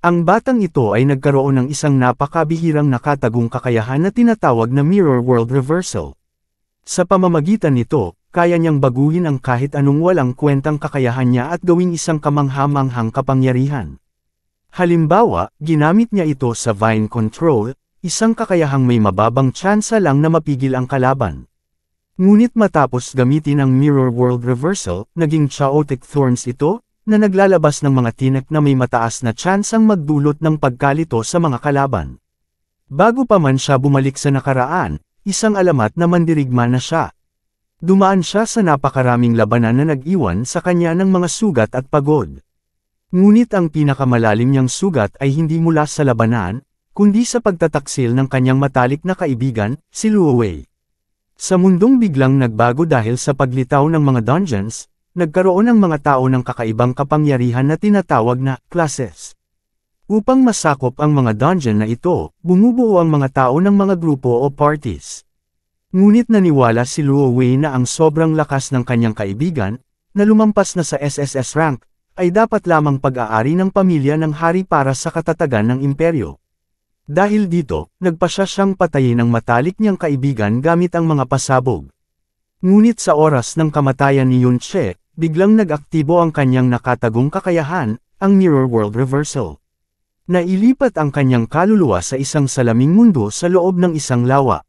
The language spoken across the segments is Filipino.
Ang batang ito ay nagkaroon ng isang napakabihirang nakatagong kakayahan na tinatawag na Mirror World Reversal. Sa pamamagitan nito, kaya niyang baguhin ang kahit anong walang kwentang kakayahan niya at gawing isang kamangha-manghang kapangyarihan. Halimbawa, ginamit niya ito sa Vine Control, isang kakayahang may mababang tsansa lang na mapigil ang kalaban. Ngunit matapos gamitin ang Mirror World Reversal, naging Chaotic Thorns ito, na naglalabas ng mga tinek na may mataas na tsansang magdulot ng pagkalito sa mga kalaban. Bago pa man siya bumalik sa nakaraan, isang alamat na mandirigma na siya. Dumaan siya sa napakaraming labanan na nag-iwan sa kanya ng mga sugat at pagod. Ngunit ang pinakamalalim niyang sugat ay hindi mula sa labanan, kundi sa pagtataksil ng kanyang matalik na kaibigan, si Luo Wei. Sa mundong biglang nagbago dahil sa paglitaw ng mga dungeons, nagkaroon ng mga tao ng kakaibang kapangyarihan na tinatawag na classes. Upang masakop ang mga dungeon na ito, bumubuo ang mga tao ng mga grupo o parties. Ngunit naniwala si Luo Wei na ang sobrang lakas ng kanyang kaibigan, na lumampas na sa SSS rank, ay dapat lamang pag-aari ng pamilya ng hari para sa katatagan ng imperyo. Dahil dito, nagpasya siyang patayin ang matalik niyang kaibigan gamit ang mga pasabog. Ngunit sa oras ng kamatayan ni Yun Che, biglang nag-aktibo ang kanyang nakatagong kakayahan, ang Mirror World Reversal. Nailipat ang kanyang kaluluwa sa isang salaming mundo sa loob ng isang lawa.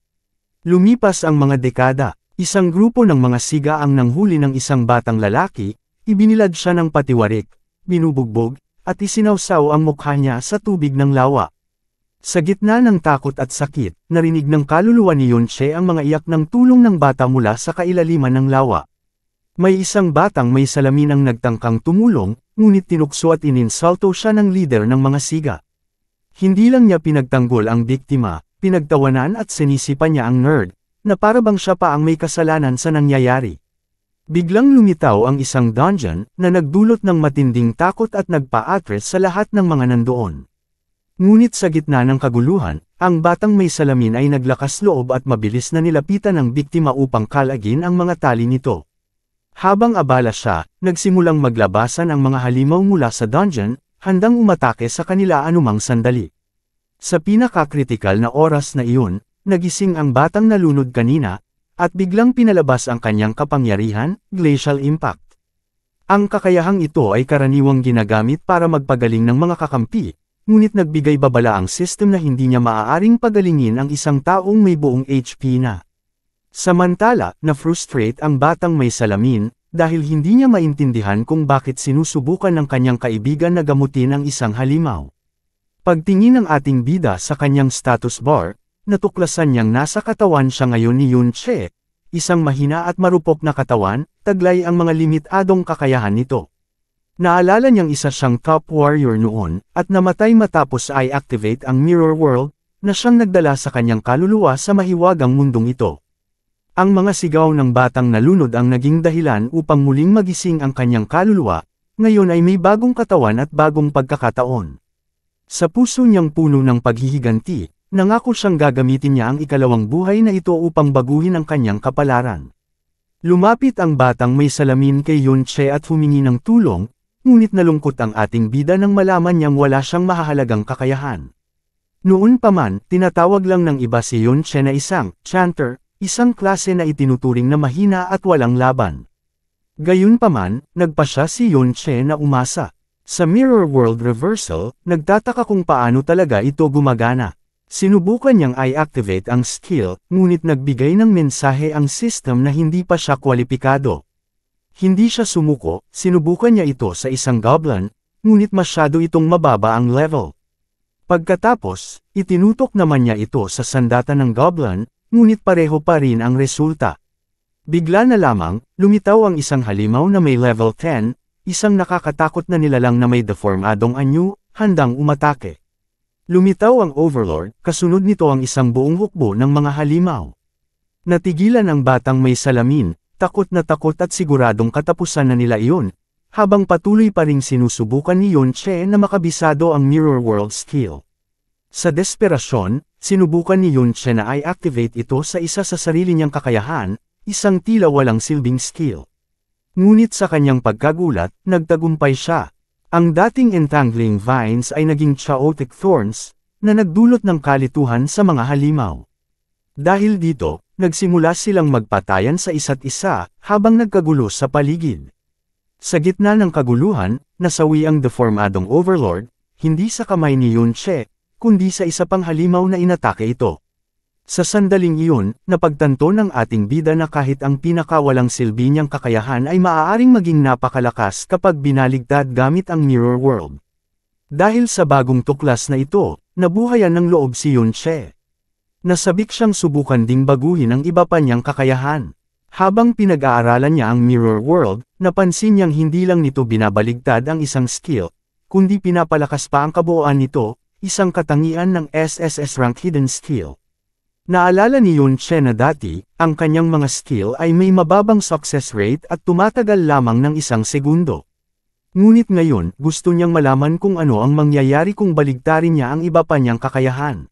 Lumipas ang mga dekada, isang grupo ng mga siga ang nanghuli ng isang batang lalaki, ibinilad siya ng patiwarik, binubugbog, at isinawsaw ang mukha niya sa tubig ng lawa. Sa gitna ng takot at sakit, narinig ng kaluluwa ni Yun Che ang mga iyak ng tulong ng bata mula sa kailaliman ng lawa. May isang batang may salamin ang nagtangkang tumulong, ngunit tinukso at ininsulto siya ng leader ng mga siga. Hindi lang niya pinagtanggol ang biktima, pinagtawanan at sinisipa niya ang nerd, na parabang siya pa ang may kasalanan sa nangyayari. Biglang lumitaw ang isang dungeon, na nagdulot ng matinding takot at nagpa-atres sa lahat ng mga nandoon. Ngunit sa gitna ng kaguluhan, ang batang may salamin ay naglakas loob at mabilis na nilapitan ng biktima upang kalagin ang mga tali nito. Habang abala siya, nagsimulang maglabasan ang mga halimaw mula sa dungeon, handang umatake sa kanila anumang sandali. Sa pinakakritikal na oras na iyon, nagising ang batang nalunod kanina, at biglang pinalabas ang kanyang kapangyarihan, Glacial Impact. Ang kakayahang ito ay karaniwang ginagamit para magpagaling ng mga kakampi, ngunit nagbigay babala ang system na hindi niya maaaring pagalingin ang isang taong may buong HP na. Samantala, na-frustrate ang batang may salamin, dahil hindi niya maintindihan kung bakit sinusubukan ng kanyang kaibigan na gamutin ang isang halimaw. Pagtingin ng ating bida sa kanyang status bar, natuklasan niyang nasa katawan siya ngayon ni Yun Che, isang mahina at marupok na katawan, taglay ang mga limitadong kakayahan nito. Naalala niyang isa siyang top warrior noon, at namatay matapos i-activate ang Mirror World, na siyang nagdala sa kanyang kaluluwa sa mahiwagang mundong ito. Ang mga sigaw ng batang nalunod ang naging dahilan upang muling magising ang kanyang kaluluwa, ngayon ay may bagong katawan at bagong pagkakataon. Sa puso niyang puno ng paghihiganti, nangako siyang gagamitin niya ang ikalawang buhay na ito upang baguhin ang kanyang kapalaran. Lumapit ang batang may salamin kay Yun Che at humingi ng tulong, ngunit nalungkot ang ating bida nang malaman niyang wala siyang mahahalagang kakayahan. Noon pa man, tinatawag lang ng iba si Yun Che na isang chanter, isang klase na itinuturing na mahina at walang laban. Gayunpaman, nagpasya si Yun Che na umasa. Sa Mirror World Reversal, nagtataka kung paano talaga ito gumagana. Sinubukan niyang i-activate ang skill, ngunit nagbigay ng mensahe ang system na hindi pa siya kwalipikado. Hindi siya sumuko, sinubukan niya ito sa isang goblin, ngunit masyado itong mababa ang level. Pagkatapos, itinutok naman niya ito sa sandata ng goblin, ngunit pareho pa rin ang resulta. Bigla na lamang, lumitaw ang isang halimaw na may level 10, isang nakakatakot na nilalang na may deformadong anyo, handang umatake. Lumitaw ang Overlord, kasunod nito ang isang buong hukbo ng mga halimaw. Natigilan ang batang may salamin, takot at siguradong katapusan na nila iyon, habang patuloy pa ring sinusubukan ni Yun Che na makabisado ang Mirror World skill. Sa desperasyon, sinubukan ni Yun Che na i-activate ito sa isa sa sarili niyang kakayahan, isang tila walang silbing skill. Ngunit sa kanyang pagkagulat, nagtagumpay siya. Ang dating entangling vines ay naging chaotic thorns, na nagdulot ng kalituhan sa mga halimaw. Dahil dito, nagsimula silang magpatayan sa isa't isa, habang nagkagulo sa paligid. Sa gitna ng kaguluhan, nasawi ang deformadong overlord, hindi sa kamay ni Yunche, kundi sa isa pang halimaw na inatake ito. Sa sandaling iyon, napagtanto ng ating bida na kahit ang pinakawalang silbi niyang kakayahan ay maaaring maging napakalakas kapag binaligtad gamit ang Mirror World. Dahil sa bagong tuklas na ito, nabuhayan ng loob si Yunche. Nasabik siyang subukan ding baguhin ang iba pa niyang kakayahan. Habang pinag-aaralan niya ang Mirror World, napansin niyang hindi lang nito binabaligtad ang isang skill, kundi pinapalakas pa ang kabuuan nito, isang katangian ng SSS rank hidden skill. Naalala ni Yunche na dati, ang kanyang mga skill ay may mababang success rate at tumatagal lamang ng 1 segundo. Ngunit ngayon, gusto niyang malaman kung ano ang mangyayari kung baligtarin niya ang iba pa niyang kakayahan.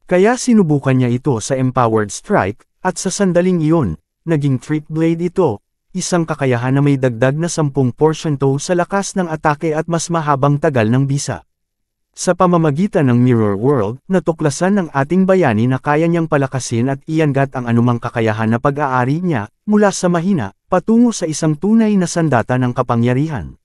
Kaya sinubukan niya ito sa Empowered Strike, at sa sandaling iyon, naging Trick Blade ito, isang kakayahan na may dagdag na 10% sa lakas ng atake at mas mahabang tagal ng bisa. Sa pamamagitan ng Mirror World, natuklasan ng ating bayani na kaya niyang palakasin at iangat ang anumang kakayahan na pag-aari niya, mula sa mahina, patungo sa isang tunay na sandata ng kapangyarihan.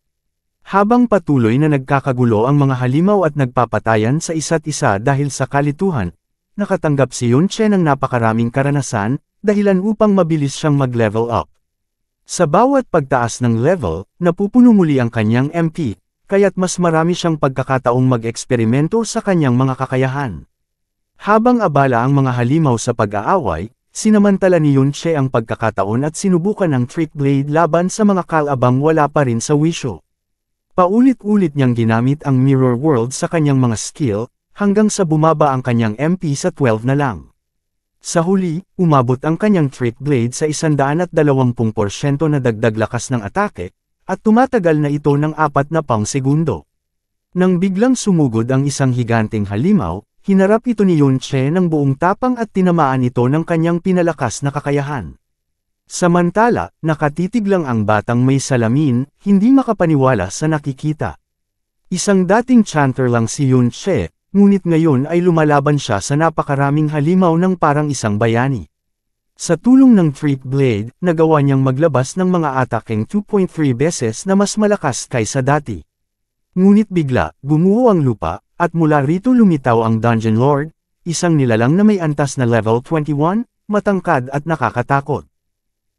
Habang patuloy na nagkakagulo ang mga halimaw at nagpapatayan sa isa't isa dahil sa kalituhan, nakatanggap si Yunche ng napakaraming karanasan, dahilan upang mabilis siyang mag-level up. Sa bawat pagtaas ng level, napupuno muli ang kanyang MP, kaya't mas marami siyang pagkakataong mag-eksperimento sa kanyang mga kakayahan. Habang abala ang mga halimaw sa pag-aaway, sinamantala ni Yunche ang pagkakataon at sinubukan ang Trick Blade laban sa mga kalabang wala pa rin sa wisyo. Paulit-ulit niyang ginamit ang Mirror World sa kanyang mga skill, hanggang sa bumaba ang kanyang MP sa 12 na lang. Sa huli, umabot ang kanyang Trick Blade sa 120% na dagdag lakas ng atake, at tumatagal na ito ng 4 na pang segundo. Nang biglang sumugod ang isang higanteng halimaw, hinarap ito ni Yunche ng buong tapang at tinamaan ito ng kanyang pinalakas na kakayahan. Samantala, nakatitig lang ang batang may salamin, hindi makapaniwala sa nakikita. Isang dating chanter lang si Yunche, ngunit ngayon ay lumalaban siya sa napakaraming halimaw ng parang isang bayani. Sa tulong ng Trick Blade, nagawa niyang maglabas ng mga atakeng 2.3 beses na mas malakas kaysa dati. Ngunit bigla, gumuho ang lupa, at mula rito lumitaw ang Dungeon Lord, isang nilalang na may antas na level 21, matangkad at nakakatakot.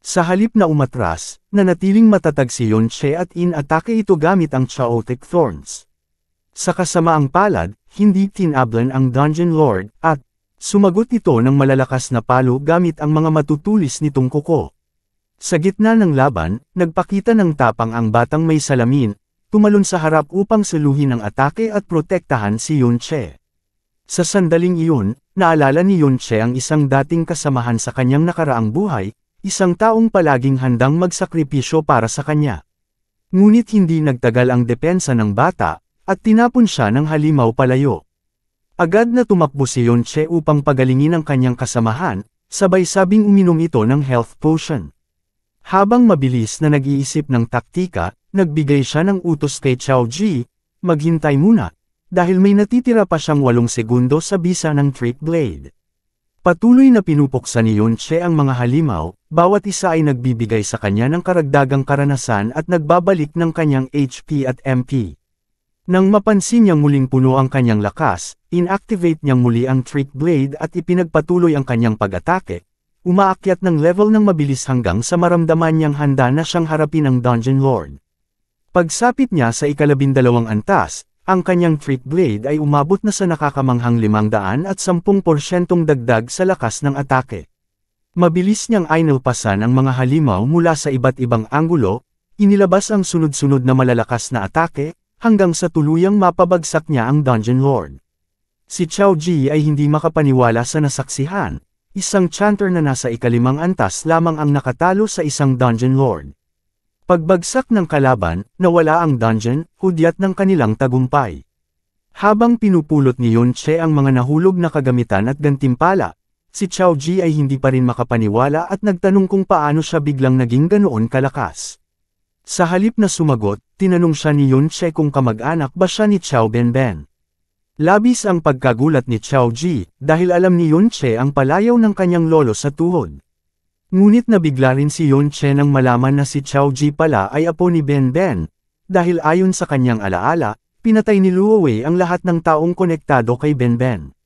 Sa halip na umatras, nanatiling matatag si Yunche at in-atake ito gamit ang Chaotic Thorns. Sa kasamaang palad, hindi tinablan ang Dungeon Lord, at sumagot ito ng malalakas na palo gamit ang mga matutulis nitong kuko. Sa gitna ng laban, nagpakita ng tapang ang batang may salamin, tumalon sa harap upang saluhin ang atake at protektahan si Yunche. Sa sandaling iyon, naalala ni Yunche ang isang dating kasamahan sa kanyang nakaraang buhay, isang taong palaging handang magsakripisyo para sa kanya. Ngunit hindi nagtagal ang depensa ng bata, at tinapon siya ng halimaw palayo. Agad na tumakbo si Yunche upang pagalingin ang kanyang kasamahan, sabay-sabing uminom ito ng health potion. Habang mabilis na nag-iisip ng taktika, nagbigay siya ng utos kay Xiao Ji, maghintay muna, dahil may natitira pa siyang 8 segundo sa bisa ng Trick Blade. Patuloy na pinupuksa ni Yunche ang mga halimaw, bawat isa ay nagbibigay sa kanya ng karagdagang karanasan at nagbabalik ng kanyang HP at MP. Nang mapansin niyang muling puno ang kanyang lakas, inactivate niyang muli ang Trick Blade at ipinagpatuloy ang kanyang pag-atake, umaakyat ng level ng mabilis hanggang sa maramdaman niyang handa na siyang harapin ang Dungeon Lord. Pagsapit niya sa 12 antas, ang kanyang Trick Blade ay umabot na sa nakakamanghang 510% dagdag sa lakas ng atake. Mabilis niyang inilpasan ang mga halimaw mula sa iba't ibang anggulo, inilabas ang sunod-sunod na malalakas na atake, hanggang sa tuluyang mapabagsak niya ang Dungeon Lord. Si Xiao Ji ay hindi makapaniwala sa nasaksihan, isang chanter na nasa 5 antas lamang ang nakatalo sa isang Dungeon Lord. Pagbagsak ng kalaban, nawala ang dungeon, hudyat ng kanilang tagumpay. Habang pinupulot ni Yunche ang mga nahulog na kagamitan at gantimpala, si Xiao Ji ay hindi pa rin makapaniwala at nagtanong kung paano siya biglang naging ganoon kalakas. Sa halip na sumagot, tinanong siya ni Yun Che kung kamag-anak ba siya ni Xiao Benben. Labis ang pagkagulat ni Xiao Ji, dahil alam ni Yun Che ang palayaw ng kanyang lolo sa tuhod. Ngunit nabigla rin si Yun Che nang malaman na si Xiao Ji pala ay apo ni Benben, dahil ayon sa kanyang alaala, pinatay ni Luo Wei ang lahat ng taong konektado kay Benben.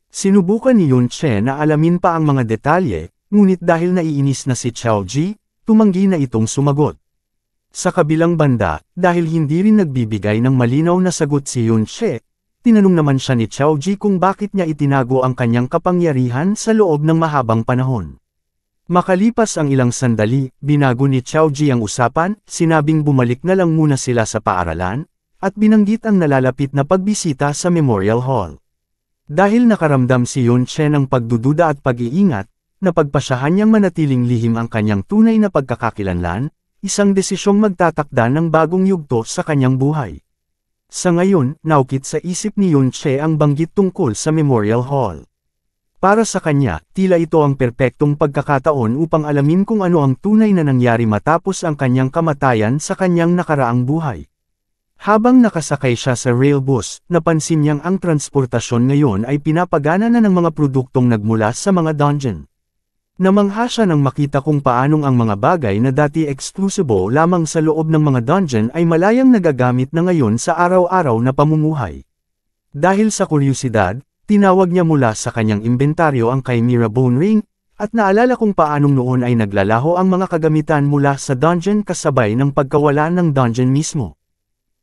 Sinubukan ni Yun Che na alamin pa ang mga detalye, ngunit dahil naiinis na si Xiao Ji, tumanggi na itong sumagot. Sa kabilang banda, dahil hindi rin nagbibigay ng malinaw na sagot si Yun Che, tinanong naman siya ni Xiao Ji kung bakit niya itinago ang kanyang kapangyarihan sa loob ng mahabang panahon. Makalipas ang ilang sandali, binago ni Xiao Ji ang usapan, sinabing bumalik na lang muna sila sa paaralan, at binanggit ang nalalapit na pagbisita sa Memorial Hall. Dahil nakaramdam si Yun Che ng pagdududa at pag-iingat, napagpasyahan niyang manatiling lihim ang kanyang tunay na pagkakakilanlan, isang desisyong magtatakda ng bagong yugto sa kanyang buhay. Sa ngayon, naukit sa isip ni Yun Che ang banggit tungkol sa Memorial Hall. Para sa kanya, tila ito ang perpektong pagkakataon upang alamin kung ano ang tunay na nangyari matapos ang kanyang kamatayan sa kanyang nakaraang buhay. Habang nakasakay siya sa rail bus, napansin niyang ang transportasyon ngayon ay pinapagana na ng mga produktong nagmula sa mga dungeon. Namangha siya nang makita kung paanong ang mga bagay na dati eksklusibo lamang sa loob ng mga dungeon ay malayang nagagamit na ngayon sa araw-araw na pamumuhay. Dahil sa kuryosidad, tinawag niya mula sa kanyang inventaryo ang Chimera Bone Ring, at naalala kung paanong noon ay naglalaho ang mga kagamitan mula sa dungeon kasabay ng pagkawala ng dungeon mismo.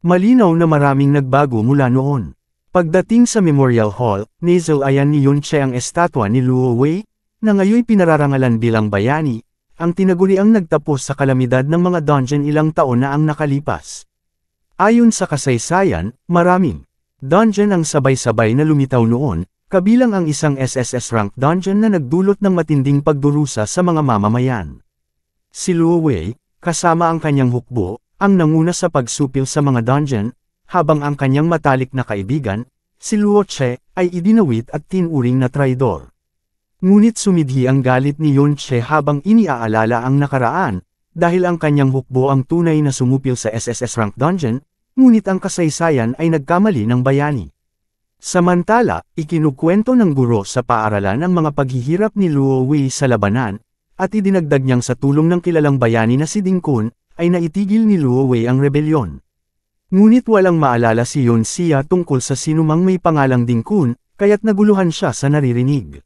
Malinaw na maraming nagbago mula noon. Pagdating sa Memorial Hall, nasalayan ni Yun Che ang estatwa ni Luo Wei, na ngayoy pinararangalan bilang bayani, ang tinaguriang nagtapos sa kalamidad ng mga dungeon ilang taon na ang nakalipas. Ayon sa kasaysayan, maraming dungeon ang sabay-sabay na lumitaw noon, kabilang ang isang SSS rank dungeon na nagdulot ng matinding pagdurusa sa mga mamamayan. Si Luo Wei, kasama ang kanyang hukbo, ang nanguna sa pagsupil sa mga dungeon, habang ang kanyang matalik na kaibigan, si Luo Che, ay idinawit at tinuring na traidor. Ngunit sumidhi ang galit ni Yun Che habang iniaalala ang nakaraan, dahil ang kanyang hukbo ang tunay na sumupil sa SSS rank dungeon, ngunit ang kasaysayan ay nagkamali ng bayani. Samantala, ikinukwento ng guro sa paaralan ang mga paghihirap ni Luo Wei sa labanan, at idinagdag niyang sa tulong ng kilalang bayani na si Ding Kun, ay naitigil ni Luo Wei ang rebelyon. Ngunit walang maalala si Yun Xia tungkol sa sinumang may pangalang Ding Kun, kaya't naguluhan siya sa naririnig.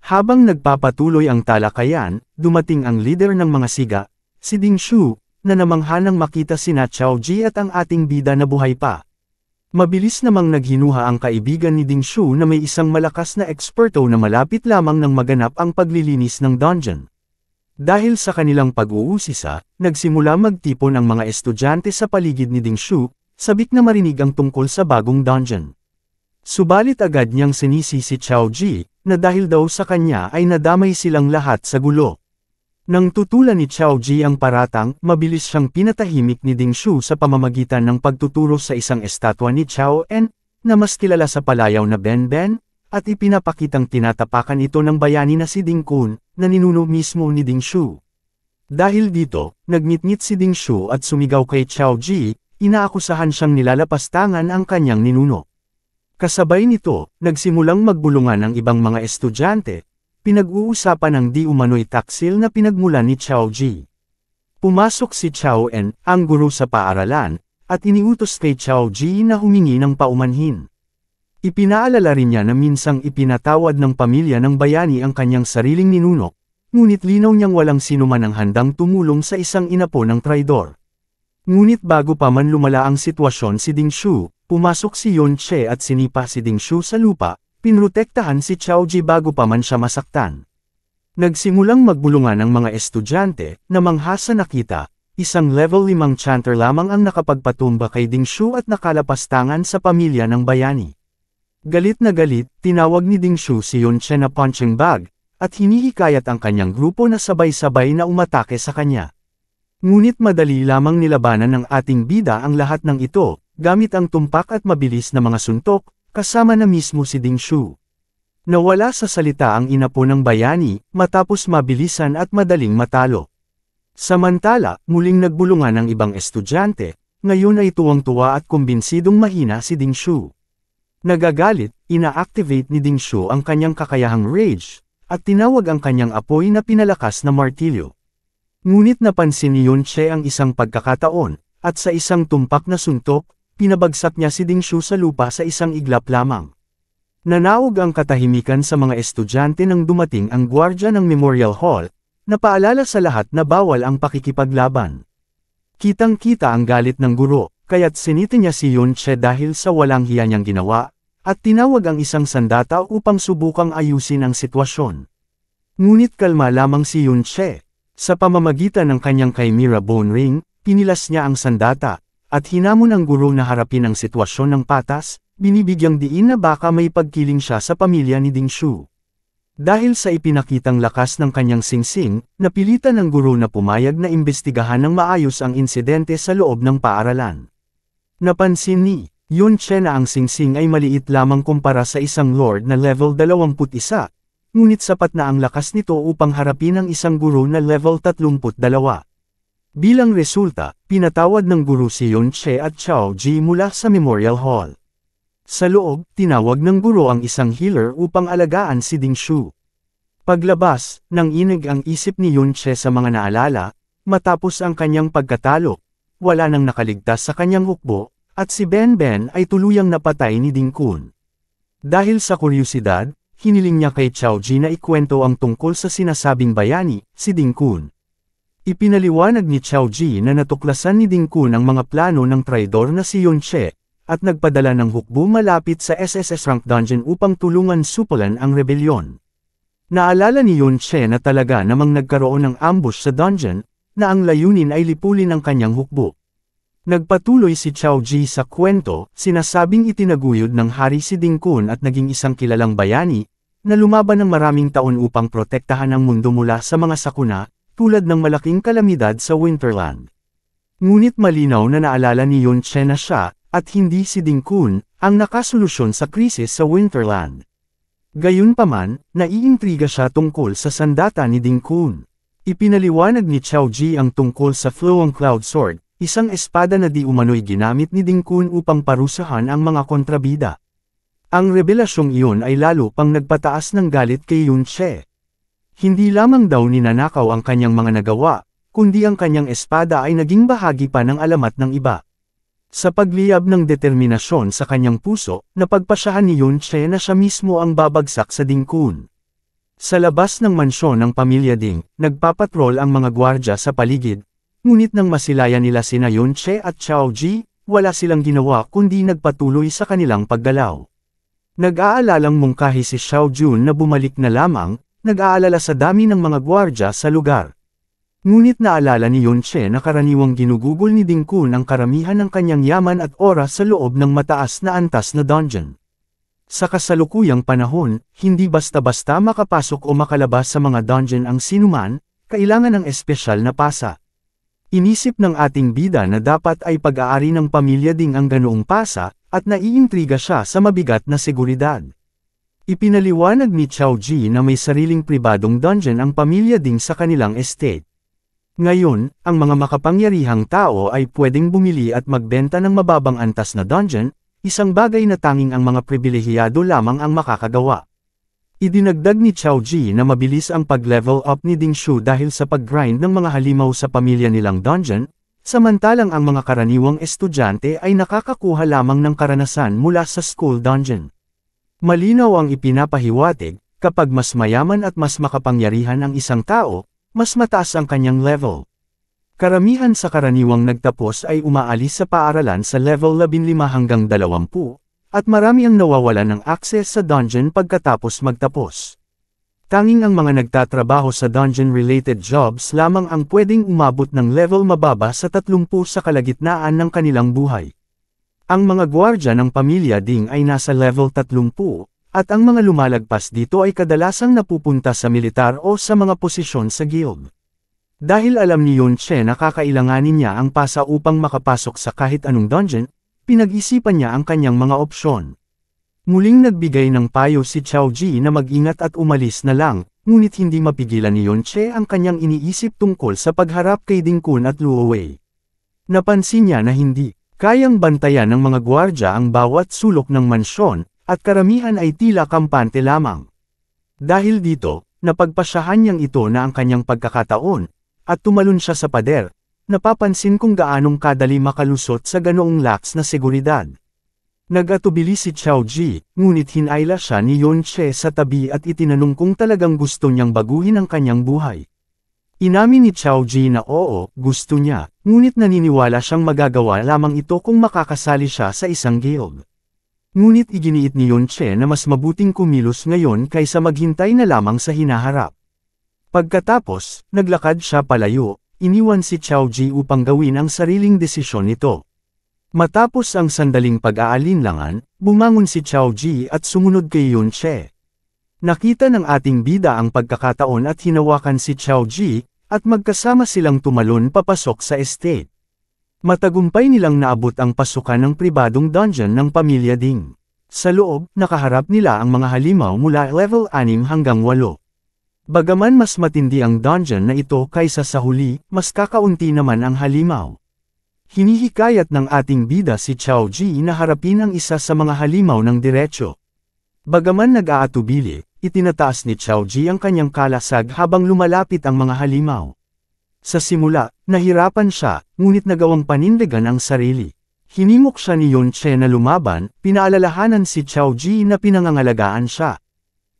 Habang nagpapatuloy ang talakayan, dumating ang leader ng mga siga, si Ding Shu, na namangha nang makita sina Xiao Ji at ang ating bida na buhay pa. Mabilis namang naghinuha ang kaibigan ni Ding Shu na may isang malakas na eksperto na malapit lamang nang maganap ang paglilinis ng dungeon. Dahil sa kanilang pag-uusisa, nagsimula magtipon ang mga estudyante sa paligid ni Ding Shu, sabik na marinig ang tungkol sa bagong dungeon. Subalit agad niyang sinisi si Xiao Ji, na dahil daw sa kanya ay nadamay silang lahat sa gulo. Nang tutulan ni Xiao Ji ang paratang, mabilis siyang pinatahimik ni Ding Shu sa pamamagitan ng pagtuturo sa isang estatwa ni Xiao En, na mas kilala sa palayaw na Benben, at ipinapakitang tinatapakan ito ng bayani na si Ding Kun, na ninuno mismo ni Ding Shu. Dahil dito, nagngit-ngit si Ding Shu at sumigaw kay Xiao Ji, inaakusahan siyang nilalapastangan ang kanyang ninuno. Kasabay nito, nagsimulang magbulungan ang ibang mga estudyante, pinag-uusapan ang di umano'y taksil na pinagmulan ni Xiao Ji. Pumasok si Xiao En, ang guro sa paaralan, at iniutos kay Xiao Ji na humingi ng paumanhin. Ipinaalala rin niya na minsang ipinatawad ng pamilya ng bayani ang kanyang sariling ninuno, ngunit linaw niyang walang sinuman ang handang tumulong sa isang inapo ng traidor. Ngunit bago pa man lumala ang sitwasyon si Ding Shu, pumasok si Yun Che at sinipa si Ding Shu sa lupa, pinrotektahan si Xiao Ji bago pa man siya masaktan. Nagsimulang magbulungan ang mga estudyante, na mangha sa nakita, isang level 5 chanter lamang ang nakapagpatumba kay Ding Shu at nakalapastangan sa pamilya ng bayani. Galit na galit, tinawag ni Ding Shu si Yun Che na punching bag, at hinihikayat ang kanyang grupo na sabay-sabay na umatake sa kanya. Ngunit madali lamang nilabanan ng ating bida ang lahat ng ito, gamit ang tumpak at mabilis na mga suntok, kasama na mismo si Ding Shu. Nawala sa salita ang inapo ng bayani, matapos mabilisan at madaling matalo. Samantala, muling nagbulungan ang ibang estudyante, ngayon ay tuwang-tuwa at kumbinsidong mahina si Ding Shu. Nagagalit, ina-activate ni Ding Shu ang kanyang kakayahang rage, at tinawag ang kanyang apoy na pinalakas na martilyo. Ngunit napansin ni Yun Che ang isang pagkakataon, at sa isang tumpak na suntok, pinabagsak niya si Ding Shu sa lupa sa isang iglap lamang. Nanaog ang katahimikan sa mga estudyante nang dumating ang gwardya ng Memorial Hall, na paalala sa lahat na bawal ang pakikipaglaban. Kitang-kita ang galit ng guro, kaya't siniti niya si Yun Che dahil sa walang hiya niyang ginawa, at tinawag ang isang sandata upang subukang ayusin ang sitwasyon. Ngunit kalma lamang si Yun Che. Sa pamamagitan ng kanyang Chimera Bone Ring, pinilas niya ang sandata, at hinamon ang guro na harapin ang sitwasyon ng patas, binibigyang diin na baka may pagkiling siya sa pamilya ni Ding Shu. Dahil sa ipinakitang lakas ng kanyang singsing, napilitan ng guro na pumayag na imbestigahan ng maayos ang insidente sa loob ng paaralan. Napansin ni Yun Che na ang singsing ay maliit lamang kumpara sa isang lord na level 21, ngunit sapat na ang lakas nito upang harapin ang isang guro na level 32. Bilang resulta, pinatawad ng guro si Yun Che at Chao Ji mula sa Memorial Hall. Sa loob, tinawag ng guro ang isang healer upang alagaan si Ding Shu. Paglabas, nanginig ang isip ni Yun Che sa mga naalala, matapos ang kanyang pagkatalo, wala nang nakaligtas sa kanyang hukbo, at si Ben Ben ay tuluyang napatay ni Ding Kun. Dahil sa kuryosidad, hiniling niya kay Chao Ji na ikwento ang tungkol sa sinasabing bayani, si Ding Kun. Ipinaliwanag ni Chao Ji na natuklasan ni Ding Kun ang mga plano ng traidor na si Yun Che, at nagpadala ng hukbo malapit sa SSS Rank Dungeon upang tulungan supulan ang rebelyon. Naalala ni Yun Che na talaga namang nagkaroon ng ambush sa dungeon, na ang layunin ay lipulin ang kanyang hukbo. Nagpatuloy si Chao Ji sa kwento, sinasabing itinaguyod ng hari si Ding Kun at naging isang kilalang bayani, na lumaban ng maraming taon upang protektahan ang mundo mula sa mga sakuna, tulad ng malaking kalamidad sa Winterland. Ngunit malinaw na naalala ni Yun Che na siya, at hindi si Ding Kun, ang nakasolusyon sa krisis sa Winterland. Gayunpaman, naiintriga siya tungkol sa sandata ni Ding Kun. Ipinaliwanag ni Chao Ji ang tungkol sa Flowing Cloud Sword, isang espada na di umano'y ginamit ni Ding Kun upang parusahan ang mga kontrabida. Ang revelasyong iyon ay lalo pang nagpataas ng galit kay Yun Che. Hindi lamang daw ninanakaw ang kanyang mga nagawa, kundi ang kanyang espada ay naging bahagi pa ng alamat ng iba. Sa pagliyab ng determinasyon sa kanyang puso, napagpasyahan ni Yun Che na siya mismo ang babagsak sa Ding Kun. Sa labas ng mansyon ng pamilya Ding, nagpapatrol ang mga gwardya sa paligid, ngunit nang masilayan nila sina Yun Che at Chao Ji, wala silang ginawa kundi nagpatuloy sa kanilang paggalaw. Nag-aalalang mungkahi si Xiao Jun na bumalik na lamang, nag-aalala sa dami ng mga gwardya sa lugar. Ngunit naalala ni Yun Che na karaniwang ginugugol ni Ding Kun ang karamihan ng kanyang yaman at oras sa loob ng mataas na antas na dungeon. Sa kasalukuyang panahon, hindi basta-basta makapasok o makalabas sa mga dungeon ang sinuman, kailangan ng espesyal na pasa. Inisip ng ating bida na dapat ay pag-aari ng pamilya Ding ang ganoong pasa, at naiintriga siya sa mabigat na seguridad. Ipinaliwanag ni Chao Ji na may sariling pribadong dungeon ang pamilya Ding sa kanilang estate. Ngayon, ang mga makapangyarihang tao ay pwedeng bumili at magbenta ng mababang antas na dungeon, isang bagay na tanging ang mga pribilehiyado lamang ang makakagawa. Idinagdag ni Chao Ji na mabilis ang pag-level up ni Ding Shu dahil sa pag-grind ng mga halimaw sa pamilya nilang dungeon, samantalang ang mga karaniwang estudyante ay nakakakuha lamang ng karanasan mula sa school dungeon. Malinaw ang ipinapahiwatig, kapag mas mayaman at mas makapangyarihan ang isang tao, mas mataas ang kanyang level. Karamihan sa karaniwang nagtapos ay umaalis sa paaralan sa level 15 hanggang 20, at marami ang nawawalan ng access sa dungeon pagkatapos magtapos. Tanging ang mga nagtatrabaho sa dungeon-related jobs lamang ang pwedeng umabot ng level mababa sa 30 sa kalagitnaan ng kanilang buhay. Ang mga gwardya ng pamilya Ding ay nasa level 30, at ang mga lumalagpas dito ay kadalasang napupunta sa militar o sa mga posisyon sa guild. Dahil alam ni Yun Che na kakailanganin niya ang pasa upang makapasok sa kahit anong dungeon, pinag-isipan niya ang kanyang mga opsyon. Muling nagbigay ng payo si Xiao Ji na mag-ingat at umalis na lang, ngunit hindi mapigilan ni Yunche ang kanyang iniisip tungkol sa pagharap kay Ding Kun at Luo Wei. Napansin niya na hindi kayang bantayan ng mga gwardya ang bawat sulok ng mansyon, at karamihan ay tila kampante lamang. Dahil dito, napagpasyahan niyang ito na ang kanyang pagkakataon, at tumalon siya sa pader, napapansin kung gaanong kadali makalusot sa ganoong lax na seguridad. Nag-atubili si Xiao Ji, ngunit hinayla siya ni Yunche sa tabi at itinanong kung talagang gusto niyang baguhin ang kanyang buhay. Inamin ni Xiao Ji na oo, gusto niya, ngunit naniniwala siyang magagawa lamang ito kung makakasali siya sa isang guild. Ngunit iginiit ni Yunche na mas mabuting kumilos ngayon kaysa maghintay na lamang sa hinaharap. Pagkatapos, naglakad siya palayo, iniwan si Xiao Ji upang gawin ang sariling desisyon nito. Matapos ang sandaling pag-aalinlangan, bumangon si Xiao Ji at sumunod kay Yunche. Nakita ng ating bida ang pagkakataon at hinawakan si Xiao Ji, at magkasama silang tumalon papasok sa estate. Matagumpay nilang naabot ang pasukan ng pribadong dungeon ng pamilya Ding. Sa loob, nakaharap nila ang mga halimaw mula level 6 hanggang 8. Bagaman mas matindi ang dungeon na ito kaysa sa huli, mas kakaunti naman ang halimaw. Hinihikayat ng ating bida si Xiao Ji na harapin ang isa sa mga halimaw ng diretsyo. Bagaman nag-aatubili, itinataas ni Xiao Ji ang kanyang kalasag habang lumalapit ang mga halimaw. Sa simula, nahirapan siya, ngunit nagawang panindigan ang sarili. Hinimok siya ni Yunche na lumaban, pinaalalahanan si Xiao Ji na pinangangalagaan siya.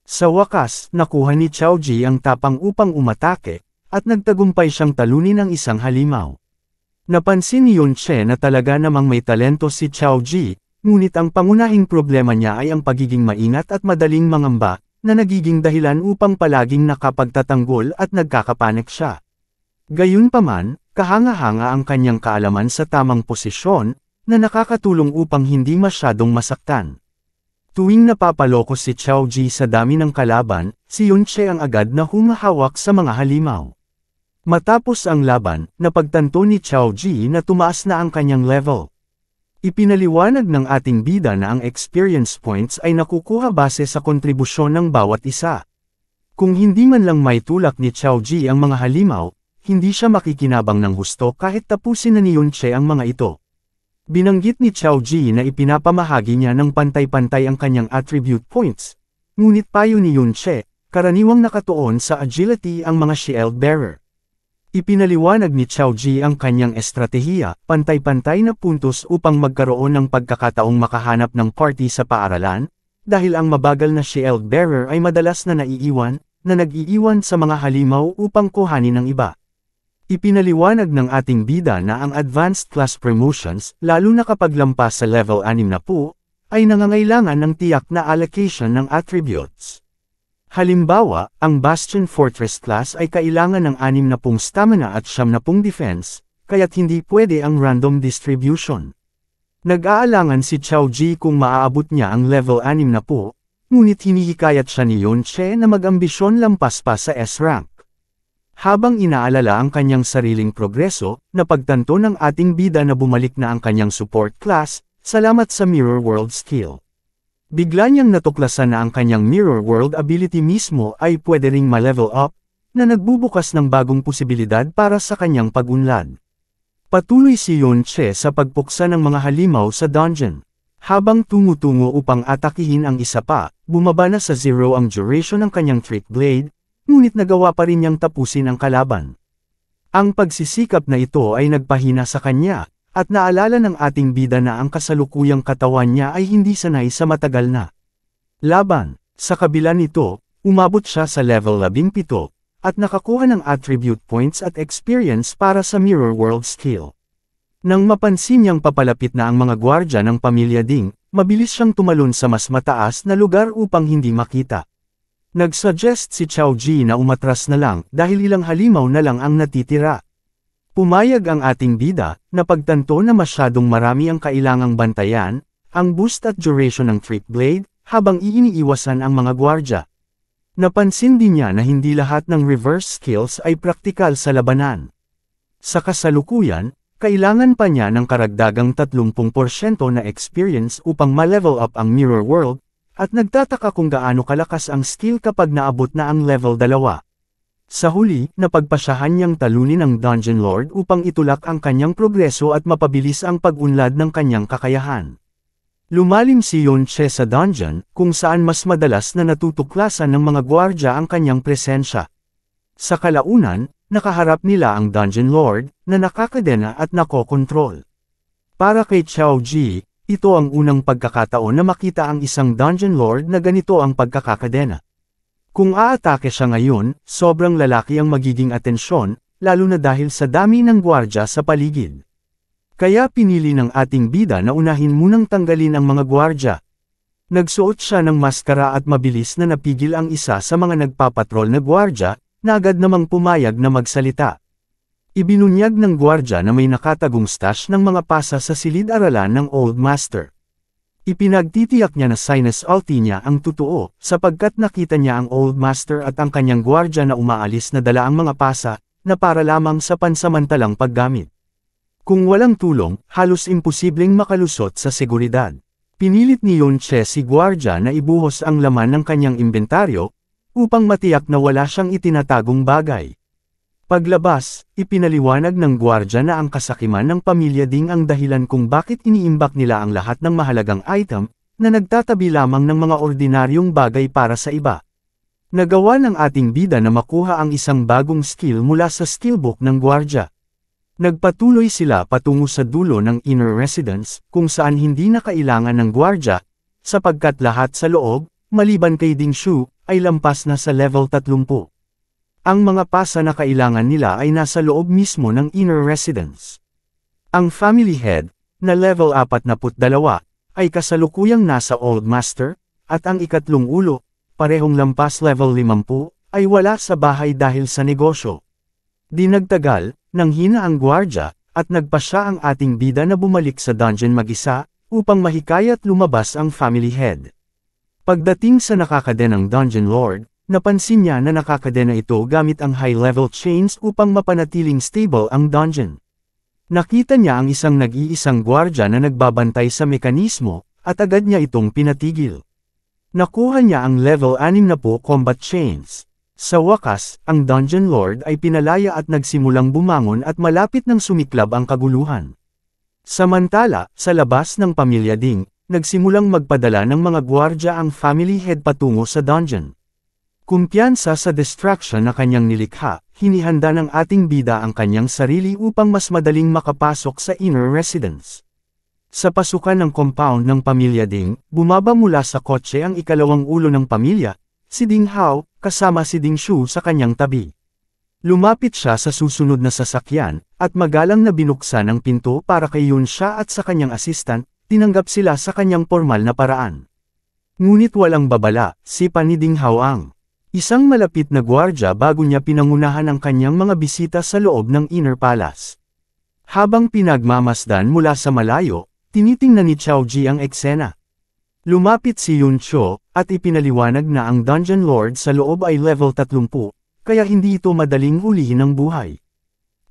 Sa wakas, nakuha ni Xiao Ji ang tapang upang umatake, at nagtagumpay siyang talunin ang isang halimaw. Napansin ni Yunche na talaga namang may talento si Xiao Ji, ngunit ang pangunahing problema niya ay ang pagiging maingat at madaling mangamba, na nagiging dahilan upang palaging nakapagtatanggol at nagkakapanik siya. Gayunpaman, kahanga-hanga ang kanyang kaalaman sa tamang posisyon, na nakakatulong upang hindi masyadong masaktan. Tuwing napapaloko si Xiao Ji sa dami ng kalaban, si Yunche ang agad na humahawak sa mga halimaw. Matapos ang laban, napagtanto ni Xiao Ji na tumaas na ang kanyang level. Ipinaliwanag ng ating bida na ang experience points ay nakukuha base sa kontribusyon ng bawat isa. Kung hindi man lang may tulak ni Xiao Ji ang mga halimaw, hindi siya makikinabang ng husto kahit tapusin na ni Yunche ang mga ito. Binanggit ni Xiao Ji na ipinapamahagi niya ng pantay-pantay ang kanyang attribute points. Ngunit payo ni Yunche, karaniwang nakatuon sa agility ang mga shield bearer. Ipinaliwanag ni Xiao Ji ang kanyang estratehiya, pantay-pantay na puntos upang magkaroon ng pagkakataong makahanap ng party sa paaralan, dahil ang mabagal na shield bearer ay madalas na nag-iiwan sa mga halimaw upang kuhanin ng iba. Ipinaliwanag ng ating bida na ang advanced class promotions, lalo na kapag lampas sa level 6 na po, ay nangangailangan ng tiyak na allocation ng attributes. Halimbawa, ang Bastion Fortress class ay kailangan ng 60 stamina at 70 defense, kaya't hindi pwede ang random distribution. Nag-aalangan si Xiao Ji kung maaabot niya ang level 6 na po, ngunit hinihikayat siya ni Yunche na mag-ambisyon lampas pa sa S-rank. Habang inaalala ang kanyang sariling progreso, napagtanto ng ating bida na bumalik na ang kanyang support class, salamat sa Mirror World skill. Bigla niyang natuklasan na ang kanyang Mirror World ability mismo ay pwede ring ma-level up, na nagbubukas ng bagong posibilidad para sa kanyang pag-unlad. Patuloy si Yunche sa pagpuksa ng mga halimaw sa dungeon. Habang tumutungo upang atakihin ang isa pa, bumaba na sa 0 ang duration ng kanyang trick blade, ngunit nagawa pa rin niyang tapusin ang kalaban. Ang pagsisikap na ito ay nagpahina sa kanya, at naalala ng ating bida na ang kasalukuyang katawan niya ay hindi sanay sa matagal na laban. Sa kabila nito, umabot siya sa level 17, at nakakuha ng attribute points at experience para sa Mirror World skill. Nang mapansin niyang papalapit na ang mga gwardya ng pamilya Ding, mabilis siyang tumalon sa mas mataas na lugar upang hindi makita. Nag-suggest si Xiao Ji na umatras na lang dahil ilang halimaw na lang ang natitira. Pumayag ang ating bida, napagtanto na masyadong marami ang kailangang bantayan, ang boost at duration ng trick blade, habang iiniiwasan ang mga gwardya. Napansin din niya na hindi lahat ng reverse skills ay praktikal sa labanan. Sa kasalukuyan, kailangan pa niya ng karagdagang 30% na experience upang ma-level up ang Mirror World, at nagtataka kung gaano kalakas ang skill kapag naabot na ang level 2. Sa huli, napagpasyahan niyang talunin ang Dungeon Lord upang itulak ang kanyang progreso at mapabilis ang pag-unlad ng kanyang kakayahan. Lumalim si Yunche sa dungeon, kung saan mas madalas na natutuklasan ng mga gwardya ang kanyang presensya. Sa kalaunan, nakaharap nila ang Dungeon Lord, na nakakadena at nakokontrol. Para kay Xiao Ji, ito ang unang pagkakataon na makita ang isang Dungeon Lord na ganito ang pagkakakadena. Kung aatake siya ngayon, sobrang lalaki ang magiging atensyon, lalo na dahil sa dami ng gwardya sa paligid. Kaya pinili ng ating bida na unahin munang tanggalin ang mga gwardya. Nagsuot siya ng maskara at mabilis na napigil ang isa sa mga nagpapatrol na gwardya, na agad namang pumayag na magsalita. Ibinunyag ng gwardya na may nakatagong stash ng mga pasa sa silid-aralan ng Old Master. Ipinagtitiyak niya na sinus ulti niya ang totoo, sapagkat nakita niya ang Old Master at ang kanyang gwardya na umaalis na dala ang mga pasa, na para lamang sa pansamantalang paggamit. Kung walang tulong, halos imposibleng makalusot sa seguridad. Pinilit ni Yunche si gwardya na ibuhos ang laman ng kanyang inventaryo, upang matiyak na wala siyang itinatagong bagay. Paglabas, ipinaliwanag ng gwardya na ang kasakiman ng pamilya Ding ang dahilan kung bakit iniimbak nila ang lahat ng mahalagang item, na nagtatabi lamang ng mga ordinaryong bagay para sa iba. Nagawa ng ating bida na makuha ang isang bagong skill mula sa skillbook ng gwardya. Nagpatuloy sila patungo sa dulo ng inner residence, kung saan hindi na kailangan ng gwardya, sapagkat lahat sa loob, maliban kay Ding Shu, ay lampas na sa level 30. Ang mga pasa na kailangan nila ay nasa loob mismo ng inner residence. Ang family head, na level 42, ay kasalukuyang nasa Old Master, at ang ikatlong ulo, parehong lampas level 50, ay wala sa bahay dahil sa negosyo. Di nagtagal, nanghina ang gwardya, at nagpasya ang ating bida na bumalik sa dungeon mag-isa, upang mahikayat lumabas ang family head. Pagdating sa nakakadenang Dungeon Lord, napansin niya na nakakadena ito gamit ang high-level chains upang mapanatiling stable ang dungeon. Nakita niya ang isang nag-iisang gwardya na nagbabantay sa mekanismo, at agad niya itong pinatigil. Nakuha niya ang level 60 combat chains. Sa wakas, ang Dungeon Lord ay pinalaya at nagsimulang bumangon at malapit nang sumiklab ang kaguluhan. Samantala, sa labas ng pamilya Ding, nagsimulang magpadala ng mga gwardya ang family head patungo sa dungeon. Kumpiyansa sa distraction na kanyang nilikha, hinihanda ng ating bida ang kanyang sarili upang mas madaling makapasok sa inner residence. Sa pasukan ng compound ng pamilya Ding, bumaba mula sa kotse ang ikalawang ulo ng pamilya, si Ding Hao, kasama si Ding Shu sa kanyang tabi. Lumapit siya sa susunod na sasakyan, at magalang na binuksan ang pinto para kay Yunsha at sa kanyang assistant, tinanggap sila sa kanyang formal na paraan. Ngunit walang babala, sipa ni Ding Hao ang isang malapit na gwardya bago niya pinangunahan ang kanyang mga bisita sa loob ng inner palace. Habang pinagmamasdan mula sa malayo, tinitingnan ni Xiao Ji ang eksena. Lumapit si Yun Cho, at ipinaliwanag na ang Dungeon Lord sa loob ay level 30, kaya hindi ito madaling hulihin ng buhay.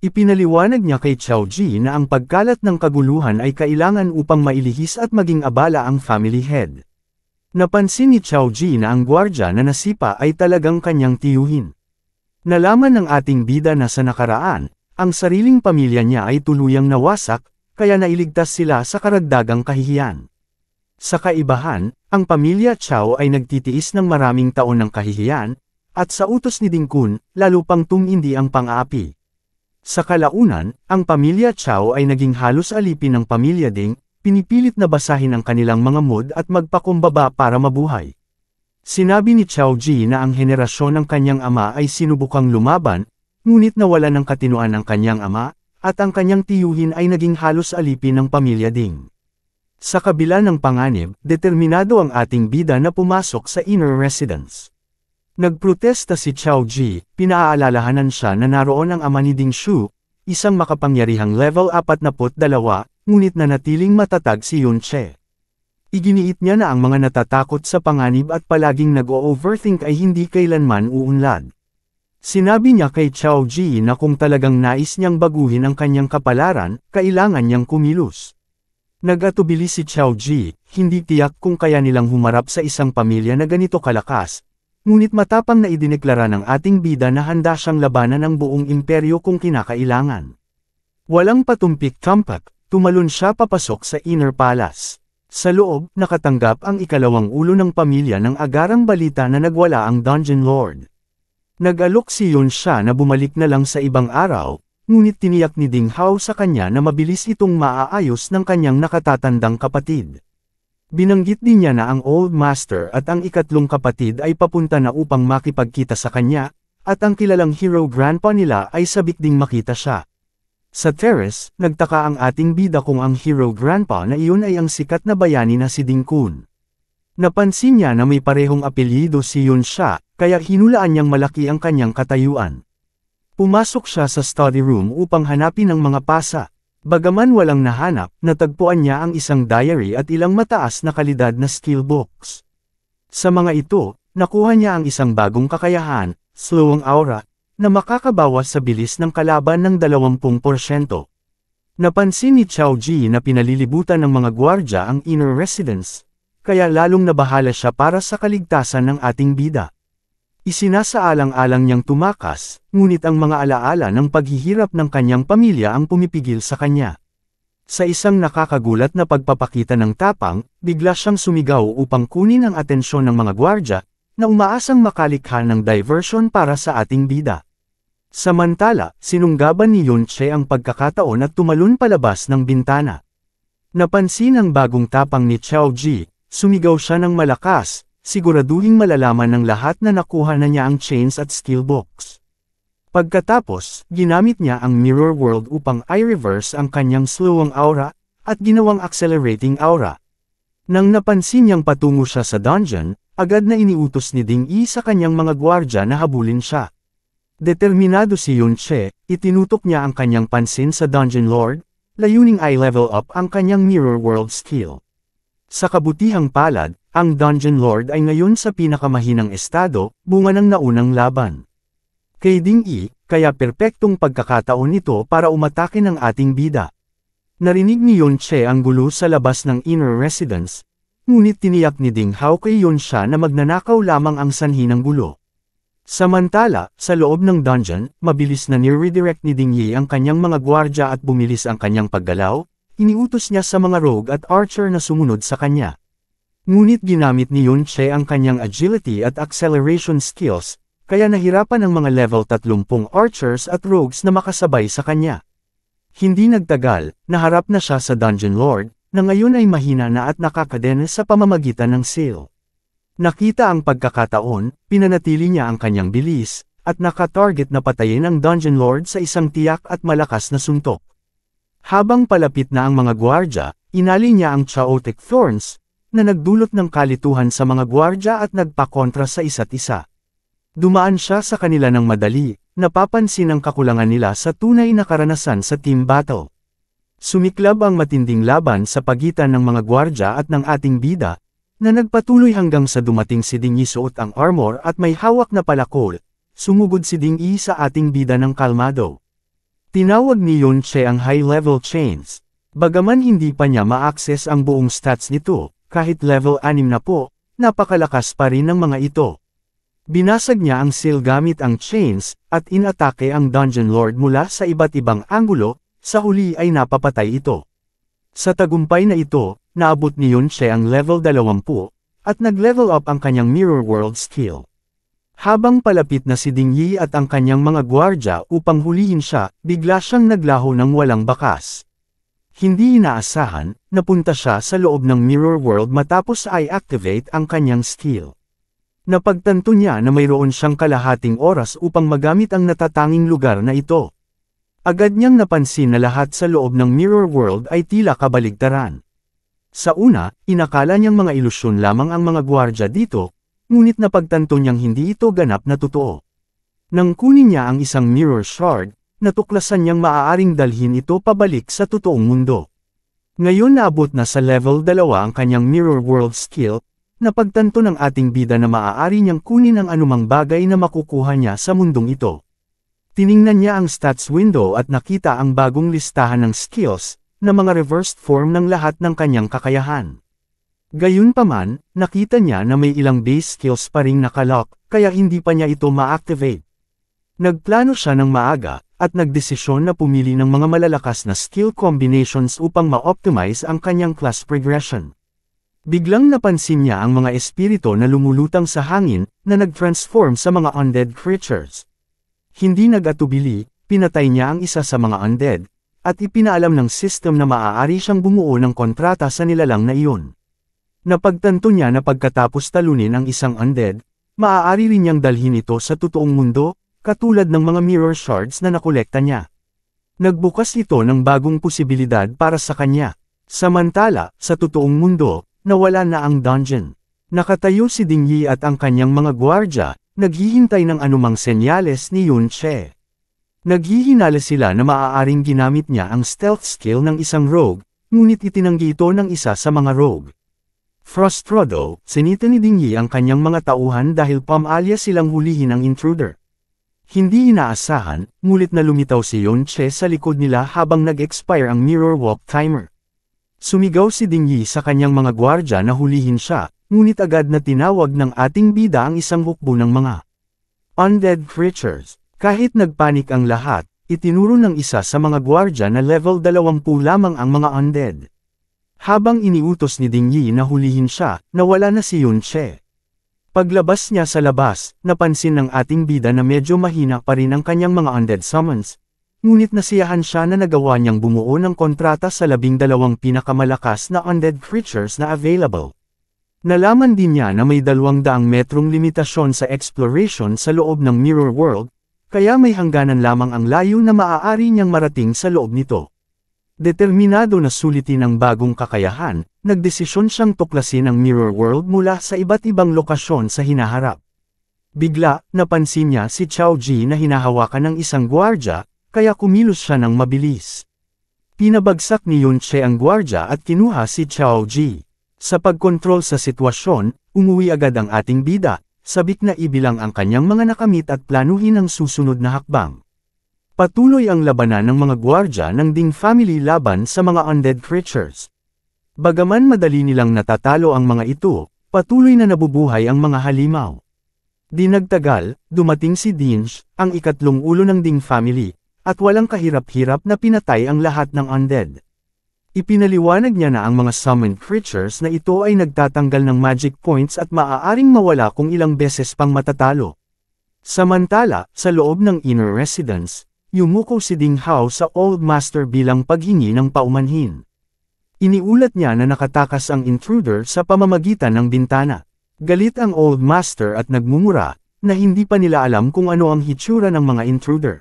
Ipinaliwanag niya kay Xiao Ji na ang pagkalat ng kaguluhan ay kailangan upang mailihis at maging abala ang family head. Napansin ni Xiao Ji na ang gwardya na nasipa ay talagang kanyang tiyuhin. Nalaman ng ating bida na sa nakaraan, ang sariling pamilya niya ay tuluyang nawasak, kaya nailigtas sila sa karagdagang kahihiyan. Sa kaibahan, ang pamilya Xiao ay nagtitiis ng maraming taon ng kahihiyan, at sa utos ni Ding Kun, lalo pang tumindi ang pang-aapi. Sa kalaunan, ang pamilya Xiao ay naging halos alipin ng pamilya Ding, pinipilit na basahin ang kanilang mga mod at magpakumbaba para mabuhay. Sinabi ni Xiao Ji na ang henerasyon ng kanyang ama ay sinubukang lumaban, ngunit nawala ng katinuan ang kanyang ama, at ang kanyang tiyuhin ay naging halos alipin ng pamilya Ding. Sa kabila ng panganib, determinado ang ating bida na pumasok sa inner residence. Nagprotesta si Xiao Ji, pinaalalahanan siya na naroon ang ama ni Ding Shu, isang makapangyarihang level 42, ngunit nanatiling matatag si Yun Che. Iginiit niya na ang mga natatakot sa panganib at palaging nag-o-overthink ay hindi kailanman uunlad. Sinabi niya kay Xiao Ji na kung talagang nais niyang baguhin ang kanyang kapalaran, kailangan niyang kumilos. Nag-atubili si Xiao Ji, hindi tiyak kung kaya nilang humarap sa isang pamilya na ganito kalakas, ngunit matapang na idineklara ng ating bida na handa siyang labanan ang buong imperyo kung kinakailangan. Walang patumpik-tampak, tumalon siya papasok sa Inner Palace. Sa loob, nakatanggap ang ikalawang ulo ng pamilya ng agarang balita na nagwala ang Dungeon Lord. Nag-alok si Yun siya na bumalik na lang sa ibang araw, ngunit tiniyak ni Ding Hao sa kanya na mabilis itong maaayos ng kanyang nakatatandang kapatid. Binanggit din niya na ang Old Master at ang ikatlong kapatid ay papunta na upang makipagkita sa kanya, at ang kilalang hero grandpa nila ay sabik ding makita siya. Sa terrace, nagtaka ang ating bida kung ang hero grandpa na iyon ay ang sikat na bayani na si Ding Kun. Napansin niya na may parehong apelyido si Yun siya, kaya hinulaan niyang malaki ang kanyang katayuan. Pumasok siya sa study room upang hanapin ang mga pasa. Bagaman walang nahanap, natagpuan niya ang isang diary at ilang mataas na kalidad na skill books. Sa mga ito, nakuha niya ang isang bagong kakayahan, Slowing Aura, na makakabawas sa bilis ng kalaban ng 20%. Napansin ni Xiao Ji na pinalilibutan ng mga gwardya ang inner residence, kaya lalong nabahala siya para sa kaligtasan ng ating bida. Isinasaalang-alang niyang tumakas, ngunit ang mga alaala ng paghihirap ng kanyang pamilya ang pumipigil sa kanya. Sa isang nakakagulat na pagpapakita ng tapang, bigla siyang sumigaw upang kunin ang atensyon ng mga gwardya, na umaasang makalikha ng diversion para sa ating bida. Samantala, sinunggaban ni Yun Che ang pagkakataon at tumalon palabas ng bintana. Napansin ang bagong tapang ni Xiao Ji, sumigaw siya ng malakas, siguraduhing malalaman ng lahat na nakuha na niya ang chains at skill box. Pagkatapos, ginamit niya ang Mirror World upang i-reverse ang kanyang Slowing Aura, at ginawang Accelerating Aura. Nang napansin niyang patungo siya sa dungeon, agad na iniutos ni Ding Yi sa kanyang mga gwardya na habulin siya. Determinado si Yun Che, itinutok niya ang kanyang pansin sa Dungeon Lord, layuning i-level up ang kanyang Mirror World skill. Sa kabutihang palad, ang Dungeon Lord ay ngayon sa pinakamahinang estado, bunga ng naunang laban. Kay Ding Yi, kaya perpektong pagkakataon ito para umatake ng ating bida. Narinig ni Yun Che ang gulo sa labas ng inner residence, ngunit tiniyak ni Ding Hao kay Yun siya na magnanakaw lamang ang sanhi ng gulo. Samantala, sa loob ng dungeon, mabilis na ni-redirect ni Ding Yi ang kanyang mga gwardya at bumilis ang kanyang paggalaw, iniutos niya sa mga rogue at archer na sumunod sa kanya. Ngunit ginamit ni Yun Che ang kanyang agility at acceleration skills, kaya nahirapan ang mga level 30 archers at rogues na makasabay sa kanya. Hindi nagtagal, naharap na siya sa Dungeon Lord, na ngayon ay mahina na at nakakadena sa pamamagitan ng seal. Nakita ang pagkakataon, pinanatili niya ang kanyang bilis, at nakatarget na patayin ang Dungeon Lord sa isang tiyak at malakas na suntok. Habang palapit na ang mga gwardya, inali niya ang Chaotic Thorns, na nagdulot ng kalituhan sa mga gwardya at nagpakontra sa isa't isa. Dumaan siya sa kanila ng madali, napapansin ang kakulangan nila sa tunay na karanasan sa team battle. Sumiklab ang matinding laban sa pagitan ng mga gwardya at ng ating bida, na nagpatuloy hanggang sa dumating si Ding Yi suot ang armor at may hawak na palakol, sumugod si Ding Yi sa ating bida ng kalmado. Tinawag ni Yun Che ang high-level chains. Bagaman hindi pa niya ma-access ang buong stats nito, kahit level 6 na po, napakalakas pa rin ng mga ito. Binasag niya ang seal gamit ang chains, at inatake ang Dungeon Lord mula sa iba't ibang anggulo, sa huli ay napapatay ito. Sa tagumpay na ito, naabot ni Yun Che ang level 20, at nag-level up ang kanyang Mirror World skill. Habang palapit na si Ding Yi at ang kanyang mga gwardya upang hulihin siya, bigla siyang naglaho ng walang bakas. Hindi inaasahan, napunta siya sa loob ng Mirror World matapos i-activate ang kanyang skill. Napagtanto niya na mayroon siyang kalahating oras upang magamit ang natatanging lugar na ito. Agad niyang napansin na lahat sa loob ng Mirror World ay tila kabaligtaran. Sa una, inakala niyang mga ilusyon lamang ang mga gwardya dito, ngunit napagtanto niyang hindi ito ganap na totoo. Nang kunin niya ang isang mirror shard, natuklasan niyang maaaring dalhin ito pabalik sa totoong mundo. Ngayon naabot na sa level 2 ang kanyang Mirror World skill, napagtanto ng ating bida na maaari niyang kunin ang anumang bagay na makukuha niya sa mundong ito. Tiningnan niya ang stats window at nakita ang bagong listahan ng skills, na mga reversed form ng lahat ng kanyang kakayahan. Gayunpaman, nakita niya na may ilang base skills pa ring nakalock, kaya hindi pa niya ito ma-activate. Nagplano siya ng maaga, at nagdesisyon na pumili ng mga malalakas na skill combinations upang ma-optimize ang kanyang class progression. Biglang napansin niya ang mga espiritu na lumulutang sa hangin, na nag-transform sa mga undead creatures. Hindi nag-atubili, pinatay niya ang isa sa mga undead, at ipinaalam ng system na maaari siyang bumuo ng kontrata sa nilalang na iyon. Napagtanto niya na pagkatapos talunin ang isang undead, maaari rin niyang dalhin ito sa totoong mundo, katulad ng mga mirror shards na nakolekta niya. Nagbukas ito ng bagong posibilidad para sa kanya. Samantala, sa totoong mundo, nawala na ang dungeon. Nakatayo si Ding Yi at ang kanyang mga gwardya, naghihintay ng anumang senyales ni Yun Che. Naghihinala sila na maaaring ginamit niya ang stealth skill ng isang rogue, ngunit itinanggi ito ng isa sa mga rogue. Frustrado, sinita ni Ding Yi ang kanyang mga tauhan dahil pamalya silang hulihin ang intruder. Hindi inaasahan, ngulit na lumitaw si Yun Che sa likod nila habang nag-expire ang mirror walk timer. Sumigaw si Ding Yi sa kanyang mga gwardya na hulihin siya, ngunit agad na tinawag ng ating bida ang isang hukbo ng mga undead creatures. Kahit nagpanik ang lahat, itinuro ng isa sa mga gwardya na level 20 lamang ang mga undead. Habang iniutos ni Ding Yi na hulihin siya, nawala na si Yun Che. Paglabas niya sa labas, napansin ng ating bida na medyo mahina pa rin ang kanyang mga undead summons. Ngunit nasiyahan siya na nagawa niyang bumuo ng kontrata sa 12 pinakamalakas na undead creatures na available. Nalaman din niya na may 200 metrong limitasyon sa exploration sa loob ng Mirror World, kaya may hangganan lamang ang layo na maaari niyang marating sa loob nito. Determinado na sulitin ang bagong kakayahan, nagdesisyon siyang tuklasin ang Mirror World mula sa iba't ibang lokasyon sa hinaharap. Bigla, napansin niya si Chao Ji na hinahawakan ng isang gwardya, kaya kumilos siya ng mabilis. Pinabagsak ni Yun Che ang gwardya at kinuha si Chao Ji. Sa pagkontrol sa sitwasyon, umuwi agad ang ating bida, sabik na ibilang ang kanyang mga nakamit at planuhin ang susunod na hakbang. Patuloy ang labanan ng mga gwardya ng Ding family laban sa mga undead creatures. Bagaman madali nilang natatalo ang mga ito, patuloy na nabubuhay ang mga halimaw. Di nagtagal, dumating si Dinge, ang ikatlong ulo ng Ding family, at walang kahirap-hirap na pinatay ang lahat ng undead. Ipinaliwanag niya na ang mga summoned creatures na ito ay nagtatanggal ng magic points at maaaring mawala kung ilang beses pang matatalo. Samantala, sa loob ng inner residence, yumuko si Ding Hao sa Old Master bilang paghingi ng paumanhin. Iniulat niya na nakatakas ang intruder sa pamamagitan ng bintana. Galit ang Old Master at nagmumura, na hindi pa nila alam kung ano ang hitsura ng mga intruder.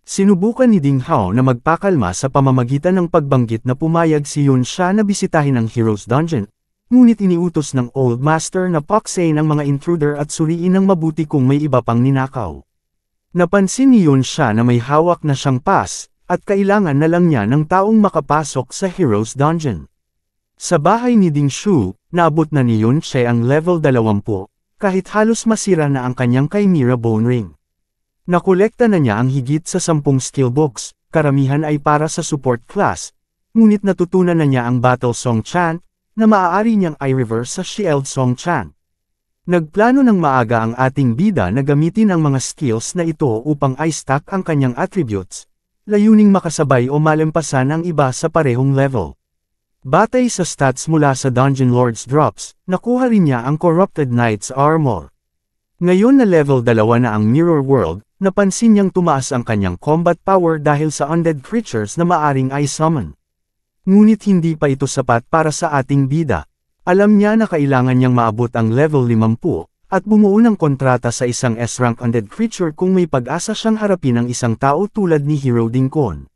Sinubukan ni Ding Hao na magpakalma sa pamamagitan ng pagbanggit na pumayag si Yun siya na bisitahin ang Hero's Dungeon, ngunit iniutos ng Old Master na paksain ang mga intruder at suriin ng mabuti kung may iba pang ninakaw. Napansin ni Yun siya na may hawak na siyang pass, at kailangan na lang niya ng taong makapasok sa Hero's Dungeon. Sa bahay ni Ding Shu, naabot na ni Yun Che ang level 20, kahit halos masira na ang kanyang Chimera Bone Ring. Nakolekta na niya ang higit sa 10 skill books, karamihan ay para sa support class, ngunit natutunan na niya ang Battle Song Chant, na maaari niyang i-reverse sa Shield Song Chant. Nagplano ng maaga ang ating bida na gamitin ang mga skills na ito upang i-stack ang kanyang attributes, layuning makasabay o malampasan ang iba sa parehong level. Batay sa stats mula sa Dungeon Lord's Drops, nakuha rin niya ang Corrupted Knight's Armor. Ngayon na level 2 na ang Mirror World, napansin niyang tumaas ang kanyang combat power dahil sa undead creatures na maaring i-summon. Ngunit hindi pa ito sapat para sa ating bida. Alam niya na kailangan niyang maabot ang level 50, at bumuo ng kontrata sa isang S-rank undead creature kung may pag-asa siyang harapin ang isang tao tulad ni Hero Ding Con.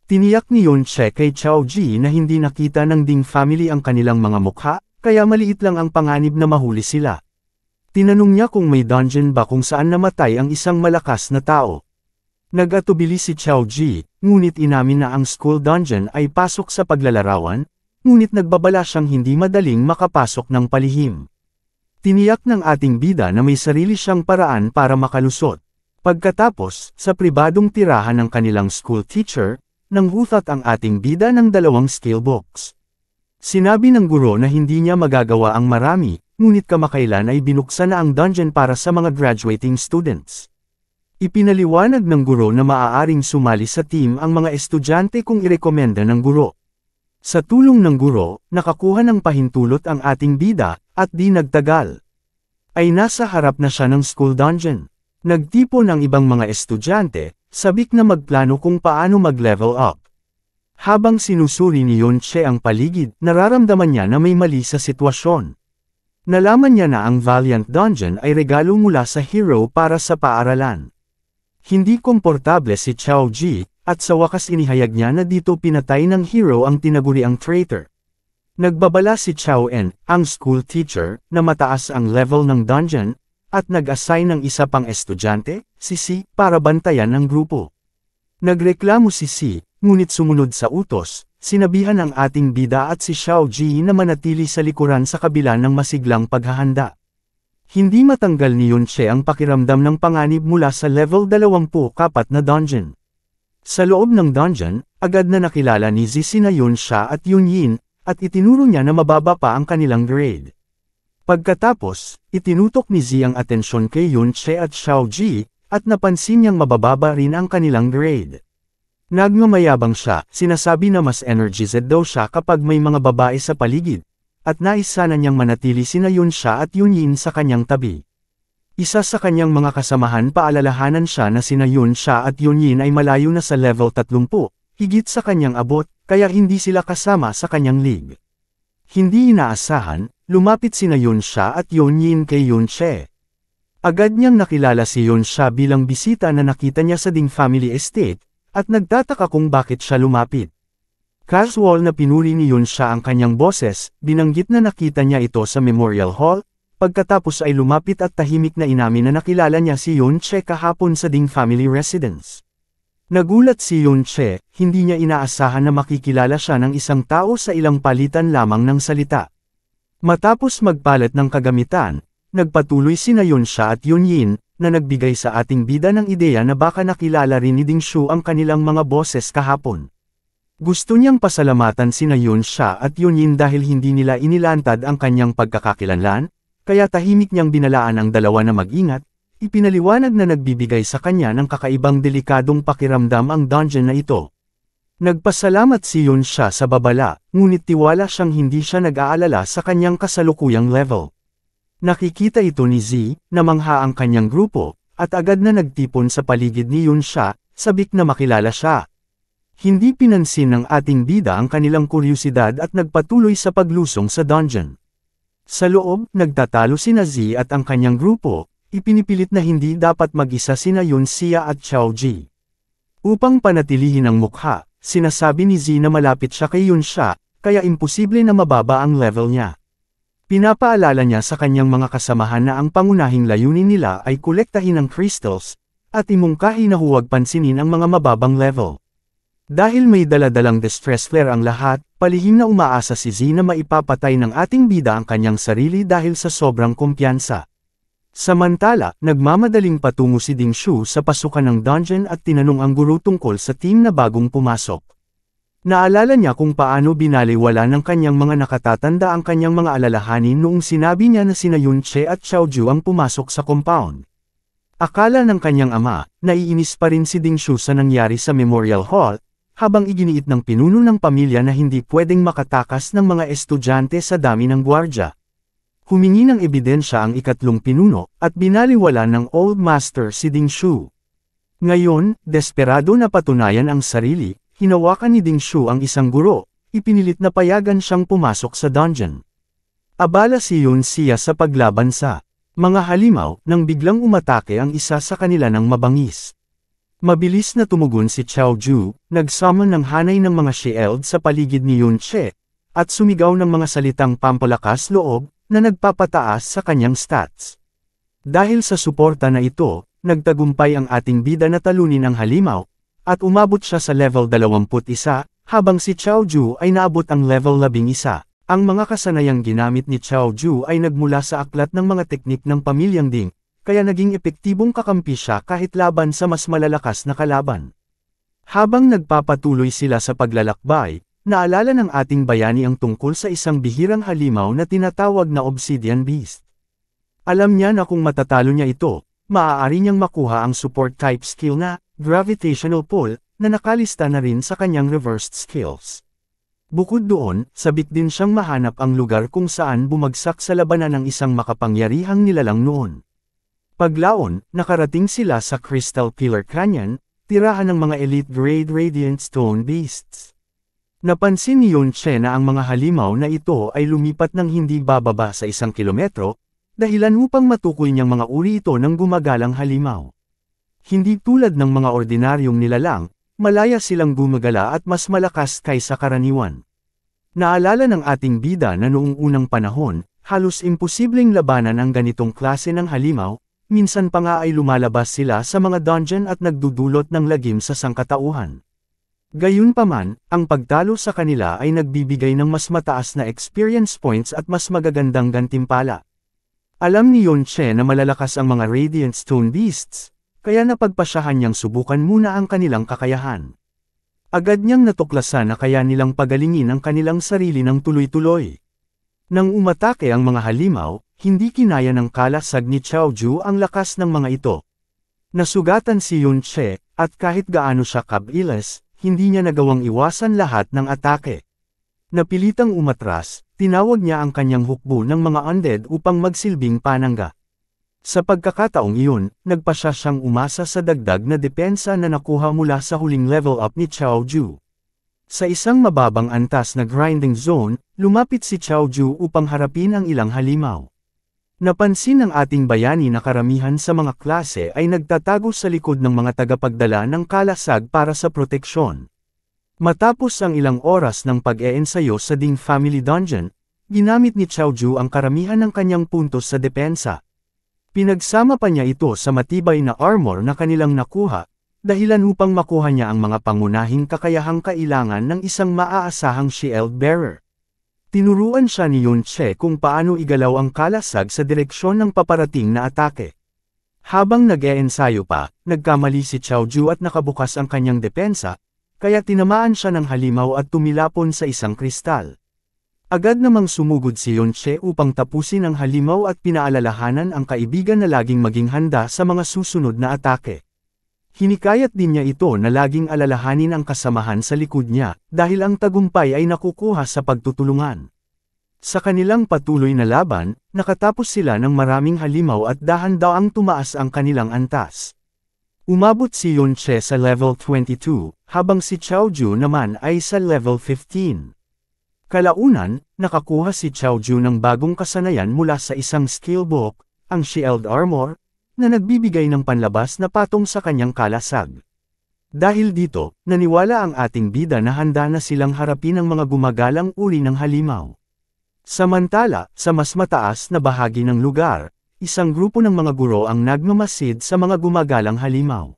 Tiniyak ni Yun Che kay Chao Ji na hindi nakita ng Ding family ang kanilang mga mukha, kaya maliit lang ang panganib na mahuli sila. Tinanong niya kung may dungeon ba kung saan namatay ang isang malakas na tao. Nag-atubili si Chao Ji, ngunit inamin na ang school dungeon ay pasok sa paglalarawan, ngunit nagbabala siyang hindi madaling makapasok ng palihim. Tiniyak ng ating bida na may sarili siyang paraan para makalusot. Pagkatapos, sa pribadong tirahan ng kanilang school teacher, nanghutat ang ating bida ng 2 skill books. Sinabi ng guro na hindi niya magagawa ang marami, ngunit kamakailan ay binuksan na ang dungeon para sa mga graduating students. Ipinaliwanag ng guro na maaaring sumali sa team ang mga estudyante kung irekomenda ng guro. Sa tulong ng guro, nakakuha ng pahintulot ang ating bida, at di nagtagal ay nasa harap na siya ng school dungeon. Nagtipon ang ibang mga estudyante, sabik na magplano kung paano mag-level up. Habang sinusuri ni Yunche ang paligid, nararamdaman niya na may mali sa sitwasyon. Nalaman niya na ang Valiant Dungeon ay regalo mula sa hero para sa paaralan. Hindi komportable si Chao Ji, at sa wakas inihayag niya na dito pinatay ng hero ang tinaguriang traitor. Nagbabala si Chao En, ang school teacher, na mataas ang level ng dungeon, at nag-assign ng isa pang estudyante, si Si, para bantayan ang grupo. Nagreklamo si Si, ngunit sumunod sa utos, sinabihan ang ating bida at si Xiao Ji na manatili sa likuran sa kabila ng masiglang paghahanda. Hindi matanggal ni Yunche ang pakiramdam ng panganib mula sa level 24 na dungeon. Sa loob ng dungeon, agad na nakilala ni Zi sina Yunsha at Yunyin, at itinuro niya na mababa pa ang kanilang grade. Pagkatapos, itinutok ni Zi ang atensyon kay Yunche at Xiao Ji, at napansin niyang mabababa rin ang kanilang grade. Nagmamayabang siya, sinasabi na mas energized daw siya kapag may mga babae sa paligid, at nais sana niyang manatili sina Yunsha at Yunyin sa kanyang tabi. Isa sa kanyang mga kasamahan paalalahanan siya na sina Yunsha at Yunyin ay malayo na sa level 30, higit sa kanyang abot, kaya hindi sila kasama sa kanyang league. Hindi inaasahan, lumapit sina Yunsha at Yunyin kay Yunche. Agad niyang nakilala si Yunsha bilang bisita na nakita niya sa Ding family estate, at nagtataka kung bakit siya lumapit. Casual na pinuri ni Yunsha ang kanyang boses, binanggit na nakita niya ito sa Memorial Hall, pagkatapos ay lumapit at tahimik na inamin na nakilala niya si Yunche kahapon sa Ding family residence. Nagulat si Yunche, hindi niya inaasahan na makikilala siya ng isang tao sa ilang palitan lamang ng salita. Matapos magpalit ng kagamitan, nagpatuloy sina Yunsha at Yunyin, na nagbigay sa ating bida ng ideya na baka nakilala rin ni Ding Shu ang kanilang mga boses kahapon. Gusto niyang pasalamatan sina Yunsha at Yunyin dahil hindi nila inilantad ang kanyang pagkakakilanlan, kaya tahimik niyang binalaan ang dalawa na mag-ingat. Ipinaliwanag na nagbibigay sa kanya ng kakaibang delikadong pakiramdam ang dungeon na ito. Nagpasalamat si Yunsha sa babala, ngunit tiwala siyang hindi siya nag-aalala sa kanyang kasalukuyang level. Nakikita ito ni Zi, na mangha ang kanyang grupo, at agad na nagtipon sa paligid ni Yunsha, sabik na makilala siya. Hindi pinansin ng ating bida ang kanilang kuryosidad at nagpatuloy sa paglusong sa dungeon. Sa loob, nagtatalo sina Zi at ang kanyang grupo. Ipinipilit na hindi dapat mag-isa sina Yunxia at Xiao Ji. Upang panatilihin ang mukha, sinasabi ni Zi na malapit siya kay Yunsha, kaya imposible na mababa ang level niya. Pinapaalala niya sa kanyang mga kasamahan na ang pangunahing layunin nila ay kolektahin ang crystals, at imungkahi na huwag pansinin ang mga mababang level. Dahil may daladalang distress flare ang lahat, palihim na umaasa si Zi na maipapatay ng ating bida ang kanyang sarili dahil sa sobrang kumpiyansa. Samantala, nagmamadaling patungo si Ding Shu sa pasukan ng dungeon at tinanong ang guro tungkol sa team na bagong pumasok. Naalala niya kung paano binaliwala ng kanyang mga nakatatanda ang kanyang mga alalahanin noong sinabi niya na sina Yunche at Xiaoju ang pumasok sa compound. Akala ng kanyang ama, naiinis pa rin si Ding Shu sa nangyari sa Memorial Hall, habang iginiit ng pinuno ng pamilya na hindi pwedeng makatakas ng mga estudyante sa dami ng gwardya. Humingi ng ebidensya ang ikatlong pinuno, at binaliwala ng Old Master si Ding Shu. Ngayon, desperado na patunayan ang sarili, hinawakan ni Ding Shu ang isang guro, ipinilit na payagan siyang pumasok sa dungeon. Abala si Yunxia sa paglaban sa mga halimaw, nang biglang umatake ang isa sa kanila ng mabangis. Mabilis na tumugon si Xiao Ju, nagsummon ng hanay ng mga shield sa paligid ni Yunche, at sumigaw ng mga salitang pampalakas loob, na nagpapataas sa kanyang stats. Dahil sa suporta na ito, nagtagumpay ang ating bida na talunin ang halimaw, at umabot siya sa level 21, habang si Xiao Ju ay naabot ang level 11. Ang mga kasanayang ginamit ni Xiao Ju ay nagmula sa aklat ng mga teknik ng pamilyang Ding, kaya naging epektibong kakampi siya kahit laban sa mas malalakas na kalaban. Habang nagpapatuloy sila sa paglalakbay, naalala ng ating bayani ang tungkol sa isang bihirang halimaw na tinatawag na Obsidian Beast. Alam niya na kung matatalo niya ito, maaari niyang makuha ang support type skill na Gravitational Pull, na nakalista na rin sa kanyang reversed skills. Bukod doon, sabik din siyang mahanap ang lugar kung saan bumagsak sa labanan ng isang makapangyarihang nilalang noon. Paglaon, nakarating sila sa Crystal Pillar Canyon, tirahan ng mga elite-grade Radiant Stone Beasts. Napansin ni Yunche na ang mga halimaw na ito ay lumipat ng hindi bababa sa 1 kilometro, dahilan upang matukoy niyang mga uri ito ng gumagalang halimaw. Hindi tulad ng mga ordinaryong nilalang, malaya silang gumagala at mas malakas kaysa karaniwan. Naalala ng ating bida na noong unang panahon, halos imposibleng labanan ang ganitong klase ng halimaw, minsan pa nga ay lumalabas sila sa mga dungeon at nagdudulot ng lagim sa sangkatauhan. Gayunpaman, ang pagtalo sa kanila ay nagbibigay ng mas mataas na experience points at mas magagandang gantimpala. Alam ni Yunche na malalakas ang mga Radiant Stone Beasts, kaya napagpasyahan niyang subukan muna ang kanilang kakayahan. Agad niyang natuklasan na kaya nilang pagalingin ang kanilang sarili ng tuloy-tuloy. Nang umatake ang mga halimaw, hindi kinaya ng kalasag ni Xiaoju ang lakas ng mga ito. Nasugatan si Yunche, at kahit gaano siya kabilis, hindi niya nagawang iwasan lahat ng atake. Napilitang umatras, tinawag niya ang kanyang hukbo ng mga undead upang magsilbing panangga. Sa pagkakataong iyon, nagpasya siyang umasa sa dagdag na depensa na nakuha mula sa huling level up ni Xiaoju. Sa isang mababang antas na grinding zone, lumapit si Xiaoju upang harapin ang ilang halimaw. Napansin ng ating bayani na karamihan sa mga klase ay nagtatago sa likod ng mga tagapagdala ng kalasag para sa proteksyon. Matapos ang ilang oras ng pag-eensayo sa Ding Family Dungeon, ginamit ni Xiaoju ang karamihan ng kanyang puntos sa depensa. Pinagsama pa niya ito sa matibay na armor na kanilang nakuha, dahilan upang makuha niya ang mga pangunahing kakayahang kailangan ng isang maaasahang shield bearer. Tinuruan siya ni Yunche kung paano igalaw ang kalasag sa direksyon ng paparating na atake. Habang nag-eensayo pa, nagkamali si Xiaoju at nakabukas ang kanyang depensa, kaya tinamaan siya ng halimaw at tumilapon sa isang kristal. Agad namang sumugod si Yunche upang tapusin ang halimaw at pinaalalahanan ang kaibigan na laging maging handa sa mga susunod na atake. Hinikayat din niya ito na laging alalahanin ang kasamahan sa likod niya, dahil ang tagumpay ay nakukuha sa pagtutulungan. Sa kanilang patuloy na laban, nakatapos sila ng maraming halimaw at dahan-daang tumaas ang kanilang antas. Umabot si Yunche sa level 22, habang si Xiaoju naman ay sa level 15. Kalaunan, nakakuha si Xiaoju ng bagong kasanayan mula sa isang skill book, ang Shield Armor, na nagbibigay ng panlabas na patong sa kanyang kalasag. Dahil dito, naniwala ang ating bida na handa na silang harapin ang mga gumagalang uri ng halimaw. Samantala, sa mas mataas na bahagi ng lugar, isang grupo ng mga guro ang nagmamasid sa mga gumagalang halimaw.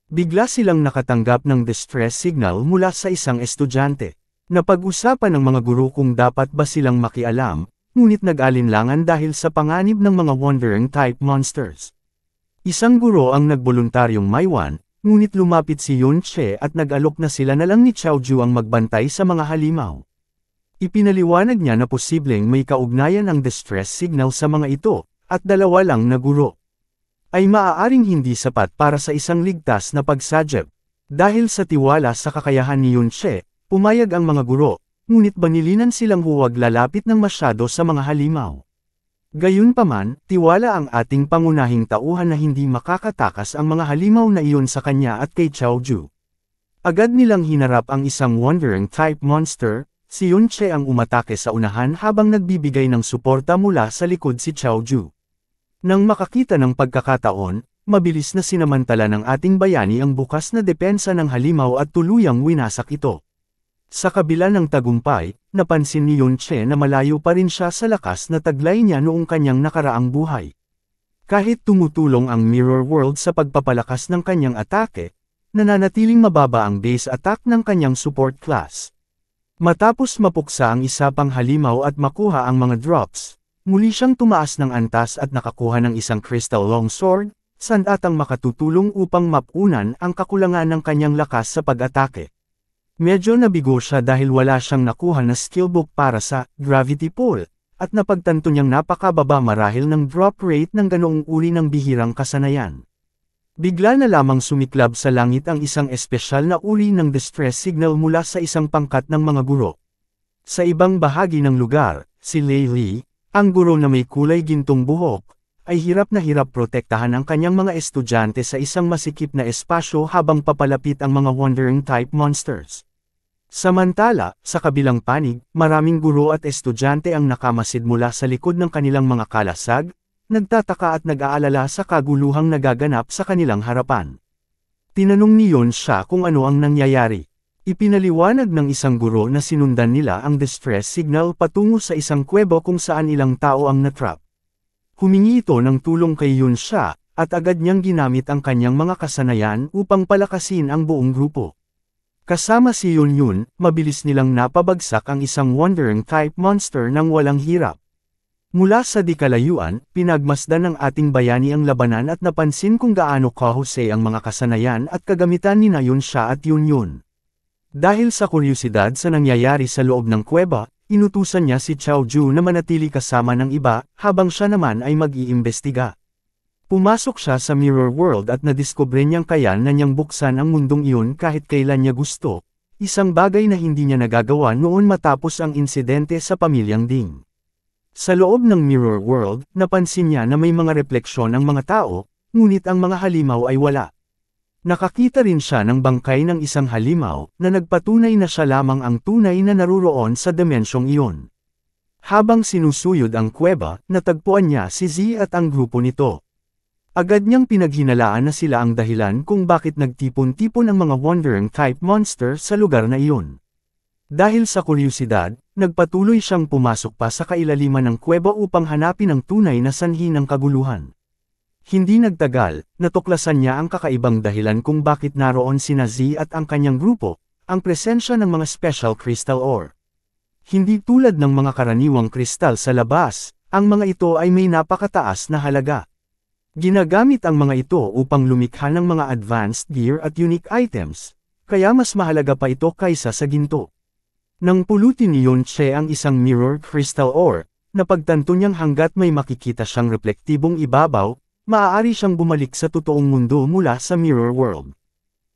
Bigla silang nakatanggap ng distress signal mula sa isang estudyante. Napag-usapan ng mga guro kung dapat ba silang makialam, ngunit nag-alinlangan dahil sa panganib ng mga wandering type monsters. Isang guro ang nagboluntaryong maiwan, ngunit lumapit si Yunche at nag-alok na sila na lang ni Xiaoju ang magbantay sa mga halimaw. Ipinaliwanag niya na posibleng may kaugnayan ang distress signal sa mga ito, at dalawa lang na guro ay maaaring hindi sapat para sa isang ligtas na pagsadyep. Dahil sa tiwala sa kakayahan ni Yunche, pumayag ang mga guro, ngunit banilinan silang huwag lalapit ng masyado sa mga halimaw. Gayunpaman, tiwala ang ating pangunahing tauhan na hindi makakatakas ang mga halimaw na iyon sa kanya at kay Xiaoju. Agad nilang hinarap ang isang wandering type monster, si Yunche ang umatake sa unahan habang nagbibigay ng suporta mula sa likod si Xiaoju. Nang makakita ng pagkakataon, mabilis na sinamantala ng ating bayani ang bukas na depensa ng halimaw at tuluyang winasak ito. Sa kabila ng tagumpay, napansin ni Yunche na malayo pa rin siya sa lakas na taglay niya noong kanyang nakaraang buhay. Kahit tumutulong ang Mirror World sa pagpapalakas ng kanyang atake, nananatiling mababa ang base attack ng kanyang support class. Matapos mapuksa ang isa pang halimaw at makuha ang mga drops, muli siyang tumaas ng antas at nakakuha ng isang crystal longsword, sandatang makatutulong upang mapunan ang kakulangan ng kanyang lakas sa pag-atake. Medyo nabigo siya dahil wala siyang nakuha na skillbook para sa Gravity Pull, at napagtanto niyang napakababa marahil ng drop rate ng ganoong uri ng bihirang kasanayan. Bigla na lamang sumiklab sa langit ang isang espesyal na uri ng distress signal mula sa isang pangkat ng mga guro. Sa ibang bahagi ng lugar, si Lei Li, ang guro na may kulay gintong buhok, ay hirap na hirap protektahan ang kanyang mga estudyante sa isang masikip na espasyo habang papalapit ang mga wandering-type monsters. Samantala, sa kabilang panig, maraming guro at estudyante ang nakamasid mula sa likod ng kanilang mga kalasag, nagtataka at nag-aalala sa kaguluhang nagaganap sa kanilang harapan. Tinanong ni Yon siya kung ano ang nangyayari. Ipinaliwanag ng isang guro na sinundan nila ang distress signal patungo sa isang kuwebo kung saan ilang tao ang natrap. Humingi ito ng tulong kay Yon siya, at agad niyang ginamit ang kanyang mga kasanayan upang palakasin ang buong grupo. Kasama si Yun, mabilis nilang napabagsak ang isang wandering-type monster nang walang hirap. Mula sa di kalayuan, pinagmasdan ng ating bayani ang labanan at napansin kung gaano kahusay ang mga kasanayan at kagamitan ni Yun siya at Yun. Dahil sa kuryosidad sa nangyayari sa loob ng kuweba, inutusan niya si Chao Ju na manatili kasama ng iba, habang siya naman ay mag-iimbestiga. Pumasok siya sa Mirror World at nadiskubre niyang kaya na niyang buksan ang mundong iyon kahit kailan niya gusto, isang bagay na hindi niya nagagawa noon matapos ang insidente sa pamilyang Ding. Sa loob ng Mirror World, napansin niya na may mga refleksyon ang mga tao, ngunit ang mga halimaw ay wala. Nakakita rin siya ng bangkay ng isang halimaw, na nagpatunay na siya lamang ang tunay na naruroon sa dimensyong iyon. Habang sinusuyod ang kuweba, natagpuan niya si Z at ang grupo nito. Agad niyang pinaghinalaan na sila ang dahilan kung bakit nagtipon-tipon ang mga wandering-type monster sa lugar na iyon. Dahil sa kuryosidad, nagpatuloy siyang pumasok pa sa kailaliman ng kuweba upang hanapin ang tunay na sanhi ng kaguluhan. Hindi nagtagal, natuklasan niya ang kakaibang dahilan kung bakit naroon sina Z at ang kanyang grupo, ang presensya ng mga special crystal ore. Hindi tulad ng mga karaniwang kristal sa labas, ang mga ito ay may napakataas na halaga. Ginagamit ang mga ito upang lumikha ng mga advanced gear at unique items, kaya mas mahalaga pa ito kaysa sa ginto. Nang pulutin ni Yon Che ang isang mirror crystal ore, napagtanto niyang hanggat may makikita siyang reflektibong ibabaw, maaari siyang bumalik sa totoong mundo mula sa Mirror World.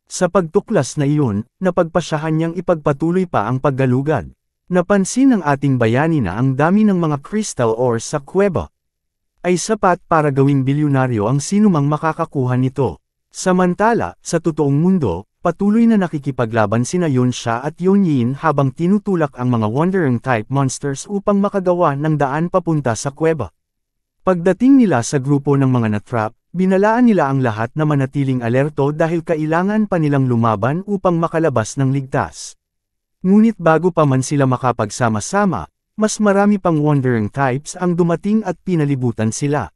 Sa pagtuklas na iyon, napagpasyahan niyang ipagpatuloy pa ang paggalugad. Napansin ng ating bayani na ang dami ng mga crystal ores sa kuweba ay sapat para gawing bilyonaryo ang sinumang makakakuha nito. Samantala, sa totoong mundo, patuloy na nakikipaglaban sina Yon Xia at Yon Yin habang tinutulak ang mga wandering-type monsters upang makagawa ng daan papunta sa kuweba. Pagdating nila sa grupo ng mga natrap, binalaan nila ang lahat na manatiling alerto dahil kailangan pa nilang lumaban upang makalabas ng ligtas. Ngunit bago pa man sila makapagsama-sama, mas marami pang wandering types ang dumating at pinalibutan sila.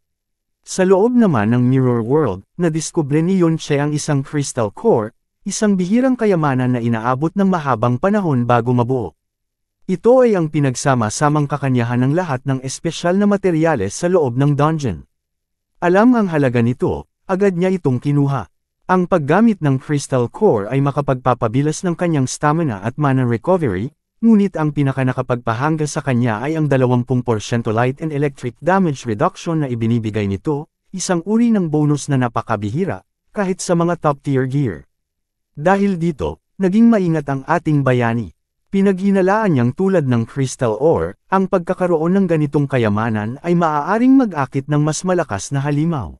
Sa loob naman ng Mirror World, nadiskubre ni Yon Che ang isang crystal core, isang bihirang kayamanan na inaabot ng mahabang panahon bago mabuo. Ito ay ang pinagsama-samang kakanyahan ng lahat ng espesyal na materyales sa loob ng dungeon. Alam ang halaga nito, agad niya itong kinuha. Ang paggamit ng crystal core ay makapagpapabilas ng kanyang stamina at mana recovery, ngunit ang pinakanakapagpahanga sa kanya ay ang 20% light and electric damage reduction na ibinibigay nito, isang uri ng bonus na napakabihira, kahit sa mga top-tier gear. Dahil dito, naging maingat ang ating bayani. Pinaghinalaan niyang tulad ng crystal ore, ang pagkakaroon ng ganitong kayamanan ay maaaring mag-akit ng mas malakas na halimaw.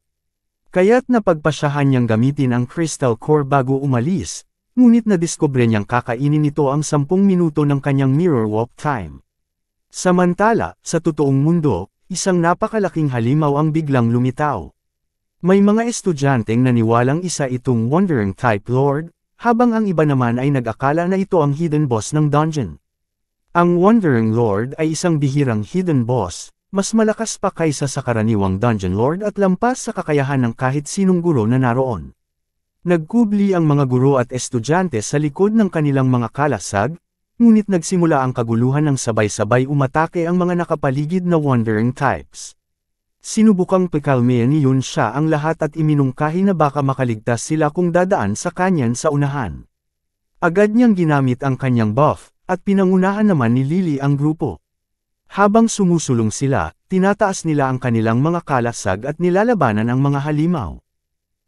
Kaya't napagpasyahan niyang gamitin ang crystal core bago umalis, ngunit nadiskubre niyang kakainin ito ang 10 minuto ng kanyang mirror walk time. Samantala, sa totoong mundo, isang napakalaking halimaw ang biglang lumitaw. May mga estudyanteng naniwalang isa itong wandering type lord, habang ang iba naman ay nag-akala na ito ang hidden boss ng dungeon. Ang Wandering Lord ay isang bihirang hidden boss, mas malakas pa kaysa sa karaniwang dungeon lord at lampas sa kakayahan ng kahit sinong guro na naroon. Nagkubli ang mga guro at estudyante sa likod ng kanilang mga kalasag, ngunit nagsimula ang kaguluhan ng sabay-sabay umatake ang mga nakapaligid na wandering types. Sinubukang pekalmehan ni Yun Sha ang lahat at iminungkahi na baka makaligtas sila kung dadaan sa kanyan sa unahan. Agad niyang ginamit ang kanyang buff, at pinangunahan naman ni Lily ang grupo. Habang sumusulong sila, tinataas nila ang kanilang mga kalasag at nilalabanan ang mga halimaw.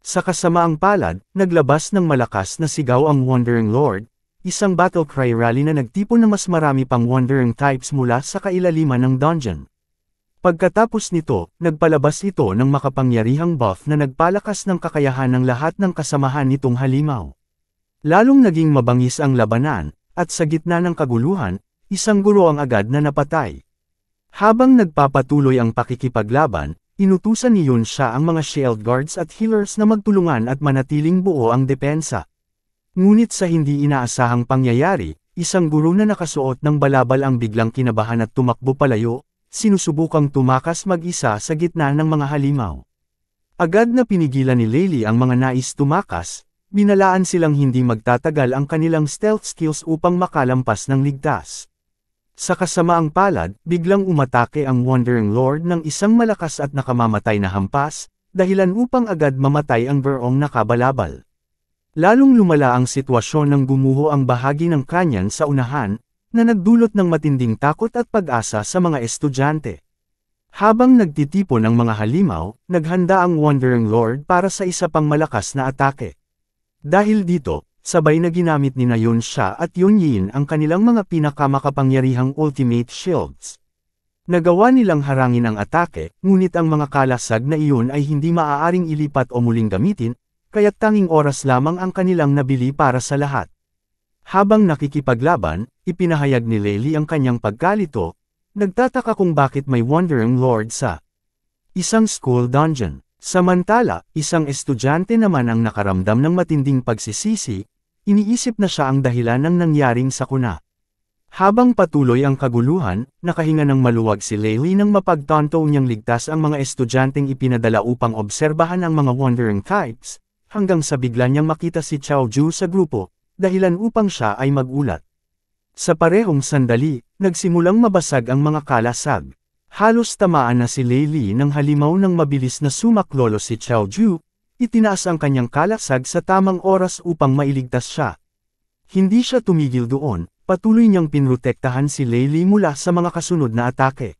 Sa kasamaang palad, naglabas ng malakas na sigaw ang Wandering Lord, isang battle cry rally na nagtipon ng mas marami pang Wandering types mula sa kailaliman ng dungeon. Pagkatapos nito, nagpalabas ito ng makapangyarihang buff na nagpalakas ng kakayahan ng lahat ng kasamahan nitong halimaw. Lalong naging mabangis ang labanan, at sa gitna ng kaguluhan, isang guro ang agad na napatay. Habang nagpapatuloy ang pakikipaglaban, inutusan ni Yun Sha ang mga shield guards at healers na magtulungan at manatiling buo ang depensa. Ngunit sa hindi inaasahang pangyayari, isang guro na nakasuot ng balabal ang biglang kinabahan at tumakbo palayo, sinusubukang tumakas mag-isa sa gitna ng mga halimaw. Agad na pinigilan ni Lily ang mga nais tumakas, binalaan silang hindi magtatagal ang kanilang stealth skills upang makalampas ng ligtas. Sa kasamaang palad, biglang umatake ang Wandering Lord ng isang malakas at nakamamatay na hampas, dahilan upang agad mamatay ang bearong nakabalabal. Lalong lumala ang sitwasyon nang gumuho ang bahagi ng kanyan sa unahan, na nagdulot ng matinding takot at pag-asa sa mga estudyante. Habang nagtitipon ang mga halimaw, naghanda ang Wandering Lord para sa isa pang malakas na atake. Dahil dito, sabay na ginamit ni Yun Sha at Yun Yin ang kanilang mga pinakamakapangyarihang ultimate shields. Nagawa nilang harangin ang atake, ngunit ang mga kalasag na iyon ay hindi maaaring ilipat o muling gamitin, kaya't tanging oras lamang ang kanilang nabili para sa lahat. Habang nakikipaglaban, ipinahayag ni Lily ang kanyang pagkalito, nagtataka kung bakit may Wandering Lord sa isang school dungeon. Samantala, isang estudyante naman ang nakaramdam ng matinding pagsisisi, iniisip na siya ang dahilan ng nangyaring sakuna. Habang patuloy ang kaguluhan, nakahinga ng maluwag si Lily nang mapagtanto niyang ligtas ang mga estudyanteng ipinadala upang obserbahan ang mga Wandering types, hanggang sa bigla niyang makita si Xiao Ju sa grupo, dahilan upang siya ay magulat. Sa parehong sandali, nagsimulang mabasag ang mga kalasag. Halos tamaan na si Lily ng halimaw ng mabilis na sumaklolo si Xiao Ju, itinaas ang kanyang kalasag sa tamang oras upang mailigtas siya. Hindi siya tumigil doon, patuloy niyang pinrotektahan si Lily mula sa mga kasunod na atake.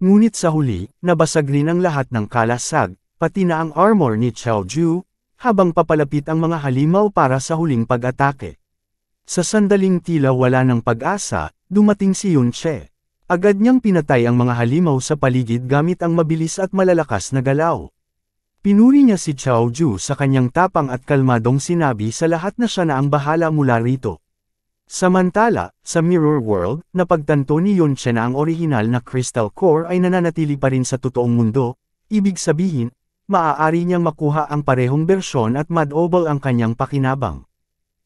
Ngunit sa huli, nabasag rin ang lahat ng kalasag, pati na ang armor ni Xiao Ju, habang papalapit ang mga halimaw para sa huling pag-atake. Sa sandaling tila wala ng pag-asa, dumating si Yun She. Agad niyang pinatay ang mga halimaw sa paligid gamit ang mabilis at malalakas na galaw. Pinuri niya si Xiao Ju sa kanyang tapang at kalmadong sinabi sa lahat na siya na ang bahala mula rito. Samantala, sa Mirror World, napagtanto ni Yun She na ang orihinal na Crystal Core ay nananatili pa rin sa totoong mundo, ibig sabihin, maaari niyang makuha ang parehong bersyon at madobol ang kanyang pakinabang.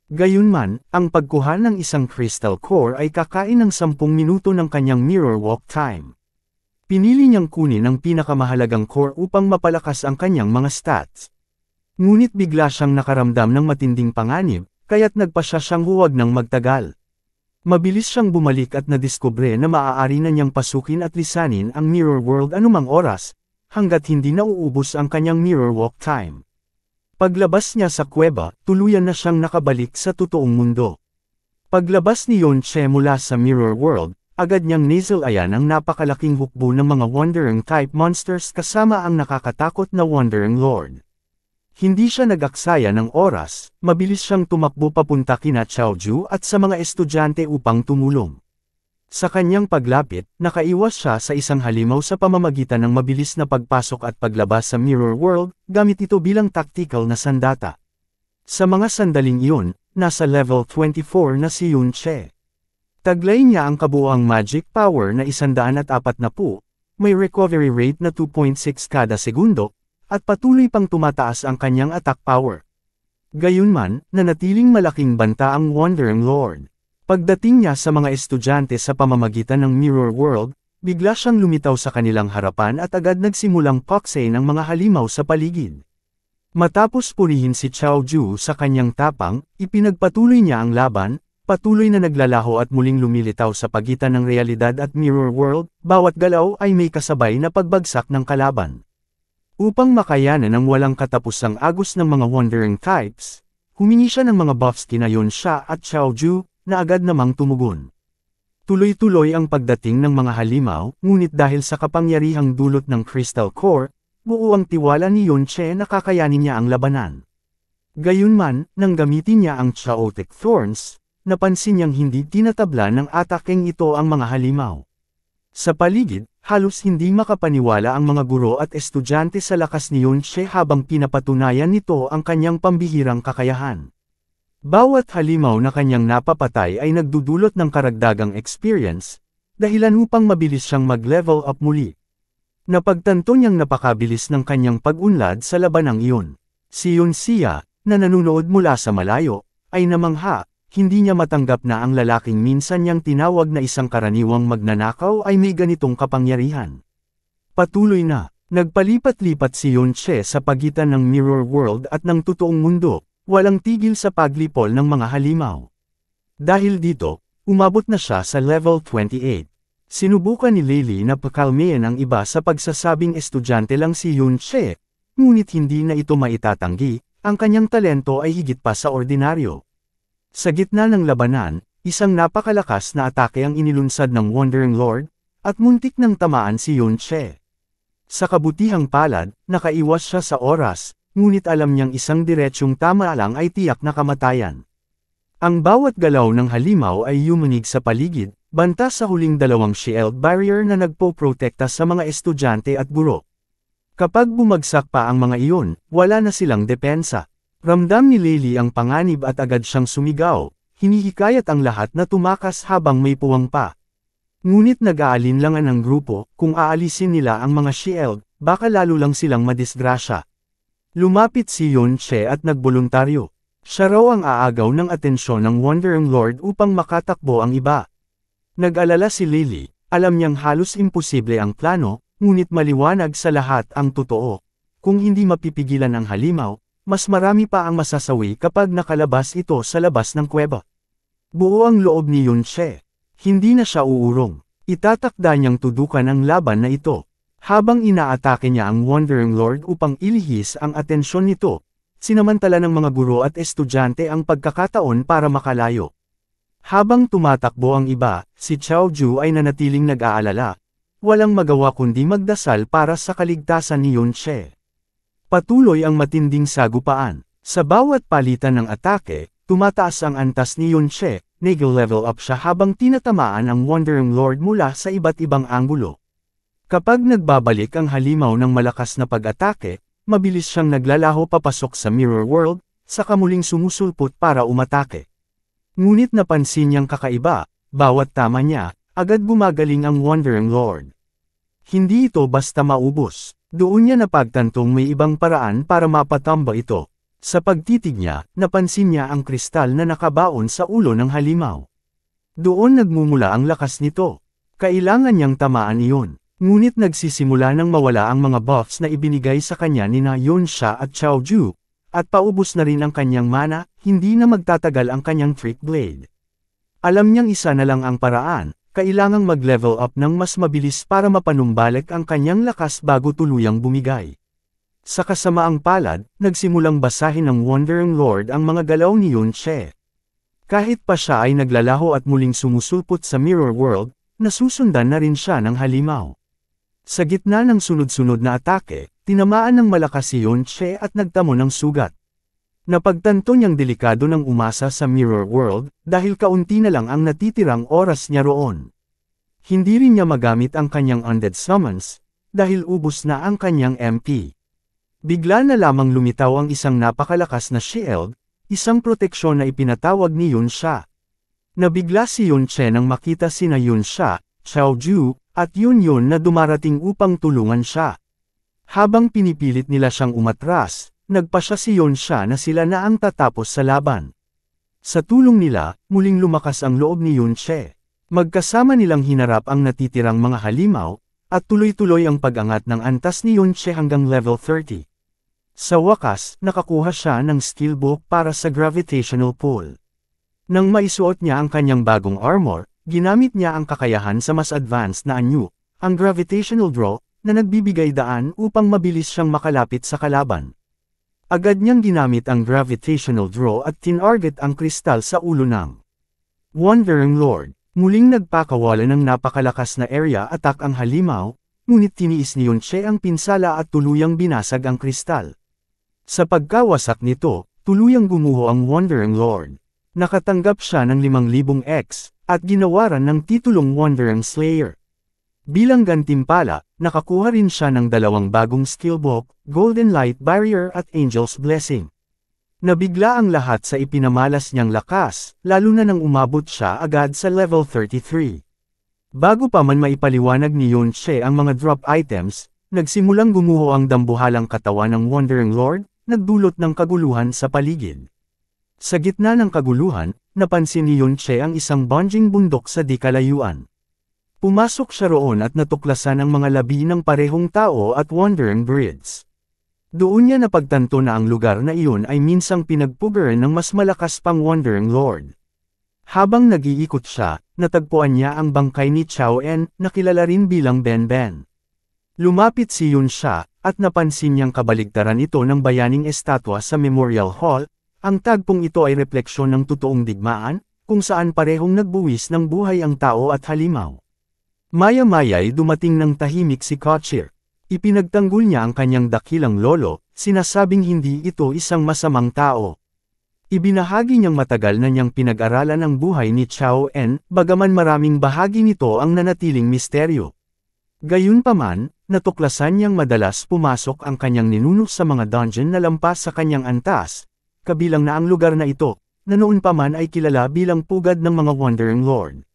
Gayunman, ang pagkuha ng isang Crystal Core ay kakain ng 10 minuto ng kanyang Mirror Walk time. Pinili niyang kunin ang pinakamahalagang core upang mapalakas ang kanyang mga stats. Ngunit bigla siyang nakaramdam ng matinding panganib, kaya't nagpasya siyang huwag nang magtagal. Mabilis siyang bumalik at nadiskubre na maaari na niyang pasukin at lisanin ang Mirror World anumang oras, hanggat hindi nauubos ang kanyang Mirror Walk time. Paglabas niya sa kuweba, tuluyan na siyang nakabalik sa totoong mundo. Paglabas ni Yun She mula sa Mirror World, agad niyang nasalayan ang napakalaking hukbo ng mga Wandering type monsters kasama ang nakakatakot na Wandering Lord. Hindi siya nag-aksaya ng oras, mabilis siyang tumakbo papunta kina Xiao Ju at sa mga estudyante upang tumulong. Sa kanyang paglapit, nakaiwas siya sa isang halimaw sa pamamagitan ng mabilis na pagpasok at paglabas sa Mirror World, gamit ito bilang tactical na sandata. Sa mga sandaling iyon, nasa level 24 na si Yun She. Taglay niya ang kabuuang magic power na 140, may recovery rate na 2.6 kada segundo, at patuloy pang tumataas ang kanyang attack power. Gayunman, nanatiling malaking banta ang Wandering Lord. Pagdating niya sa mga estudyante sa pamamagitan ng Mirror World, bigla siyang lumitaw sa kanilang harapan at agad nagsimulang paksay ng mga halimaw sa paligid. Matapos purihin si Xiao Ju sa kanyang tapang, ipinagpatuloy niya ang laban, patuloy na naglalaho at muling lumilitaw sa pagitan ng realidad at mirror world, bawat galaw ay may kasabay na pagbagsak ng kalaban. Upang makayanan ng walang katapusang agos ng mga wandering types, humingi siya ng mga buffs kina Yunsha at Xiaoju, na agad namang tumugon. Tuloy-tuloy ang pagdating ng mga halimaw, ngunit dahil sa kapangyarihang dulot ng Crystal Core, buo ang tiwala ni Yunche na kakayanin niya ang labanan. Gayunman, nang gamitin niya ang Chaotic Thorns, napansin niyang hindi tinatabla ng atakeng ito ang mga halimaw. Sa paligid, halos hindi makapaniwala ang mga guro at estudyante sa lakas ni Yunche habang pinapatunayan nito ang kanyang pambihirang kakayahan. Bawat halimaw na kanyang napapatay ay nagdudulot ng karagdagang experience, dahilan upang mabilis siyang mag-level up muli. Napagtanto niyang napakabilis ng kanyang pag-unlad sa labanang iyon. Si Yunxia, na nanunood mula sa malayo, ay namangha. Hindi niya matanggap na ang lalaking minsan niyang tinawag na isang karaniwang magnanakaw ay may ganitong kapangyarihan. Patuloy na, nagpalipat-lipat si Yunche sa pagitan ng mirror world at ng totoong mundo, walang tigil sa paglipol ng mga halimaw. Dahil dito, umabot na siya sa level 28. Sinubukan ni Leili na pakalmayan ang iba sa pagsasabing estudyante lang si Yunche, ngunit hindi na ito maitatanggi, ang kanyang talento ay higit pa sa ordinaryo. Sa gitna ng labanan, isang napakalakas na atake ang inilunsad ng Wandering Lord, at muntik nang tamaan si Yunche. Sa kabutihang palad, nakaiwas siya sa oras, ngunit alam niyang isang diretsyong tama lang ay tiyak na kamatayan. Ang bawat galaw ng halimaw ay yumanig sa paligid, banta sa huling dalawang shield barrier na nagpo-protekta sa mga estudyante at guro. Kapag bumagsak pa ang mga iyon, wala na silang depensa. Ramdam ni Leili ang panganib at agad siyang sumigaw, hinihikayat ang lahat na tumakas habang may puwang pa. Ngunit nag-aalinlangan ang grupo, kung aalisin nila ang mga shield, baka lalo lang silang madisgrasya. Lumapit si Yunche at nagboluntaryo. Siya raw ang aagaw ng atensyon ng Wandering Lord upang makatakbo ang iba. Nag-alala si Leili, alam niyang halos imposible ang plano, ngunit maliwanag sa lahat ang totoo. Kung hindi mapipigilan ang halimaw, mas marami pa ang masasawi kapag nakalabas ito sa labas ng kuweba. Buo ang loob ni Yunche. Hindi na siya uurong. Itatakda niyang tudukan ang laban na ito. Habang inaatake niya ang Wandering Lord upang ilihis ang atensyon nito, sinamantala ng mga guro at estudyante ang pagkakataon para makalayo. Habang tumatakbo ang iba, si Xiaoju ay nanatiling nag-aalala. Walang magawa kundi magdasal para sa kaligtasan ni Yunche. Patuloy ang matinding sagupaan. Sa bawat palitan ng atake, tumataas ang antas ni Yunche, nag-level up siya habang tinatamaan ang Wandering Lord mula sa iba't ibang anggulo. Kapag nagbabalik ang halimaw ng malakas na pag-atake, mabilis siyang naglalaho papasok sa mirror world, saka muling sumusulpot para umatake. Ngunit napansin niyang kakaiba, bawat tama niya, agad gumagaling ang Wandering Lord. Hindi ito basta maubos. Doon niya napagtantong may ibang paraan para mapatamba ito. Sa pagtitig niya, napansin niya ang kristal na nakabaon sa ulo ng halimaw. Doon nagmumula ang lakas nito. Kailangan niyang tamaan iyon. Ngunit nagsisimula nang mawala ang mga buffs na ibinigay sa kanya ni Yunsha at Xiaoju, at paubos na rin ang kanyang mana, hindi na magtatagal ang kanyang trick blade. Alam niyang isa na lang ang paraan. Kailangang mag-level up ng mas mabilis para mapanumbalik ang kanyang lakas bago tuluyang bumigay. Sa kasamaang palad, nagsimulang basahin ng Wandering Lord ang mga galaw ni Yunche. Kahit pa siya ay naglalaho at muling sumusulpot sa mirror world, nasusundan na rin siya ng halimaw. Sa gitna ng sunod-sunod na atake, tinamaan ng malakas si Yunche at nagtamo ng sugat. Napagtanto niyang delikado ng umasa sa mirror world, dahil kaunti na lang ang natitirang oras niya roon. Hindi rin niya magamit ang kanyang undead summons, dahil ubos na ang kanyang MP. Bigla na lamang lumitaw ang isang napakalakas na shield, isang proteksyon na ipinatawag ni Yunsha. Nabigla si Yunche nang makita sina Yunsha, Xiaoju, at Yunyun na dumarating upang tulungan siya. Habang pinipilit nila siyang umatras, nagpasya si Yunsha na sila na ang tatapos sa laban. Sa tulong nila, muling lumakas ang loob ni Yunche. Magkasama nilang hinarap ang natitirang mga halimaw, at tuloy-tuloy ang pag-angat ng antas ni Yunche hanggang level 30. Sa wakas, nakakuha siya ng skill book para sa gravitational pull. Nang maisuot niya ang kanyang bagong armor, ginamit niya ang kakayahan sa mas advanced na anyo, ang gravitational draw, na nagbibigay daan upang mabilis siyang makalapit sa kalaban. Agad niyang ginamit ang gravitational draw at tinarget ang kristal sa ulo ng Wandering Lord. Muling nagpakawala ng napakalakas na area attack ang halimaw, ngunit tiniis ni Yunche ang pinsala at tuluyang binasag ang kristal. Sa pagkawasak nito, tuluyang gumuho ang Wandering Lord. Nakatanggap siya ng 5,000 X, at ginawaran ng titulong Wandering Slayer. Bilang gantimpala, nakakuha rin siya ng 2 bagong skillbook, Golden Light Barrier at Angel's Blessing. Nabigla ang lahat sa ipinamalas niyang lakas, lalo na nang umabot siya agad sa level 33. Bago pa man maipaliwanag ni Yunche ang mga drop items, nagsimulang gumuho ang dambuhalang katawan ng Wandering Lord, nagdulot ng kaguluhan sa paligid. Sa gitna ng kaguluhan, napansin ni Yunche ang isang bunging bundok sa di kalayuan. Pumasok siya roon at natuklasan ang mga labi ng parehong tao at wandering birds. Doon niya napagtanto na ang lugar na iyon ay minsang pinagpugeran ng mas malakas pang Wandering Lord. Habang nag-iikot siya, natagpuan niya ang bangkay ni Chao En, na kilala rin bilang Ben Ben. Lumapit si Yun siya, at napansin niyang kabaligtaran ito ng bayaning estatwa sa Memorial Hall. Ang tagpong ito ay refleksyon ng totoong digmaan, kung saan parehong nagbuwis ng buhay ang tao at halimaw. Maya-maya'y dumating ng tahimik si Kochir. Ipinagtanggol niya ang kanyang dakilang lolo, sinasabing hindi ito isang masamang tao. Ibinahagi niyang matagal na niyang pinag-aralan ang buhay ni Chao En, bagaman maraming bahagi nito ang nanatiling misteryo. Gayunpaman, natuklasan niyang madalas pumasok ang kanyang ninuno sa mga dungeon na lampas sa kanyang antas, kabilang na ang lugar na ito, na noon pa man ay kilala bilang pugad ng mga Wandering Lord.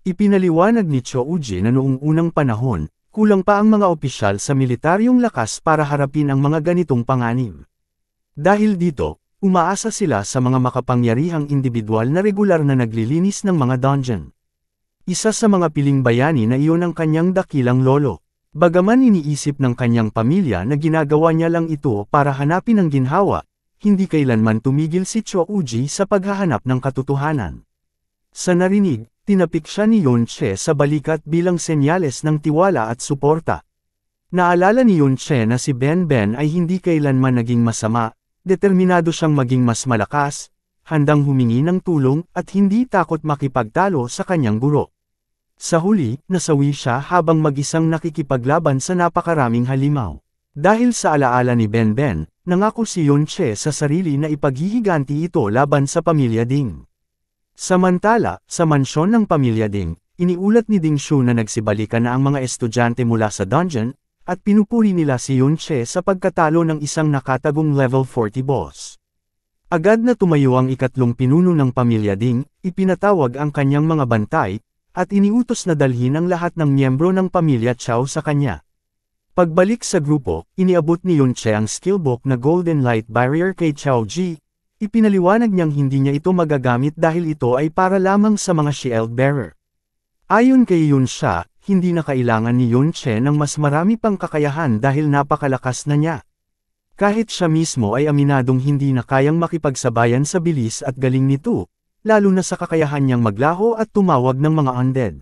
Ipinaliwanag ni Cho Uji na noong unang panahon, kulang pa ang mga opisyal sa militaryong lakas para harapin ang mga ganitong panganib. Dahil dito, umaasa sila sa mga makapangyarihang individual na regular na naglilinis ng mga dungeon. Isa sa mga piling bayani na iyon ang kanyang dakilang lolo. Bagaman iniisip ng kanyang pamilya na ginagawa niya lang ito para hanapin ang ginhawa, hindi kailanman tumigil si Cho Uji sa paghahanap ng katotohanan. Sa narinig, tinapik siya ni Yunche sa balikat bilang senyales ng tiwala at suporta. Naalala ni Yunche na si Ben Ben ay hindi kailanman naging masama, determinado siyang maging mas malakas, handang humingi ng tulong at hindi takot makipagtalo sa kanyang guro. Sa huli, nasawi siya habang mag-isang nakikipaglaban sa napakaraming halimaw. Dahil sa alaala ni Ben Ben, nangako si Yunche sa sarili na ipaghihiganti ito laban sa pamilya Ding. Samantala, sa mansyon ng pamilya Ding, iniulat ni Ding Shu na nagsibalikan na ang mga estudyante mula sa dungeon, at pinupuri nila si Yunche sa pagkatalo ng isang nakatagong level 40 boss. Agad na tumayo ang ikatlong pinuno ng pamilya Ding, ipinatawag ang kanyang mga bantay, at iniutos na dalhin ang lahat ng miyembro ng pamilya Chao sa kanya. Pagbalik sa grupo, iniabot ni Yunche ang skillbook na Golden Light Barrier kay Chao Ji. Ipinaliwanag niyang hindi niya ito magagamit dahil ito ay para lamang sa mga shield bearer. Ayon kay Yunche, hindi na kailangan ni Yunche ng mas marami pang kakayahan dahil napakalakas na niya. Kahit siya mismo ay aminadong hindi na kayang makipagsabayan sa bilis at galing nito, lalo na sa kakayahan niyang maglaho at tumawag ng mga undead.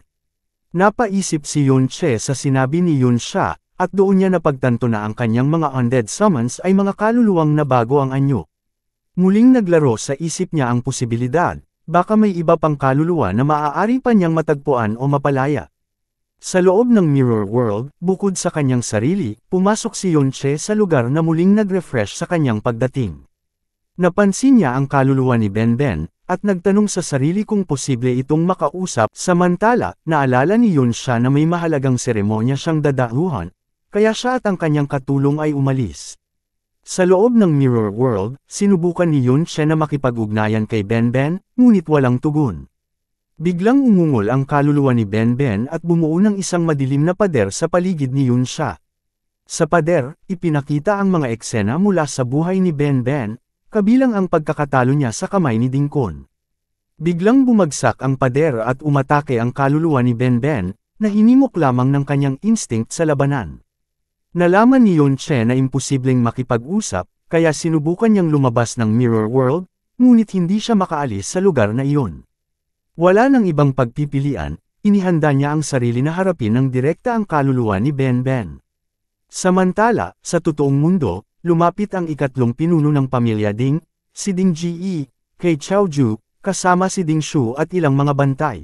Napaisip si Yunche sa sinabi ni Yunche, at doon niya napagtanto na ang kanyang mga undead summons ay mga kaluluwang na bago ang anyo. Muling naglaro sa isip niya ang posibilidad, baka may iba pang kaluluwa na maaari pa niyang matagpuan o mapalaya. Sa loob ng Mirror World, bukod sa kanyang sarili, pumasok si Yunche sa lugar na muling nag-refresh sa kanyang pagdating. Napansin niya ang kaluluwa ni Ben Ben, at nagtanong sa sarili kung posible itong makausap. Samantala, naalala ni Yunche na may mahalagang seremonya siyang dadaluhan, kaya siya at ang kanyang katulong ay umalis. Sa loob ng Mirror World, sinubukan ni Yunche na makipag-ugnayan kay Ben Ben, ngunit walang tugon. Biglang umungol ang kaluluwa ni Ben Ben at bumuo ng isang madilim na pader sa paligid ni Yunche. Sa pader, ipinakita ang mga eksena mula sa buhay ni Ben Ben, kabilang ang pagkakatalo niya sa kamay ni Ding Kun. Biglang bumagsak ang pader at umatake ang kaluluwa ni Ben Ben, na hinimok lamang ng kanyang instinct sa labanan. Nalaman ni Yunche na imposibleng makipag-usap, kaya sinubukan niyang lumabas ng Mirror World, ngunit hindi siya makaalis sa lugar na iyon. Wala nang ibang pagpipilian, inihanda niya ang sarili na harapin ng direkta ang kaluluwa ni Benben. Samantala, sa totoong mundo, lumapit ang ikatlong pinuno ng pamilya Ding, si Ding Ji, kay Chaoju, kasama si Ding Shu at ilang mga bantay.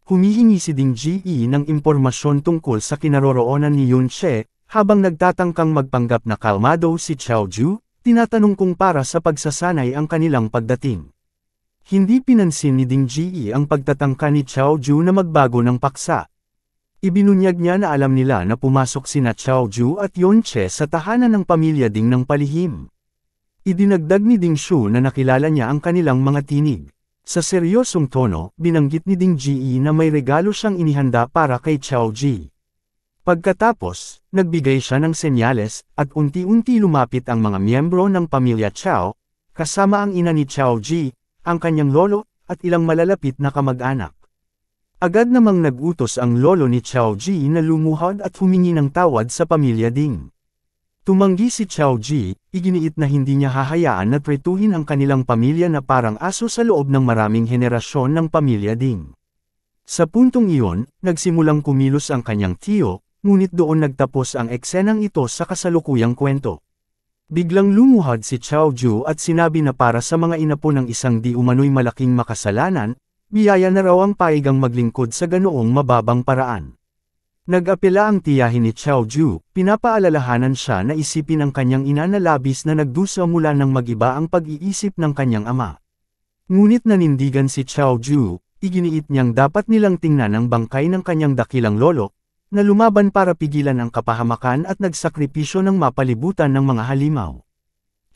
Humihingi si Ding Ji ng impormasyon tungkol sa kinaroroonan ni Yun Che, habang nagtatangkang magpanggap na kalmado si Chaoju, tinatanong kung para sa pagsasanay ang kanilang pagdating. Hindi pinansin ni Ding Ji ang pagtatangka ni Chaoju na magbago ng paksa. Ibinunyag niya na alam nila na pumasok sina Chaoju at Yun Che sa tahanan ng pamilya Ding ng palihim. Idinagdag ni Ding Shu na nakilala niya ang kanilang mga tinig. Sa seryosong tono, binanggit ni Ding Ji na may regalo siyang inihanda para kay Chaoji. Pagkatapos, nagbigay siya ng senyales, at unti-unti lumapit ang mga miyembro ng pamilya Chao, kasama ang ina ni Chaoji, ang kanyang lolo, at ilang malalapit na kamag-anak. Agad namang nag-utos ang lolo ni Chaoji na lumuhod at humingi ng tawad sa pamilya Ding. Tumanggi si Chaoji, iginiit na hindi niya hahayaan na tretuhin ang kanilang pamilya na parang aso sa loob ng maraming henerasyon ng pamilya Ding. Sa puntong iyon, nagsimulang kumilos ang kanyang tiyo, ngunit doon nagtapos ang eksenang ito sa kasalukuyang kwento. Biglang lumuhod si Chaoju at sinabi na para sa mga inapo ng isang di umano'y malaking makasalanan, biyaya na raw ang paigang maglingkod sa ganoong mababang paraan. Nag-apela ang tiyahin ni Chaoju, pinapaalalahanan siya na isipin ang kanyang ina na labis na nagdusa mula ng mag-iba ang pag-iisip ng kanyang ama. Ngunit nanindigan si Chaoju, iginiit niyang dapat nilang tingnan ang bangkay ng kanyang dakilang lolo, na lumaban para pigilan ang kapahamakan at nagsakripisyo ng mapalibutan ng mga halimaw.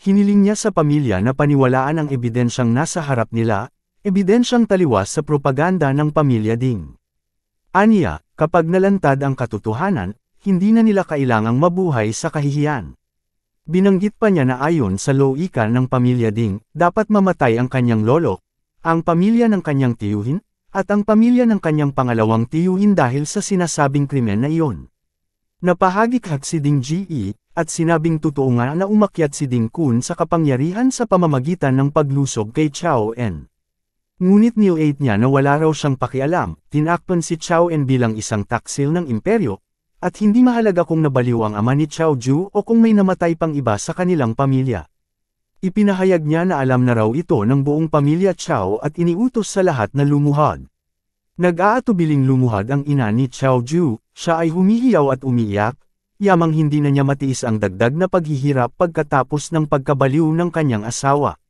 Hiniling niya sa pamilya na paniwalaan ang ebidensyang nasa harap nila, ebidensyang taliwas sa propaganda ng pamilya Ding. Aniya, kapag nalantad ang katotohanan, hindi na nila kailangang mabuhay sa kahihiyan. Binanggit pa niya na ayon sa loika ng pamilya Ding, dapat mamatay ang kanyang lolo, ang pamilya ng kanyang tiyuhin, at ang pamilya ng kanyang pangalawang tiyuhin dahil sa sinasabing krimen na iyon. Napahagikhat si Ding Ji, at sinabing totoo nga na umakyat si Ding Kun sa kapangyarihan sa pamamagitan ng paglusob kay Chao En. Ngunit nilate niya na wala raw siyang pakialam, tinakpan si Chao En bilang isang taksil ng imperyo, at hindi mahalaga kung nabaliw ang ama ni Chaoju o kung may namatay pang iba sa kanilang pamilya. Ipinahayag niya na alam na raw ito ng buong pamilya Chao at iniutos sa lahat na lumuhod. Nag-aatubiling lumuhod ang ina ni Chaoju, siya ay humihiyaw at umiiyak, yamang hindi na niya matiis ang dagdag na paghihirap pagkatapos ng pagkabaliw ng kanyang asawa.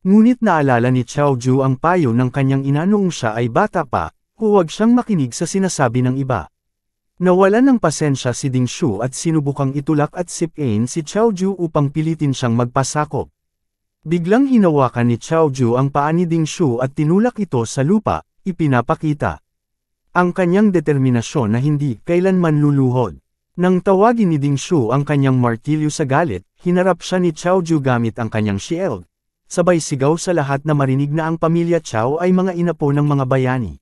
Ngunit naalala ni Chaoju ang payo ng kanyang ina noong siya ay bata pa, huwag siyang makinig sa sinasabi ng iba. Nawalan ng pasensya si Ding Shu at sinubukang itulak at sipain si Chaoju upang pilitin siyang magpasakop. Biglang hinawakan ni Chaoju ang paa ni Ding Shu at tinulak ito sa lupa, ipinapakita ang kanyang determinasyon na hindi kailanman luluhod. Nang tawagin ni Ding Shu ang kanyang martilyo sa galit, hinarap siya ni Chaoju gamit ang kanyang shield. Sabay sigaw sa lahat na marinig na ang pamilya Chao ay mga inapo ng mga bayani.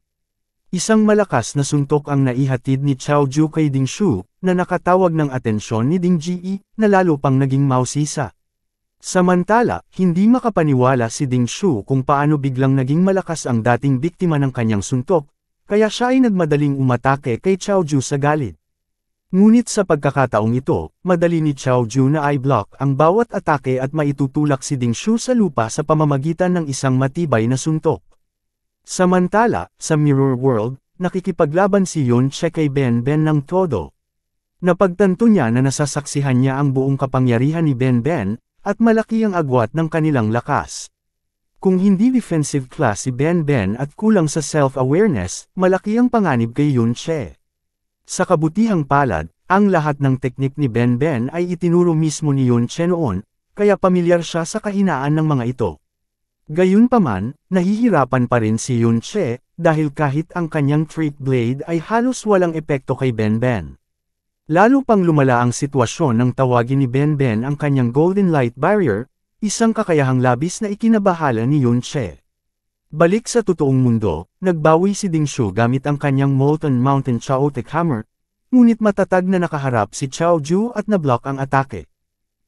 Isang malakas na suntok ang naihatid ni Chaoju kay Ding Shu, na nakatawag ng atensyon ni Ding Ji, na lalo pang naging mausisa. Samantala, hindi makapaniwala si Ding Shu kung paano biglang naging malakas ang dating biktima ng kanyang suntok, kaya siya ay nagmadaling umatake kay Chaoju sa galit. Ngunit sa pagkakataong ito, madali ni Chaoju na i-block ang bawat atake at maitutulak si Ding Shu sa lupa sa pamamagitan ng isang matibay na suntok. Samantala, sa Mirror World, nakikipaglaban si Yun Che kay Benben ng todo. Napagtanto niya na nasasaksihan niya ang buong kapangyarihan ni Benben, at malaki ang agwat ng kanilang lakas. Kung hindi defensive class si Benben at kulang sa self-awareness, malaki ang panganib kay Yun Che. Sa kabutihang palad, ang lahat ng teknik ni Benben ay itinuro mismo ni Yun Che noon, kaya pamilyar siya sa kahinaan ng mga ito. Gayunpaman, nahihirapan pa rin si Yun Che, dahil kahit ang kanyang Trick Blade ay halos walang epekto kay Benben. Lalo pang lumala ang sitwasyon nang tawagin ni Benben ang kanyang Golden Light Barrier, isang kakayahang labis na ikinabahala ni Yun Che. Balik sa totoong mundo, nagbawi si Ding Shu gamit ang kanyang Molten Mountain Chaotic Hammer, ngunit matatag na nakaharap si Chaoju at nablock ang atake.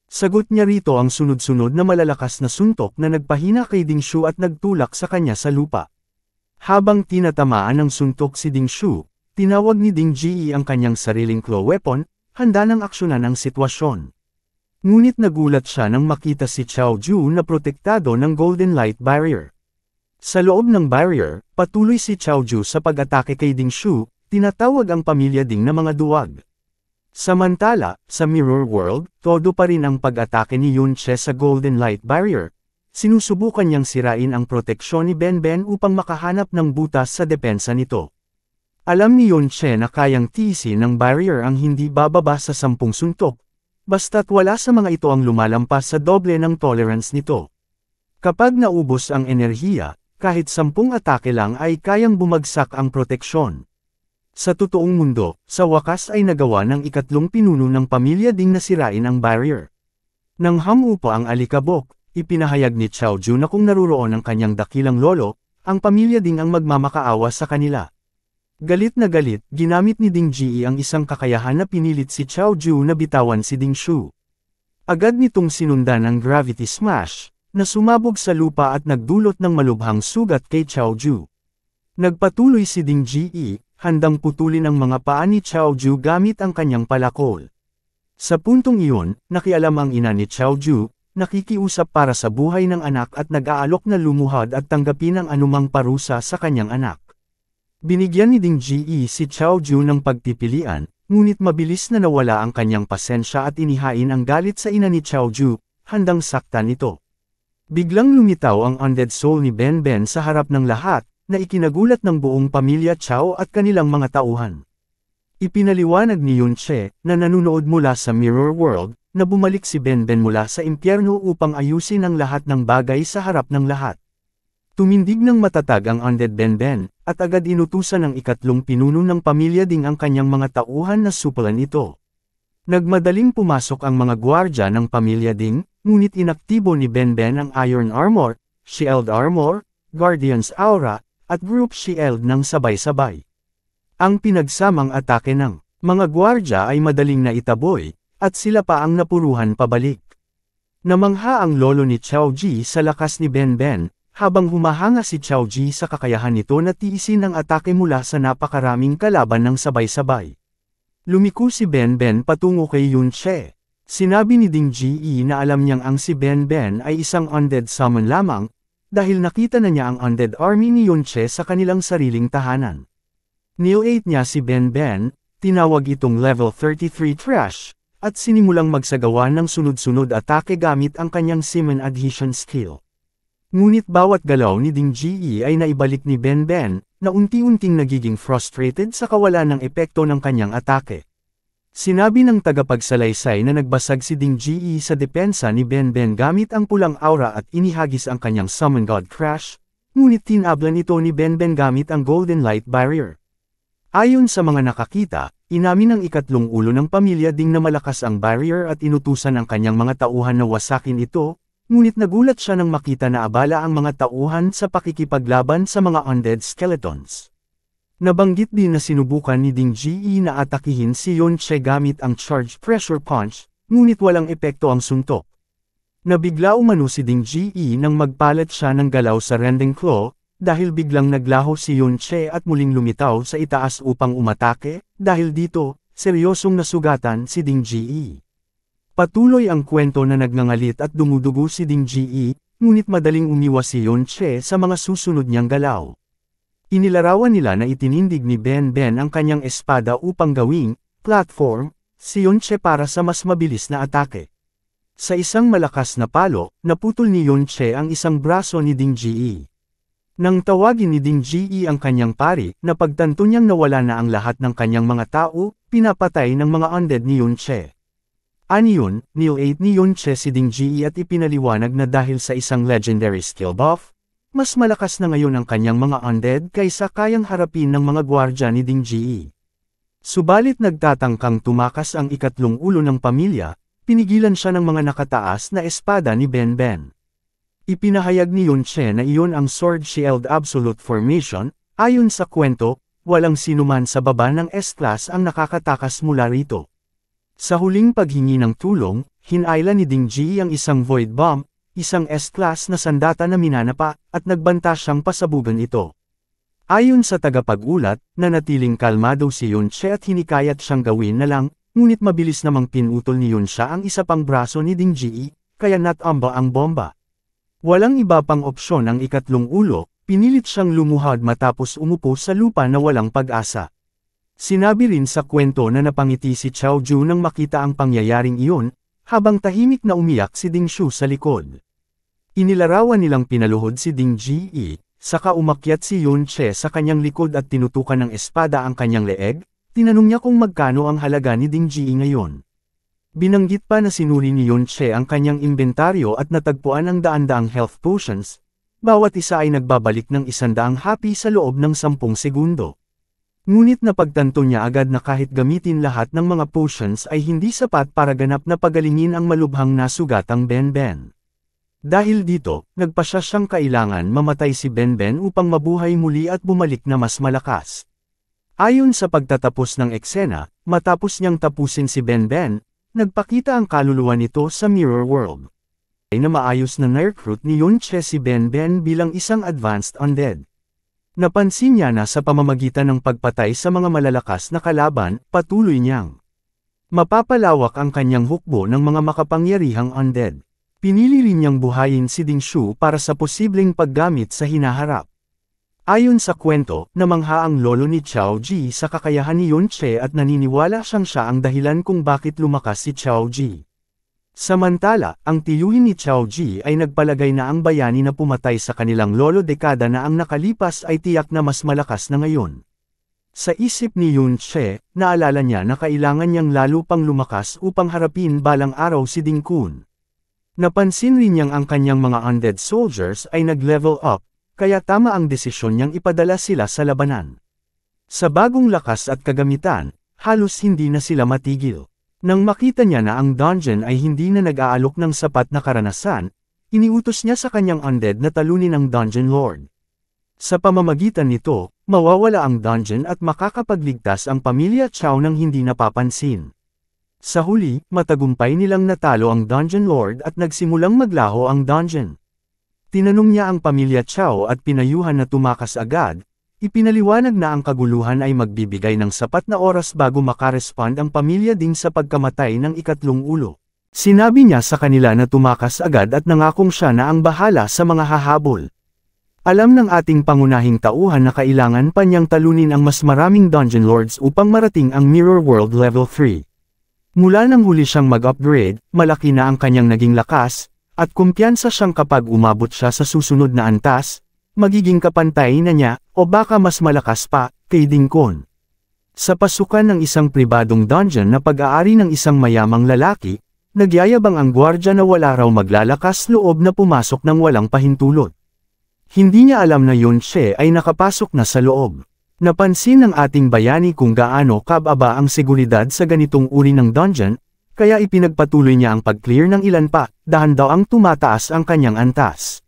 Sagot niya rito ang sunod-sunod na malalakas na suntok na nagpahina kay Ding Shu at nagtulak sa kanya sa lupa. Habang tinatamaan ng suntok si Ding Shu, tinawag ni Ding Ji ang kanyang sariling claw weapon, handa ng aksyonan ang sitwasyon. Ngunit nagulat siya nang makita si Xiao Ju na protektado ng Golden Light Barrier. Sa loob ng barrier, patuloy si Xiao Ju sa pag-atake kay Ding Shu, tinatawag ang pamilya Ding na mga duwag. Samantala, sa Mirror World, todo pa rin ang pag-atake ni Yun Che sa Golden Light Barrier. Sinusubukan niyang sirain ang proteksyon ni Ben Ben upang makahanap ng butas sa depensa nito. Alam ni Yun Che na kayang tiisin ng barrier ang hindi bababa sa 10 suntok, basta't wala sa mga ito ang lumalampas sa doble ng tolerance nito. Kapag naubos ang enerhiya, kahit 10 atake lang ay kayang bumagsak ang proteksyon. Sa totoong mundo, sa wakas ay nagawa ng ikatlong pinuno ng pamilya Ding na sirain ang barrier. Nang hamupa ang alikabok, ipinahayag ni Xiao Ju na kung naruroon ang kanyang dakilang lolo, ang pamilya Ding ang magmamakaawa sa kanila. Galit na galit, ginamit ni Ding Ji ang isang kakayahan na pinilit si Xiao Ju na bitawan si Ding Shu. Agad nitong sinundan ang Gravity Smash, na sumabog sa lupa at nagdulot ng malubhang sugat kay Xiao Ju. Nagpatuloy si Ding Ji, handang putulin ang mga paa ni Xiao Ju gamit ang kanyang palakol. Sa puntong iyon, nakialam ang ina ni Xiao Ju, nakikiusap para sa buhay ng anak at nag-aalok na lumuhad at tanggapin ang anumang parusa sa kanyang anak. Binigyan ni Ding Ji si Xiao Ju ng pagpipilian, ngunit mabilis na nawala ang kanyang pasensya at inihain ang galit sa ina ni Xiao Ju, handang saktan ito. Biglang lumitaw ang undead soul ni Ben Ben sa harap ng lahat, na ikinagulat ng buong pamilya Xiao at kanilang mga tauhan. Ipinaliwanag ni Yun Che, na nanunood mula sa Mirror World, na bumalik si Ben Ben mula sa impyerno upang ayusin ang lahat ng bagay sa harap ng lahat. Tumindig ng matatag ang undead Ben Ben, at agad inutusan ng ikatlong pinuno ng pamilya Ding ang kanyang mga tauhan na supalan ito. Nagmadaling pumasok ang mga gwardya ng pamilya Ding, ngunit inaktibo ni Ben Ben ang Iron Armor, Shield Armor, Guardian's Aura, at Group Shield ng sabay-sabay. Ang pinagsamang atake ng mga gwardya ay madaling naitaboy, at sila pa ang napuruhan pabalik. Namangha ang lolo ni Xiao Ji sa lakas ni Ben Ben, habang humahanga si Xiao Ji sa kakayahan nito na tiisin ang atake mula sa napakaraming kalaban ng sabay-sabay. Lumiko si Ben Ben patungo kay Yun Che. Sinabi ni Ding Ji na alam niyang ang si Ben Ben ay isang undead summon lamang, dahil nakita na niya ang undead army ni Yun Che sa kanilang sariling tahanan. Nil-8 niya si Ben Ben, tinawag itong level 33 trash, at sinimulang magsagawa ng sunod-sunod atake gamit ang kanyang Semen Adhesion skill. Ngunit bawat galaw ni Ding Ji ay naibalik ni Ben Ben, na unti-unting nagiging frustrated sa kawalan ng epekto ng kanyang atake. Sinabi ng tagapagsalaysay na nagbasag si Ding Ji sa depensa ni Ben Ben gamit ang pulang aura at inihagis ang kanyang Summon God Crash, ngunit tinablan ito ni Ben Ben gamit ang Golden Light Barrier. Ayon sa mga nakakita, inamin ng ikatlong ulo ng pamilya Ding na malakas ang barrier at inutusan ang kanyang mga tauhan na wasakin ito, ngunit nagulat siya nang makita na abala ang mga tauhan sa pakikipaglaban sa mga undead skeletons. Nabanggit din na sinubukan ni Ding Ji na atakihin si Yun Che gamit ang Charge Pressure Punch, ngunit walang epekto ang suntok. Nabigla umano si Ding Ji nang magpalat siya ng galaw sa Rending Claw, dahil biglang naglaho si Yun Che at muling lumitaw sa itaas upang umatake, dahil dito, seryosong nasugatan si Ding Ji. Patuloy ang kwento na nagngangalit at dumudugo si Ding Ji, ngunit madaling umiwas si Yun Che sa mga susunod niyang galaw. Inilarawan nila na itinindig ni Ben Ben ang kanyang espada upang gawing platform si Yun Che para sa mas mabilis na atake. Sa isang malakas na palo, naputol ni Yun Che ang isang braso ni Ding Ji. Nang tawagin ni Ding Ji ang kanyang pari, napagtanto niyang nawala na ang lahat ng kanyang mga tao, pinapatay ng mga undead ni Yun Che. Aniyon, nil-8 ni Yun Che si Ding Ji at ipinaliwanag na dahil sa isang legendary skill buff, mas malakas na ngayon ang kanyang mga undead kaysa kayang harapin ng mga gwardya ni Ding Ji. Subalit nagtatangkang tumakas ang ikatlong ulo ng pamilya, pinigilan siya ng mga nakataas na espada ni Ben Ben. Ipinahayag ni Yun Che na iyon ang Sword Shield Absolute Formation, ayon sa kwento, walang sinuman sa baba ng S-Class ang nakakatakas mula rito. Sa huling paghingi ng tulong, hinayla ni Ding Ji ang isang void bomb, isang S-class na sandata na minanapa, at nagbanta siyang pasabugan ito. Ayon sa tagapag-ulat, nanatiling kalmado si Yun-che at hinikayat siyang gawin na lang, ngunit mabilis namang pinutol ni Yun-che ang isa pang braso ni Ding Ji, kaya natamba ang bomba. Walang iba pang opsyon ang ikatlong ulo, pinilit siyang lumuhad matapos umupo sa lupa na walang pag-asa. Sinabi rin sa kwento na napangiti si Chao Ju nang makita ang pangyayaring iyon, habang tahimik na umiyak si Ding Shu sa likod. Inilarawan nilang pinaluhod si Ding Ji, saka umakyat si Yun-che sa kanyang likod at tinutukan ng espada ang kanyang leeg, tinanong niya kung magkano ang halaga ni Ding Ji ngayon. Binanggit pa na sinuri ni Yun-che ang kanyang inventaryo at natagpuan ang daan-daang health potions, bawat isa ay nagbabalik ng 100 happy sa loob ng 10 segundo. Ngunit napagtanto niya agad na kahit gamitin lahat ng mga potions ay hindi sapat para ganap na pagalingin ang malubhang nasugatang Ben-Ben. Dahil dito, nagpasya siyang kailangan mamatay si Ben-Ben upang mabuhay muli at bumalik na mas malakas. Ayon sa pagtatapos ng eksena, matapos niyang tapusin si Ben-Ben, nagpakita ang kaluluwa nito sa Mirror World. Ay na maayos na na-recruit ni Yun-che si Ben-Ben bilang isang advanced undead. Napansin niya na sa pamamagitan ng pagpatay sa mga malalakas na kalaban, patuloy niyang mapapalawak ang kanyang hukbo ng mga makapangyarihang undead. Pinili rin niyang buhayin si Ding Shu para sa posibleng paggamit sa hinaharap. Ayon sa kwento, namangha ang lolo ni Chao Ji sa kakayahan ni Yun-che at naniniwala siyang siya ang dahilan kung bakit lumakas si Chao Ji. Samantala, ang tiyuhin ni Chao Ji ay nagpalagay na ang bayani na pumatay sa kanilang lolo dekada na ang nakalipas ay tiyak na mas malakas na ngayon. Sa isip ni Yun-che, naalala niya na kailangan niyang lalo pang lumakas upang harapin balang araw si Ding Kun. Napansin rin niyang ang kanyang mga undead soldiers ay nag-level up, kaya tama ang desisyon niyang ipadala sila sa labanan. Sa bagong lakas at kagamitan, halos hindi na sila matigil. Nang makita niya na ang dungeon ay hindi na nag-aalok ng sapat na karanasan, iniutos niya sa kanyang undead na talunin ang Dungeon Lord. Sa pamamagitan nito, mawawala ang dungeon at makakapagligtas ang pamilya Chao nang hindi napapansin. Sa huli, matagumpay nilang natalo ang Dungeon Lord at nagsimulang maglaho ang dungeon. Tinanong niya ang pamilya Chao at pinayuhan na tumakas agad, ipinaliwanag na ang kaguluhan ay magbibigay ng sapat na oras bago makarespond ang pamilya Ding sa pagkamatay ng ikatlong ulo. Sinabi niya sa kanila na tumakas agad at nangakong siya na ang bahala sa mga hahabol. Alam ng ating pangunahing tauhan na kailangan pa niyang talunin ang mas maraming Dungeon Lords upang marating ang Mirror World Level 3. Mula nang huli siyang mag-upgrade, malaki na ang kanyang naging lakas, at kumpiyansa siyang kapag umabot siya sa susunod na antas, magiging kapantay na niya, o baka mas malakas pa, kay Ding Kun. Sa pasukan ng isang pribadong dungeon na pag-aari ng isang mayamang lalaki, nagyayabang ang gwardya na wala raw maglalakas loob na pumasok ng walang pahintulot. Hindi niya alam na Yun-che ay nakapasok na sa loob. Napansin ng ating bayani kung gaano kababa ang seguridad sa ganitong uri ng dungeon, kaya ipinagpatuloy niya ang pag-clear ng ilan pa, dahan daw ang tumataas ang kanyang antas.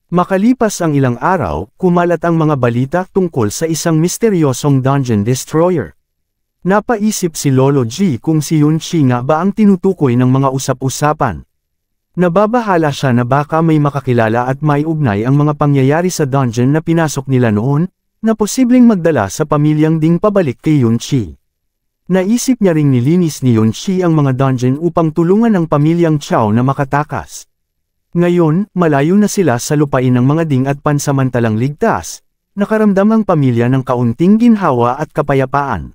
Makalipas ang ilang araw, kumalat ang mga balita tungkol sa isang misteryosong dungeon destroyer. Napaisip si Lolo Ji kung si Yun-che nga ba ang tinutukoy ng mga usap-usapan. Nababahala siya na baka may makakilala at may ugnay ang mga pangyayari sa dungeon na pinasok nila noon, na posibleng magdala sa pamilyang Ding pabalik kay Yun-che. Naisip niya ring nilinis ni Yun-che ang mga dungeon upang tulungan ang pamilyang Chao na makatakas. Ngayon, malayo na sila sa lupain ng mga Ding at pansamantalang ligtas, nakaramdam ang pamilya ng kaunting ginhawa at kapayapaan.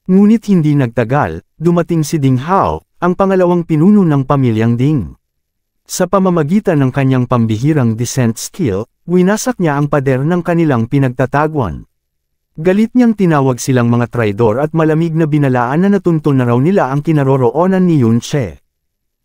Ngunit hindi nagtagal, dumating si Ding Hao, ang pangalawang pinuno ng pamilyang Ding. Sa pamamagitan ng kanyang pambihirang descent skill, winasak niya ang pader ng kanilang pinagtatagwan. Galit niyang tinawag silang mga traidor at malamig na binalaan na natuntun na raw nila ang kinaroroonan ni Yun-che.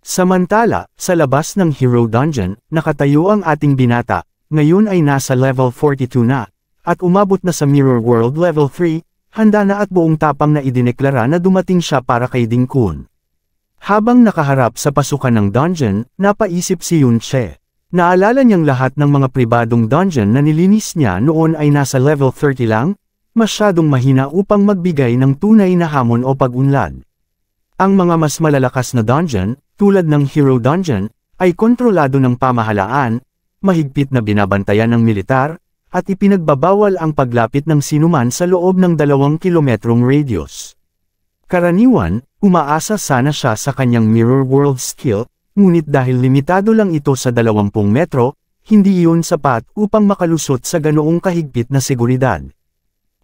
Samantala, sa labas ng Hero Dungeon, nakatayo ang ating binata, ngayon ay nasa level 42 na, at umabot na sa Mirror World Level 3, handa na at buong tapang na idineklara na dumating siya para kay Ding Kun. Habang nakaharap sa pasukan ng dungeon, napaisip si Yun-che. Naalala niyang lahat ng mga pribadong dungeon na nilinis niya noon ay nasa level 30 lang, masyadong mahina upang magbigay ng tunay na hamon o pag-unlad. Ang mga mas malalakas na dungeon, tulad ng Hero Dungeon, ay kontrolado ng pamahalaan, mahigpit na binabantayan ng militar, at ipinagbabawal ang paglapit ng sinuman sa loob ng 2 kilometrong radius. Karaniwan, umaasa sana siya sa kanyang Mirror World skill, ngunit dahil limitado lang ito sa 20 metro, hindi iyon sapat upang makalusot sa ganoong kahigpit na seguridad.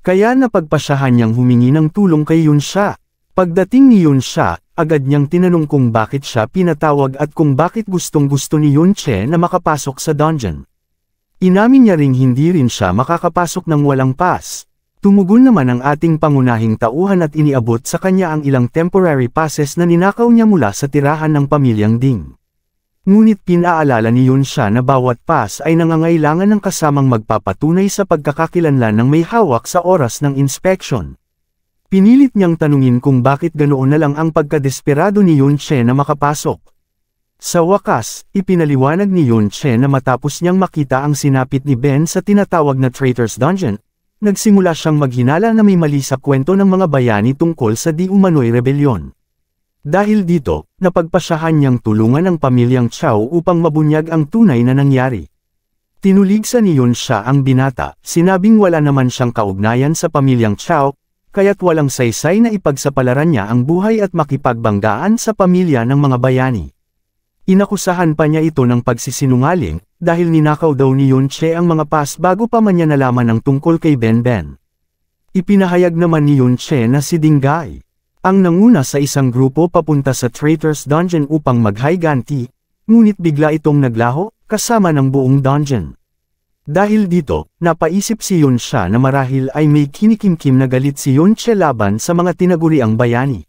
Kaya napagpasyahan niyang humingi ng tulong kay Yunsha. Pagdating ni Yunsha, agad niyang tinanong kung bakit siya pinatawag at kung bakit gustong-gusto ni Yunche na makapasok sa dungeon. Inamin niya ring hindi rin siya makakapasok ng walang pass. Tumugon naman ang ating pangunahing tauhan at iniabot sa kanya ang ilang temporary passes na ninakaw niya mula sa tirahan ng pamilyang Ding. Ngunit pinaalala ni Yunsha na bawat pass ay nangangailangan ng kasamang magpapatunay sa pagkakakilanlan ng may hawak sa oras ng inspection. Pinilit niyang tanungin kung bakit ganoon na lang ang pagkadesperado ni Yunche na makapasok. Sa wakas, ipinaliwanag ni Yunche na matapos niyang makita ang sinapit ni Ben sa tinatawag na Traitor's Dungeon, nagsimula siyang maghinala na may mali sa kwento ng mga bayani tungkol sa di umano'y rebelyon. Dahil dito, napagpasyahan niyang tulungan ang pamilyang Chow upang mabunyag ang tunay na nangyari. Tinuligsa ni Yunsha ang binata, sinabing wala naman siyang kaugnayan sa pamilyang Chow, kaya't walang saysay na ipagsapalaran niya ang buhay at makipagbanggaan sa pamilya ng mga bayani. Inakusahan pa niya ito ng pagsisinungaling, dahil ninakaw daw ni Yunche ang mga pass bago pa man niya nalaman ang tungkol kay Ben. Ipinahayag naman ni Yunche na si Dingay ang nanguna sa isang grupo papunta sa Traitor's Dungeon upang maghayganti, ngunit bigla itong naglaho, kasama ng buong dungeon. Dahil dito, napaisip si Yunsha na marahil ay may kinikimkim na galit si Yunche laban sa mga tinaguriang bayani.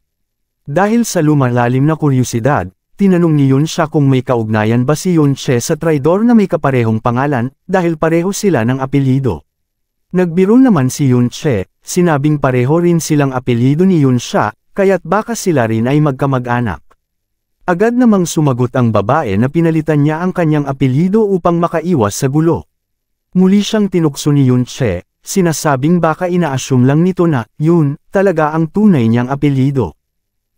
Dahil sa lumalalim na kuryosidad, tinanong ni Yunsha kung may kaugnayan ba si Yunche sa traidor na may kaparehong pangalan, dahil pareho sila ng apelyido. Nagbiro naman si Yunche, sinabing pareho rin silang apelyido ni Yunsha, kaya't baka sila rin ay magkamag-anak. Agad namang sumagot ang babae na pinalitan niya ang kanyang apelyido upang makaiwas sa gulo. Muli siyang tinukso ni Yunche, sinasabing baka ina-assume lang nito na, yun, talaga ang tunay niyang apelyido.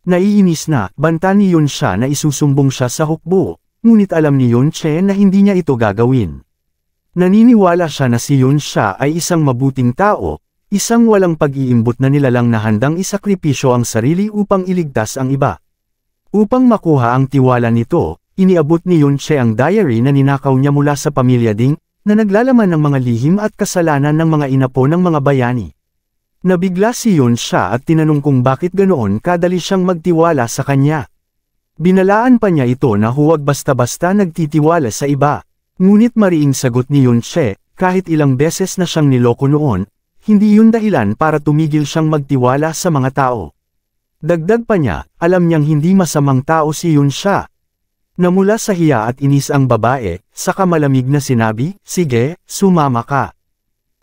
Naiinis na, banta ni Yunsha na isusumbong siya sa hukbo, ngunit alam ni Yunche na hindi niya ito gagawin. Naniniwala siya na si Yunsha ay isang mabuting tao, isang walang pag-iimbot na nilalang na handang isakripisyo ang sarili upang iligtas ang iba. Upang makuha ang tiwala nito, iniabot ni Yunche ang diary na ninakaw niya mula sa pamilya Ding, na naglalaman ng mga lihim at kasalanan ng mga inapo ng mga bayani. Nabigla si Yunsha at tinanong kung bakit ganoon kadali siyang magtiwala sa kanya. Binalaan pa niya ito na huwag basta-basta nagtitiwala sa iba. Ngunit mariing sagot ni Yunche, kahit ilang beses na siyang niloko noon, hindi yun dahilan para tumigil siyang magtiwala sa mga tao. Dagdag pa niya, alam niyang hindi masamang tao si Yunsha. Namula sa hiya at inis ang babae, saka malamig na sinabi, sige, sumama ka.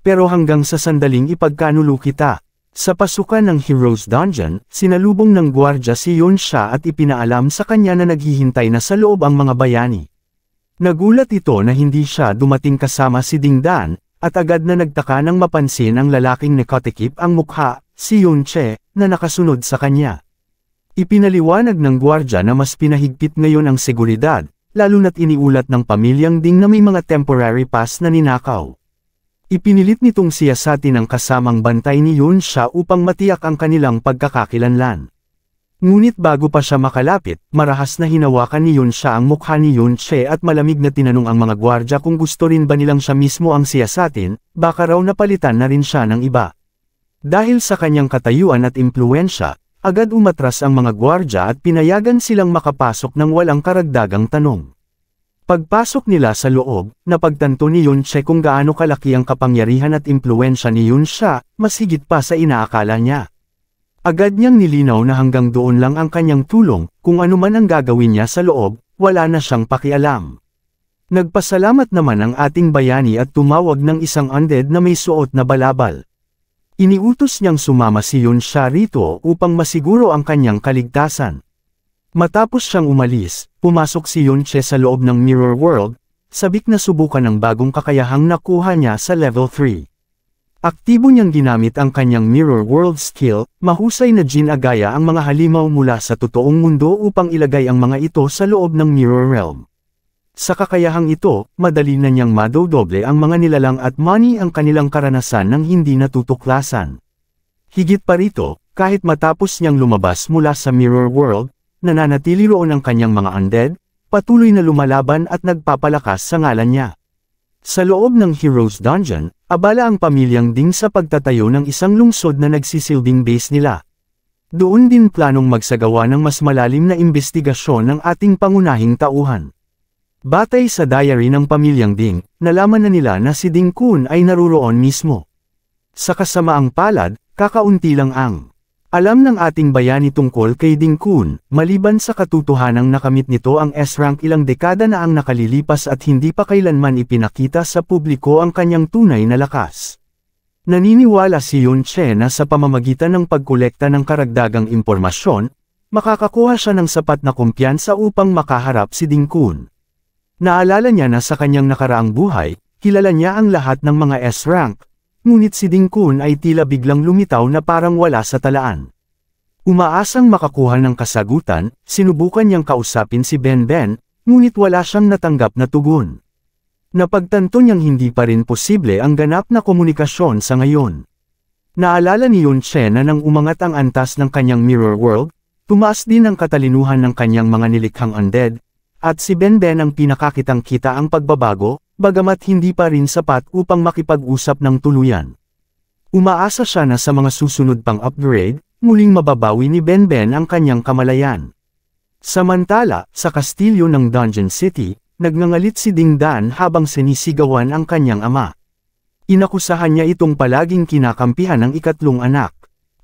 Pero hanggang sa sandaling ipagkanulo kita. Sa pasukan ng Hero's Dungeon, sinalubong ng gwardya si Yunsha at ipinaalam sa kanya na naghihintay na sa loob ang mga bayani. Nagulat ito na hindi siya dumating kasama si Dingdan, at agad na nagtaka nang mapansin ang lalaking nakatikip ang mukha, si Yunche, na nakasunod sa kanya. Ipinaliwanag ng gwardya na mas pinahigpit ngayon ang seguridad, lalo na't iniulat ng pamilyang Ding na may mga temporary pass na ninakaw. Ipinilit nitong siyasatin ang kasamang bantay ni Yunsha upang matiyak ang kanilang pagkakakilanlan. Ngunit bago pa siya makalapit, marahas na hinawakan ni Yunsha ang mukha ni Yunche at malamig na tinanong ang mga gwardya kung gusto rin ba nilang siya mismo ang siyasatin, baka raw napalitan na rin siya ng iba. Dahil sa kanyang katayuan at impluwensya, agad umatras ang mga gwardya at pinayagan silang makapasok ng walang karagdagang tanong. Pagpasok nila sa loob, napagtanto ni Yunche kung gaano kalaki ang kapangyarihan at impluwensya ni Yunsha, mas higit pa sa inaakala niya. Agad niyang nilinaw na hanggang doon lang ang kanyang tulong, kung ano man ang gagawin niya sa loob, wala na siyang pakialam. Nagpasalamat naman ang ating bayani at tumawag ng isang undead na may suot na balabal. Iniutos niyang sumama si Yunsha rito upang masiguro ang kanyang kaligtasan. Matapos siyang umalis, pumasok si Yunche sa loob ng Mirror World, sabik na subukan ng bagong kakayahang nakuha niya sa level 3. Aktibo niyang ginamit ang kanyang Mirror World skill, mahusay na ginagaya ang mga halimaw mula sa totoong mundo upang ilagay ang mga ito sa loob ng Mirror Realm. Sa kakayahang ito, madali na niyang madodoble ang mga nilalang at money ang kanilang karanasan ng hindi natutuklasan. Higit pa rito, kahit matapos niyang lumabas mula sa Mirror World, nananatili roon ang kanyang mga undead, patuloy na lumalaban at nagpapalakas sa ngalan niya. Sa loob ng Heroes Dungeon, abala ang pamilyang Ding sa pagtatayo ng isang lungsod na nagsisilbing base nila. Doon din planong magsagawa ng mas malalim na imbestigasyon ng ating pangunahing tauhan. Batay sa diary ng pamilyang Ding, nalaman na nila na si Ding Kun ay naruroon mismo. Sa kasamaang palad, kakaunti lang ang alam ng ating bayani tungkol kay Ding Kun, maliban sa katotohanang nakamit nito ang S-rank ilang dekada na ang nakalilipas at hindi pa kailanman ipinakita sa publiko ang kanyang tunay na lakas. Naniniwala si Yun Che na sa pamamagitan ng pagkolekta ng karagdagang impormasyon, makakakuha siya ng sapat na kumpiyansa upang makaharap si Ding Kun. Naalala niya na sa kanyang nakaraang buhay, kilala niya ang lahat ng mga S-rank, ngunit si Ding Kun ay tila biglang lumitaw na parang wala sa talaan. Umaasang makakuha ng kasagutan, sinubukan niyang kausapin si Ben Ben, ngunit wala siyang natanggap na tugon. Napagtanto niyang hindi pa rin posible ang ganap na komunikasyon sa ngayon. Naalala ni Yun Che na nang umangat ang antas ng kanyang Mirror World, tumaas din ang katalinuhan ng kanyang mga nilikhang undead, at si Ben Ben ang pinakakitang-kita ang pagbabago, bagamat hindi pa rin sapat upang makipag-usap ng tuluyan. Umaasa siya na sa mga susunod pang upgrade, muling mababawi ni Ben Ben ang kanyang kamalayan. Samantala, sa kastilyo ng Dungeon City, nagngangalit si Ding Dan habang sinisigawan ang kanyang ama. Inakusahan niya itong palaging kinakampihan ng ikatlong anak.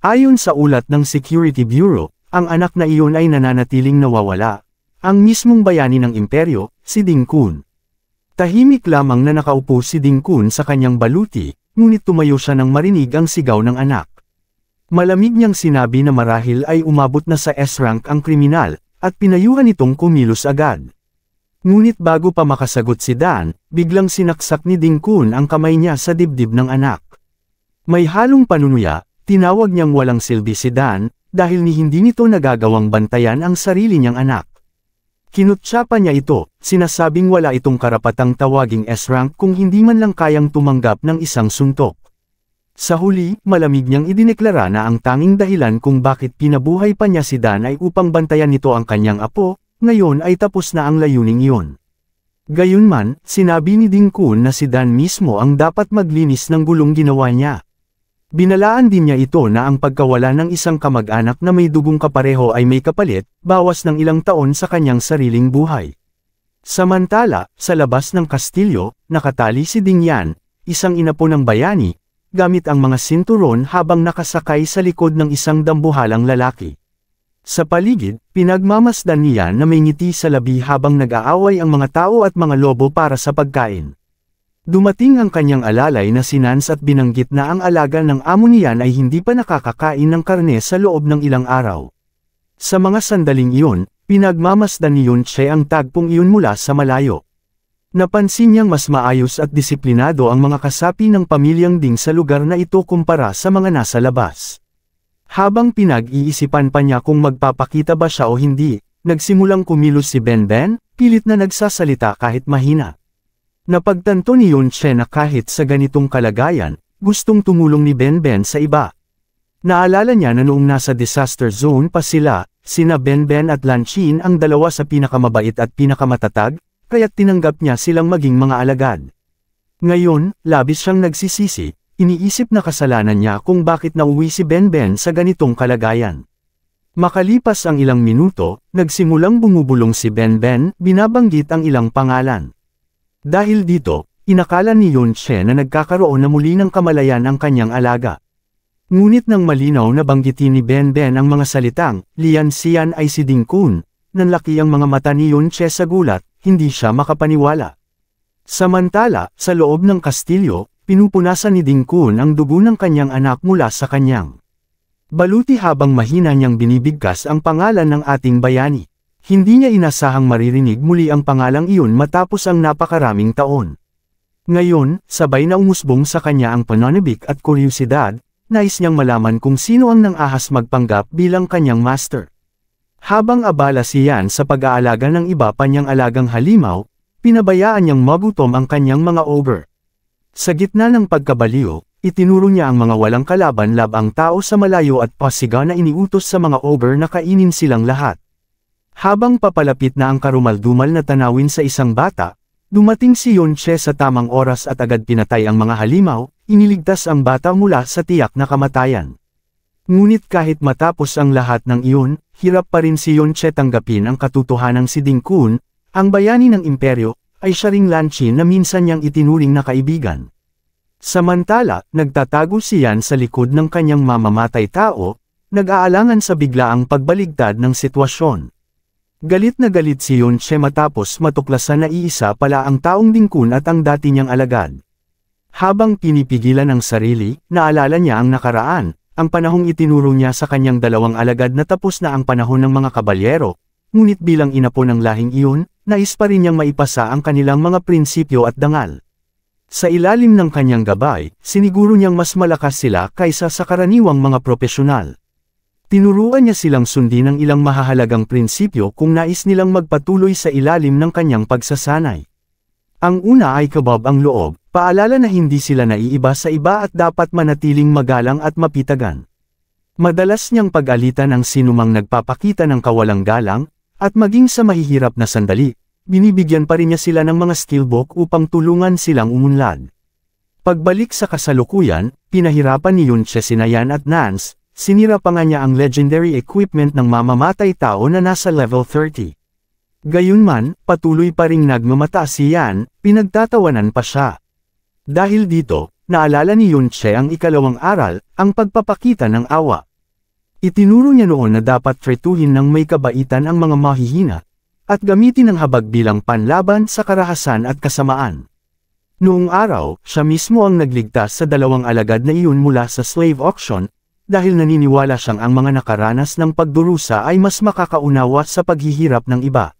Ayon sa ulat ng Security Bureau, ang anak na iyon ay nananatiling nawawala. Ang mismong bayani ng imperyo, si Ding Kun. Tahimik lamang na nakaupo si Ding Kun sa kanyang baluti, ngunit tumayo siya nang marinig ang sigaw ng anak. Malamig niyang sinabi na marahil ay umabot na sa S-rank ang kriminal, at pinayuhan itong kumilos agad. Ngunit bago pa makasagot si Dan, biglang sinaksak ni Ding Kun ang kamay niya sa dibdib ng anak. May halong panunuya, tinawag niyang walang silbi si Dan, dahil ni hindi nito nagagawang bantayan ang sarili niyang anak. Kinutsa pa niya ito, sinasabing wala itong karapatang tawaging S-rank kung hindi man lang kayang tumanggap ng isang suntok. Sa huli, malamig niyang idineklara na ang tanging dahilan kung bakit pinabuhay pa niya si Dan ay upang bantayan nito ang kanyang apo, ngayon ay tapos na ang layuning iyon. Gayunman, sinabi ni Ding Kun na si Dan mismo ang dapat maglinis ng gulong ginawa niya. Binalaan din niya ito na ang pagkawala ng isang kamag-anak na may dugong kapareho ay may kapalit, bawas ng ilang taon sa kanyang sariling buhay. Samantala, sa labas ng kastilyo, nakatali si Ding Yan, isang inapo ng bayani, gamit ang mga sinturon habang nakasakay sa likod ng isang dambuhalang lalaki. Sa paligid, pinagmamasdan niya na may ngiti sa labi habang nag-aaway ang mga tao at mga lobo para sa pagkain. Dumating ang kanyang alalay na si Nance at binanggit na ang alaga ng amo niyan ay hindi pa nakakakain ng karne sa loob ng ilang araw. Sa mga sandaling iyon, pinagmamasdan ni Yun Che ang tagpong iyon mula sa malayo. Napansin niyang mas maayos at disiplinado ang mga kasapi ng pamilyang Ding sa lugar na ito kumpara sa mga nasa labas. Habang pinag-iisipan pa niya kung magpapakita ba siya o hindi, nagsimulang kumilos si Ben Ben, pilit na nagsasalita kahit mahina. Napagtanto ni Yun Che na kahit sa ganitong kalagayan, gustong tumulong ni Ben Ben sa iba. Naalala niya na noong nasa disaster zone pa sila, sina Ben Ben at Lan Chin ang dalawa sa pinakamabait at pinakamatatag, kaya't tinanggap niya silang maging mga alagad. Ngayon, labis siyang nagsisisi, iniisip na kasalanan niya kung bakit nauwi si Ben Ben sa ganitong kalagayan. Makalipas ang ilang minuto, nagsimulang bumubulong si Ben Ben, binabanggit ang ilang pangalan. Dahil dito, inakala ni Yun Che na nagkakaroon na muli ng kamalayan ang kanyang alaga. Ngunit nang malinaw na banggitin ni Ben Ben ang mga salitang, Lian Xian ay si Ding Kun, nanlaki ang mga mata ni Yun Che sa gulat, hindi siya makapaniwala. Samantala, sa loob ng kastilyo, pinupunasan ni Ding Kun ang dugo ng kanyang anak mula sa kanyang baluti habang mahina niyang binibigkas ang pangalan ng ating bayani. Hindi niya inasahang maririnig muli ang pangalang iyon matapos ang napakaraming taon. Ngayon, sabay na umusbong sa kanya ang pananabik at kuryusidad, nais niyang malaman kung sino ang nang-ahas magpanggap bilang kanyang master. Habang abala si Yan sa pag-aalaga ng iba pa niyang alagang halimaw, pinabayaan niyang magutom ang kanyang mga ogre. Sa gitna ng pagkabaliw, itinuro niya ang mga walang kalaban-labang tao sa malayo at pasiga na iniutos sa mga ogre na kainin silang lahat. Habang papalapit na ang karumaldumal na tanawin sa isang bata, dumating si Yunche sa tamang oras at agad pinatay ang mga halimaw, iniligtas ang bata mula sa tiyak na kamatayan. Ngunit kahit matapos ang lahat ng iyon, hirap pa rin si Yunche tanggapin ang katotohanang si Ding Kun, ang bayani ng imperyo, ay siya ring Lan Qin na minsan niyang itinuring na kaibigan. Samantala, nagtatago si Yan sa likod ng kanyang mamamatay tao, nag-aalangan sa biglaang pagbaligtad ng sitwasyon. Galit na galit si Yunche matapos matuklasan na iisa pala ang taong Ding Kun at ang dati niyang alagad. Habang pinipigilan ang sarili, naalala niya ang nakaraan, ang panahong itinuro niya sa kanyang dalawang alagad na tapos na ang panahon ng mga kabalyero, ngunit bilang inapo ng lahing iyon, nais pa rin niyang maipasa ang kanilang mga prinsipyo at dangal. Sa ilalim ng kanyang gabay, siniguro niyang mas malakas sila kaysa sa karaniwang mga propesyonal. Tinuruan niya silang sundin ang ilang mahahalagang prinsipyo kung nais nilang magpatuloy sa ilalim ng kanyang pagsasanay. Ang una ay kabab ang loob, paalala na hindi sila naiiba sa iba at dapat manatiling magalang at mapitagan. Madalas niyang pag-alitan ang sinumang nagpapakita ng kawalang galang, at maging sa mahihirap na sandali, binibigyan pa rin niya sila ng mga skillbook upang tulungan silang umunlad. Pagbalik sa kasalukuyan, pinahirapan ni Yunche sina Yan at Nance. Sinira pa nga niya ang legendary equipment ng mamamatay tao na nasa level 30. Gayunman, patuloy pa ring nagmamataas si Yan, pinagtatawanan pa siya. Dahil dito, naalala ni Yunche ang ikalawang aral, ang pagpapakita ng awa. Itinuro niya noon na dapat tretuhin ng may kabaitan ang mga mahihina, at gamitin ang habag bilang panlaban sa karahasan at kasamaan. Noong araw, siya mismo ang nagligtas sa dalawang alagad na iyon mula sa slave auction, dahil naniniwala siyang ang mga nakaranas ng pagdurusa ay mas makakaunawa sa paghihirap ng iba.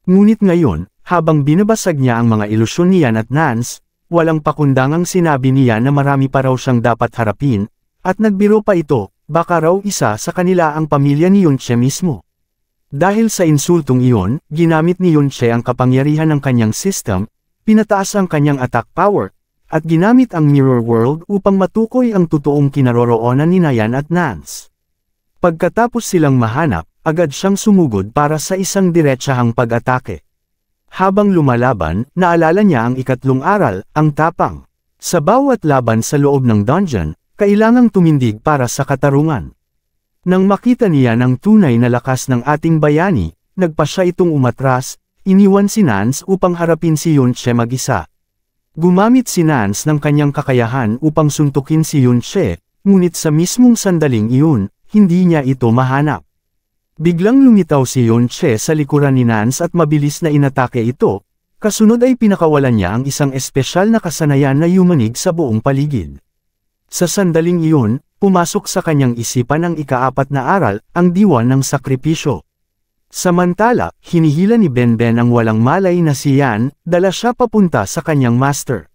Ngunit ngayon, habang binabasag niya ang mga ilusyon ni Yan at Nance, walang pakundangang sinabi niya na marami pa raw siyang dapat harapin, at nagbiro pa ito, baka raw isa sa kanila ang pamilya ni Yunche mismo. Dahil sa insultong iyon, ginamit ni Yunche ang kapangyarihan ng kanyang system, pinataas ang kanyang attack power, at ginamit ang Mirror World upang matukoy ang totoong kinaroroonan ni Yan at Nance. Pagkatapos silang mahanap, agad siyang sumugod para sa isang diretsahang pag-atake. Habang lumalaban, naalala niya ang ikatlong aral, ang tapang. Sa bawat laban sa loob ng dungeon, kailangang tumindig para sa katarungan. Nang makita niya ng tunay na lakas ng ating bayani, nagpa siya itong umatras, iniwan si Nance upang harapin si Yunche mag-isa. Gumamit si Nance ng kanyang kakayahan upang suntukin si Yunche, ngunit sa mismong sandaling iyon, hindi niya ito mahanap. Biglang lumitaw si Yunche sa likuran ni Nance at mabilis na inatake ito, kasunod ay pinakawalan niya ang isang espesyal na kasanayan na yumanig sa buong paligid. Sa sandaling iyon, pumasok sa kanyang isipan ang ikaapat na aral, ang diwa ng sakripisyo. Samantala, hinihila ni Benben ang walang malay na si Yan, dala siya papunta sa kanyang master.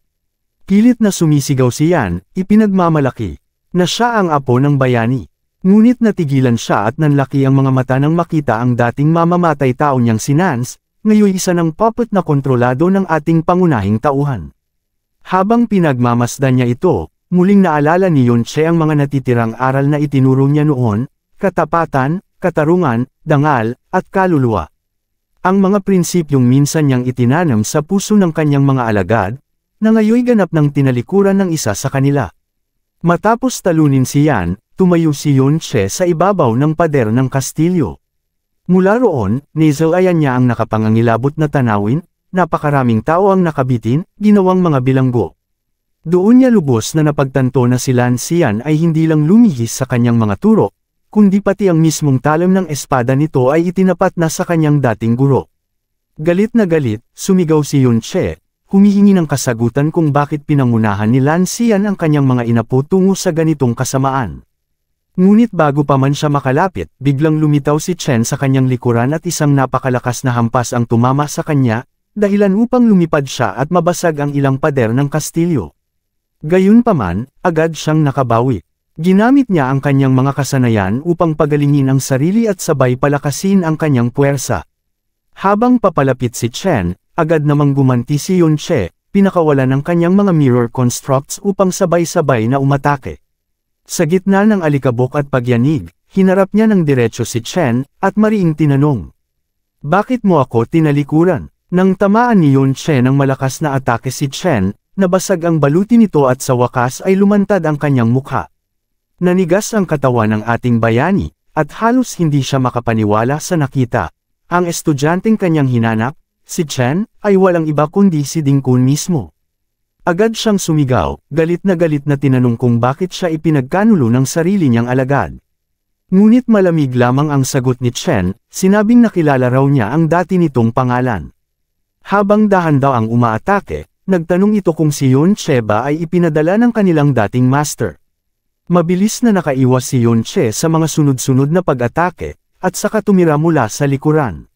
Pilit na sumisigaw si Yan, ipinagmamalaki, na siya ang apo ng bayani. Ngunit natigilan siya at nanlaki ang mga mata nang makita ang dating mamamatay tao niyang si Nance, ngayon isa ng puppet na kontrolado ng ating pangunahing tauhan. Habang pinagmamasdan niya ito, muling naalala ni Yunche ang mga natitirang aral na itinuro niya noon, katapatan, katarungan, dangal, at kaluluwa. Ang mga prinsipyong minsan niyang itinanam sa puso ng kanyang mga alagad, na ngayoy ganap ng tinalikuran ng isa sa kanila. Matapos talunin si Yan, tumayo si Yunche sa ibabaw ng pader ng kastilyo. Mula roon, nisalayan niya ang nakapangangilabot na tanawin, napakaraming tao ang nakabitin, ginawang mga bilanggo. Doon niya lubos na napagtanto na si Lan Xian ay hindi lang lumihis sa kanyang mga turo, kundi pati ang mismong talim ng espada nito ay itinapat na sa kanyang dating guro. Galit na galit, sumigaw si Yunche, humihingi ng kasagutan kung bakit pinangunahan ni Lan Xian ang kanyang mga inapo tungo sa ganitong kasamaan. Ngunit bago pa man siya makalapit, biglang lumitaw si Chen sa kanyang likuran at isang napakalakas na hampas ang tumama sa kanya, dahilan upang lumipad siya at mabasag ang ilang pader ng kastilyo. Gayunpaman, agad siyang nakabawi. Ginamit niya ang kanyang mga kasanayan upang pagalingin ang sarili at sabay palakasin ang kanyang puwersa. Habang papalapit si Chen, agad namang gumanti si Yunche, pinakawalan ng kanyang mga mirror constructs upang sabay-sabay na umatake. Sa gitna ng alikabok at pagyanig, hinarap niya ng diretso si Chen, at mariing tinanong. Bakit mo ako tinalikuran? Nang tamaan ni Yunche ng malakas na atake si Chen, nabasag ang baluti nito at sa wakas ay lumantad ang kanyang mukha. Nanigas ang katawan ng ating bayani, at halos hindi siya makapaniwala sa nakita. Ang estudyanteng kanyang hinanap, si Chen, ay walang iba kundi si Ding Kun mismo. Agad siyang sumigaw, galit na tinanong kung bakit siya ipinagkanulo ng sarili niyang alagad. Ngunit malamig lamang ang sagot ni Chen, sinabing nakilala raw niya ang dati nitong pangalan. Habang dahan daw ang umaatake, nagtanong ito kung si Yunche ba ay ipinadala ng kanilang dating master. Mabilis na nakaiwas si Yunche sa mga sunod-sunod na pag-atake, at saka tumira mula sa likuran.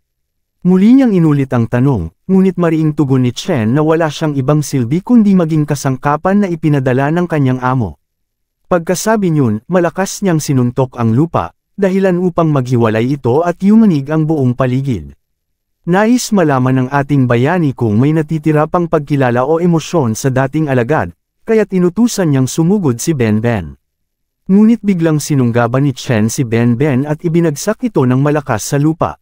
Muli niyang inulit ang tanong, ngunit mariing tugon ni Chen na wala siyang ibang silbi kundi maging kasangkapan na ipinadala ng kanyang amo. Pagkasabi niyon, malakas niyang sinuntok ang lupa, dahilan upang maghiwalay ito at yumanig ang buong paligid. Nais malaman ng ating bayani kung may natitira pang pagkilala o emosyon sa dating alagad, kaya't inutusan niyang sumugod si Benben. Ngunit biglang sinunggaban ni Chen si Benben at ibinagsak ito ng malakas sa lupa.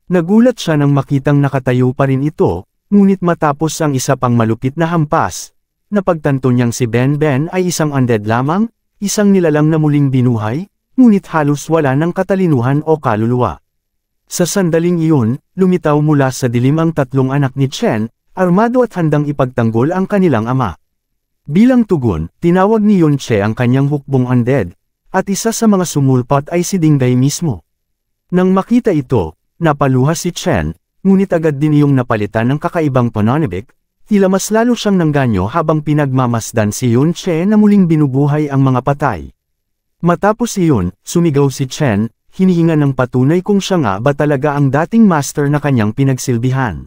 Nagulat siya nang makitang nakatayo pa rin ito, ngunit matapos ang isa pang malupit na hampas, napagtanto niyang si Benben ay isang undead lamang, isang nilalang na muling binuhay, ngunit halos wala ng katalinuhan o kaluluwa. Sa sandaling iyon, lumitaw mula sa dilim ang tatlong anak ni Chen, armado at handang ipagtanggol ang kanilang ama. Bilang tugon, tinawag ni Yunche ang kanyang hukbong undead, at isa sa mga sumulpat ay si Dingdai mismo. Nang makita ito, napaluha si Chen, ngunit agad din iyong napalitan ng kakaibang pananibik, tila mas lalo siyang nangganyo habang pinagmamasdan si Yunche na muling binubuhay ang mga patay. Matapos iyon, sumigaw si Chen, hinihinga ng patunay kung siya nga ba talaga ang dating master na kanyang pinagsilbihan.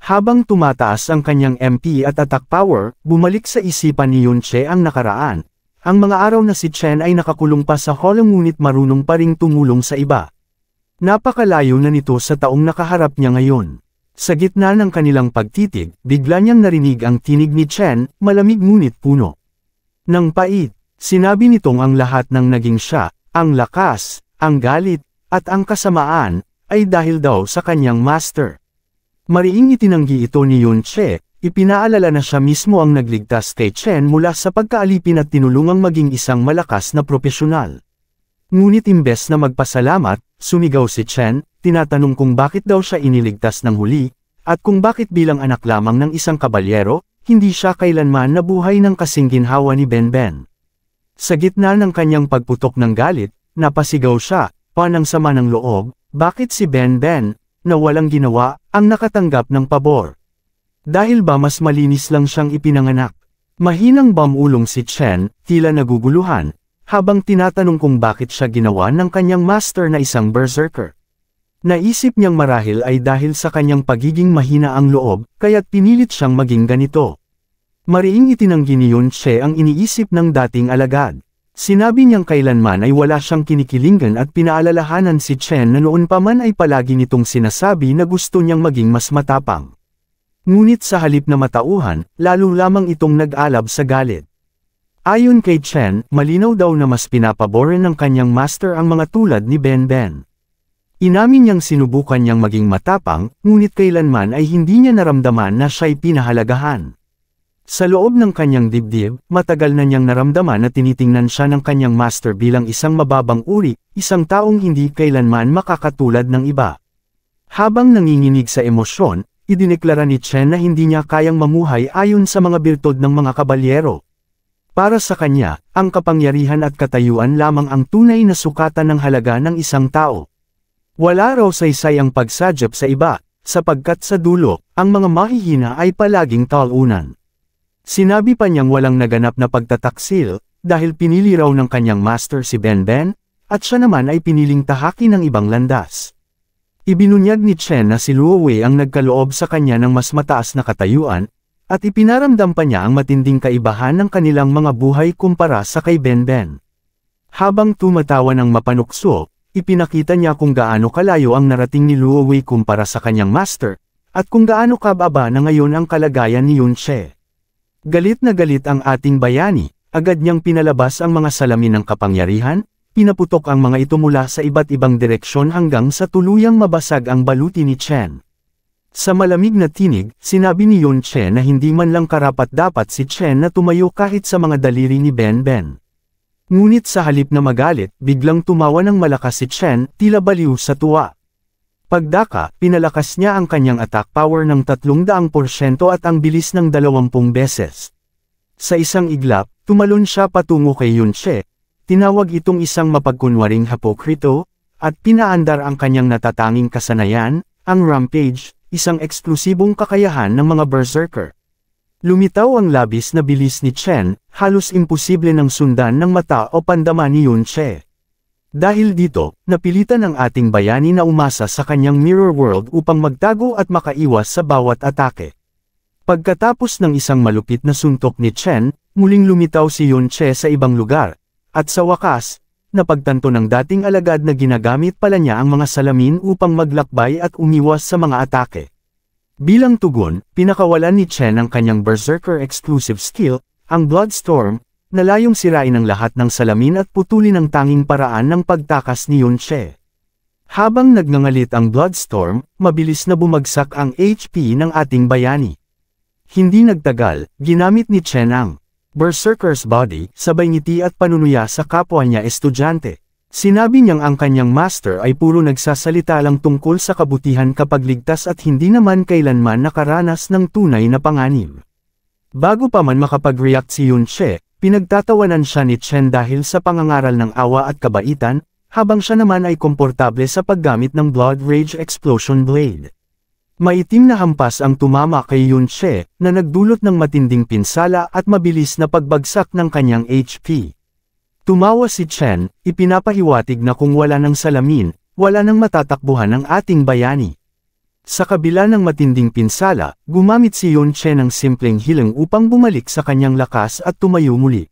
Habang tumataas ang kanyang MP at attack power, bumalik sa isipan ni Yunche ang nakaraan. Ang mga araw na si Chen ay nakakulong pa sa hall ngunit marunong pa ring tumulong sa iba. Napakalayo na nito sa taong nakaharap niya ngayon. Sa gitna ng kanilang pagtitig, bigla niyang narinig ang tinig ni Chen, malamig ngunit puno. Nang pait, sinabi nitong ang lahat ng naging siya, ang lakas, ang galit, at ang kasamaan, ay dahil daw sa kanyang master. Mariing itinanggi ito ni Yunche, ipinaalala na siya mismo ang nagligtas kay Chen mula sa pagkaalipin at tinulungang maging isang malakas na propesyonal. Ngunit imbes na magpasalamat, sumigaw si Chen, tinatanong kung bakit daw siya iniligtas ng huli, at kung bakit bilang anak lamang ng isang kabalyero, hindi siya kailanman nabuhay ng kasing ginhawa ni Benben. Sa gitna ng kanyang pagputok ng galit, napasigaw siya, panang sama ng loob, bakit si Benben, na walang ginawa, ang nakatanggap ng pabor? Dahil ba mas malinis lang siyang ipinanganak? Mahinang bamulong si Chen, tila naguguluhan, habang tinatanong kung bakit siya ginawa ng kanyang master na isang berserker. Naisip niyang marahil ay dahil sa kanyang pagiging mahina ang loob, kaya't pinilit siyang maging ganito. Mariing itinanggi ni Yunche ang iniisip ng dating alagad. Sinabi niyang kailanman ay wala siyang kinikilingan at pinaalalahanan si Chen na noon pa man ay palagi nitong sinasabi na gusto niyang maging mas matapang. Ngunit sa halip na matauhan, lalo lamang itong nag-alab sa galit. Ayon kay Chen, malinaw daw na mas pinapaboran ng kanyang master ang mga tulad ni Benben. Inamin niyang sinubukan niyang maging matapang, ngunit kailanman ay hindi niya naramdaman na siya'y pinahalagahan. Sa loob ng kanyang dibdib, matagal na niyang naramdaman na tinitingnan siya ng kanyang master bilang isang mababang uri, isang taong hindi kailanman makakatulad ng iba. Habang nanginginig sa emosyon, idineklara ni Chen na hindi niya kayang mamuhay ayon sa mga birtod ng mga kabalyero. Para sa kanya, ang kapangyarihan at katayuan lamang ang tunay na sukatan ng halaga ng isang tao. Wala raw saysay ang pagsadyap sa iba, sapagkat sa dulo, ang mga mahihina ay palaging talunan. Sinabi pa niyang walang naganap na pagtataksil, dahil pinili raw ng kanyang master si Benben, at siya naman ay piniling tahaki ng ibang landas. Ibinunyag ni Chen na si Luo Wei ang nagkaloob sa kanya ng mas mataas na katayuan, at ipinaramdam pa niya ang matinding kaibahan ng kanilang mga buhay kumpara sa kay Benben. Habang tumatawa ng mapanukso, ipinakita niya kung gaano kalayo ang narating ni Luo Wei kumpara sa kanyang master, at kung gaano kababa na ngayon ang kalagayan ni Yun Che. Galit na galit ang ating bayani, agad niyang pinalabas ang mga salamin ng kapangyarihan, pinaputok ang mga ito mula sa iba't ibang direksyon hanggang sa tuluyang mabasag ang baluti ni Chen. Sa malamig na tinig, sinabi ni Yun Che na hindi man lang karapat-dapat si Chen na tumayo kahit sa mga daliri ni Benben. Ngunit sa halip na magalit, biglang tumawa ng malakas si Chen, tila baliw sa tuwa. Pagdaka, pinalakas niya ang kanyang attack power ng 300% at ang bilis ng 20 beses. Sa isang iglap, tumalon siya patungo kay Yun Che. Tinawag itong isang mapagkunwaring hapokrito, at pinaandar ang kanyang natatanging kasanayan, ang rampage, isang eksklusibong kakayahan ng mga berserker. Lumitaw ang labis na bilis ni Chen, halos imposible ng sundan ng mata o pandama ni Yun Che. Dahil dito, napilitan ang ating bayani na umasa sa kanyang mirror world upang magtago at makaiwas sa bawat atake. Pagkatapos ng isang malupit na suntok ni Chen, muling lumitaw si Yun Che sa ibang lugar. At sa wakas, napagtanto ng dating alagad na ginagamit pala niya ang mga salamin upang maglakbay at umiwas sa mga atake. Bilang tugon, pinakawalan ni Chen ang kanyang berserker exclusive skill, ang Bloodstorm, na layong sirain ang lahat ng salamin at putulin ang tanging paraan ng pagtakas ni Yun Che. Habang nagngangalit ang Bloodstorm, mabilis na bumagsak ang HP ng ating bayani. Hindi nagtagal, ginamit ni Chen ang Berserker's Body, sabay ngiti at panunuya sa kapwa niya estudyante. Sinabi niyang ang kanyang master ay puro nagsasalita lang tungkol sa kabutihan kapag ligtas at hindi naman kailanman nakaranas ng tunay na panganib. Bago pa man makapag-react si Yun Che, pinagtatawanan siya ni Chen dahil sa pangangaral ng awa at kabaitan, habang siya naman ay komportable sa paggamit ng Blood Rage Explosion Blade. Maitim na hampas ang tumama kay Yun Che, na nagdulot ng matinding pinsala at mabilis na pagbagsak ng kanyang HP. Tumawa si Chen, ipinapahiwatig na kung wala ng salamin, wala nang matatakbuhan ng ating bayani. Sa kabila ng matinding pinsala, gumamit si Yun Che ng simpleng hilang upang bumalik sa kanyang lakas at tumayo muli.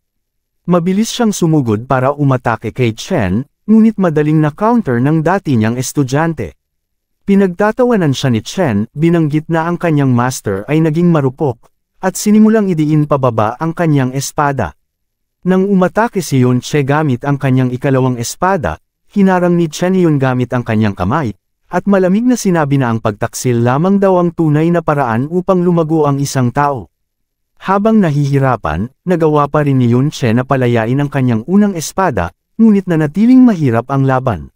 Mabilis siyang sumugod para umatake kay Chen, ngunit madaling na-counter ng dati niyang estudyante. Pinagtatawanan siya ni Chen, binanggit na ang kanyang master ay naging marupok, at sinimulang idiin pababa ang kanyang espada. Nang umatake si Yun Che gamit ang kanyang ikalawang espada, hinarang ni Chen yun gamit ang kanyang kamay, at malamig na sinabi na ang pagtaksil lamang daw ang tunay na paraan upang lumago ang isang tao. Habang nahihirapan, nagawa pa rin ni Yun Che na palayain ang kanyang unang espada, ngunit nanatiling mahirap ang laban.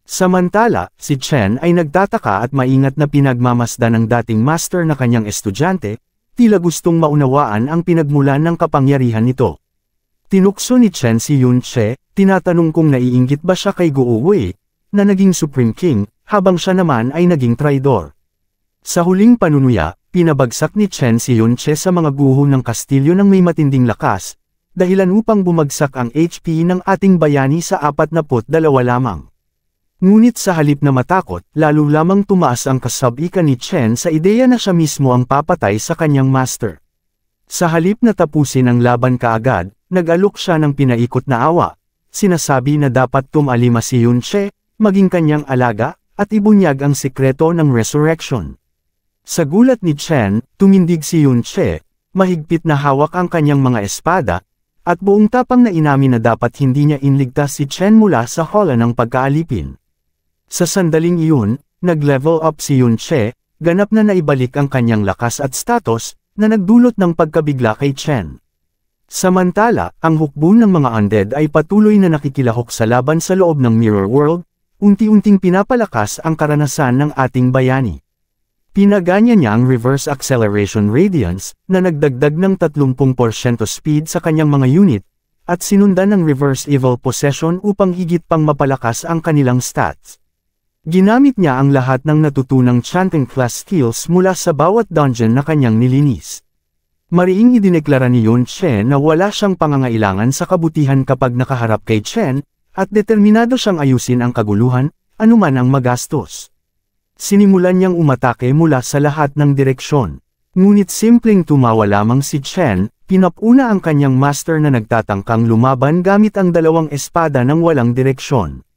Samantala, si Chen ay nagtataka at maingat na pinagmamasdan ng dating master na kanyang estudyante, tila gustong maunawaan ang pinagmulan ng kapangyarihan nito. Tinukso ni Chen si Yun Che, tinatanong kung naiinggit ba siya kay Guo Wei, na naging Supreme King, habang siya naman ay naging traidor. Sa huling panunuya, pinabagsak ni Chen si Yun Che sa mga guho ng kastilyo ng may matinding lakas, dahilan upang bumagsak ang HP ng ating bayani sa 42 lamang. Ngunit sa halip na matakot, lalo lamang tumaas ang kasabika ni Chen sa ideya na siya mismo ang papatay sa kanyang master. Sa halip na tapusin ang laban kaagad, nag-alok siya ng pinaikot na awa. Sinasabi na dapat tumalima si Yun Che, maging kanyang alaga, at ibunyag ang sikreto ng resurrection. Sa gulat ni Chen, tumindig si Yun Che, mahigpit na hawak ang kanyang mga espada, at buong tapang na inamin na dapat hindi niya inligtas si Chen mula sa hola ng pagkaalipin. Sa sandaling iyon, nag-level up si Yun Che, ganap na naibalik ang kanyang lakas at status, na nagdulot ng pagkabigla kay Chen. Samantala, ang hukbo ng mga undead ay patuloy na nakikilahok sa laban sa loob ng Mirror World, unti-unting pinapalakas ang karanasan ng ating bayani. Pinaganya niya ang Reverse Acceleration Radiance, na nagdagdag ng 30% speed sa kanyang mga unit, at sinundan ng Reverse Evil Possession upang higit pang mapalakas ang kanilang stats. Ginamit niya ang lahat ng natutunang chanting class skills mula sa bawat dungeon na kanyang nilinis. Mariing idineklara ni Yun Che na wala siyang pangangailangan sa kabutihan kapag nakaharap kay Chen, at determinado siyang ayusin ang kaguluhan, anuman ang magastos. Sinimulan niyang umatake mula sa lahat ng direksyon. Ngunit simpleng tumawa lamang si Chen, pinapuna ang kanyang master na nagtatangkang lumaban gamit ang dalawang espada ng walang direksyon.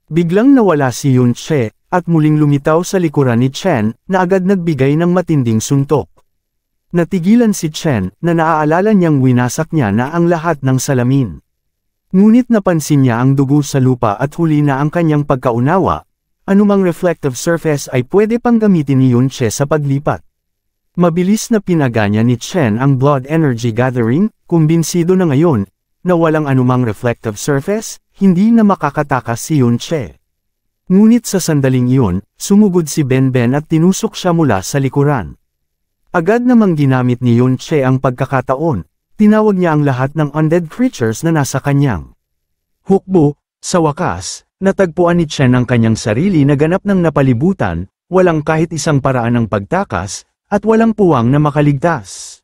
Biglang nawala si Yun Che, at muling lumitaw sa likuran ni Chen, na agad nagbigay ng matinding suntok. Natigilan si Chen, na naaalala niyang winasak niya na ang lahat ng salamin. Ngunit napansin niya ang dugo sa lupa at huli na ang kanyang pagkaunawa. Anumang reflective surface ay pwede pang gamitin ni Yun Che sa paglipat. Mabilis na pinaganya ni Chen ang blood energy gathering, kumbinsido na ngayon, na walang anumang reflective surface, hindi na makakatakas si Yun Che. Ngunit sa sandaling iyon, sumugod si Ben Ben at tinusok siya mula sa likuran. Agad namang ginamit ni Yun Che ang pagkakataon, tinawag niya ang lahat ng undead creatures na nasa kanyang hukbo. Sa wakas, natagpuan ni Chen ang kanyang sarili na ganap ng napalibutan, walang kahit isang paraan ng pagtakas, at walang puwang na makaligtas.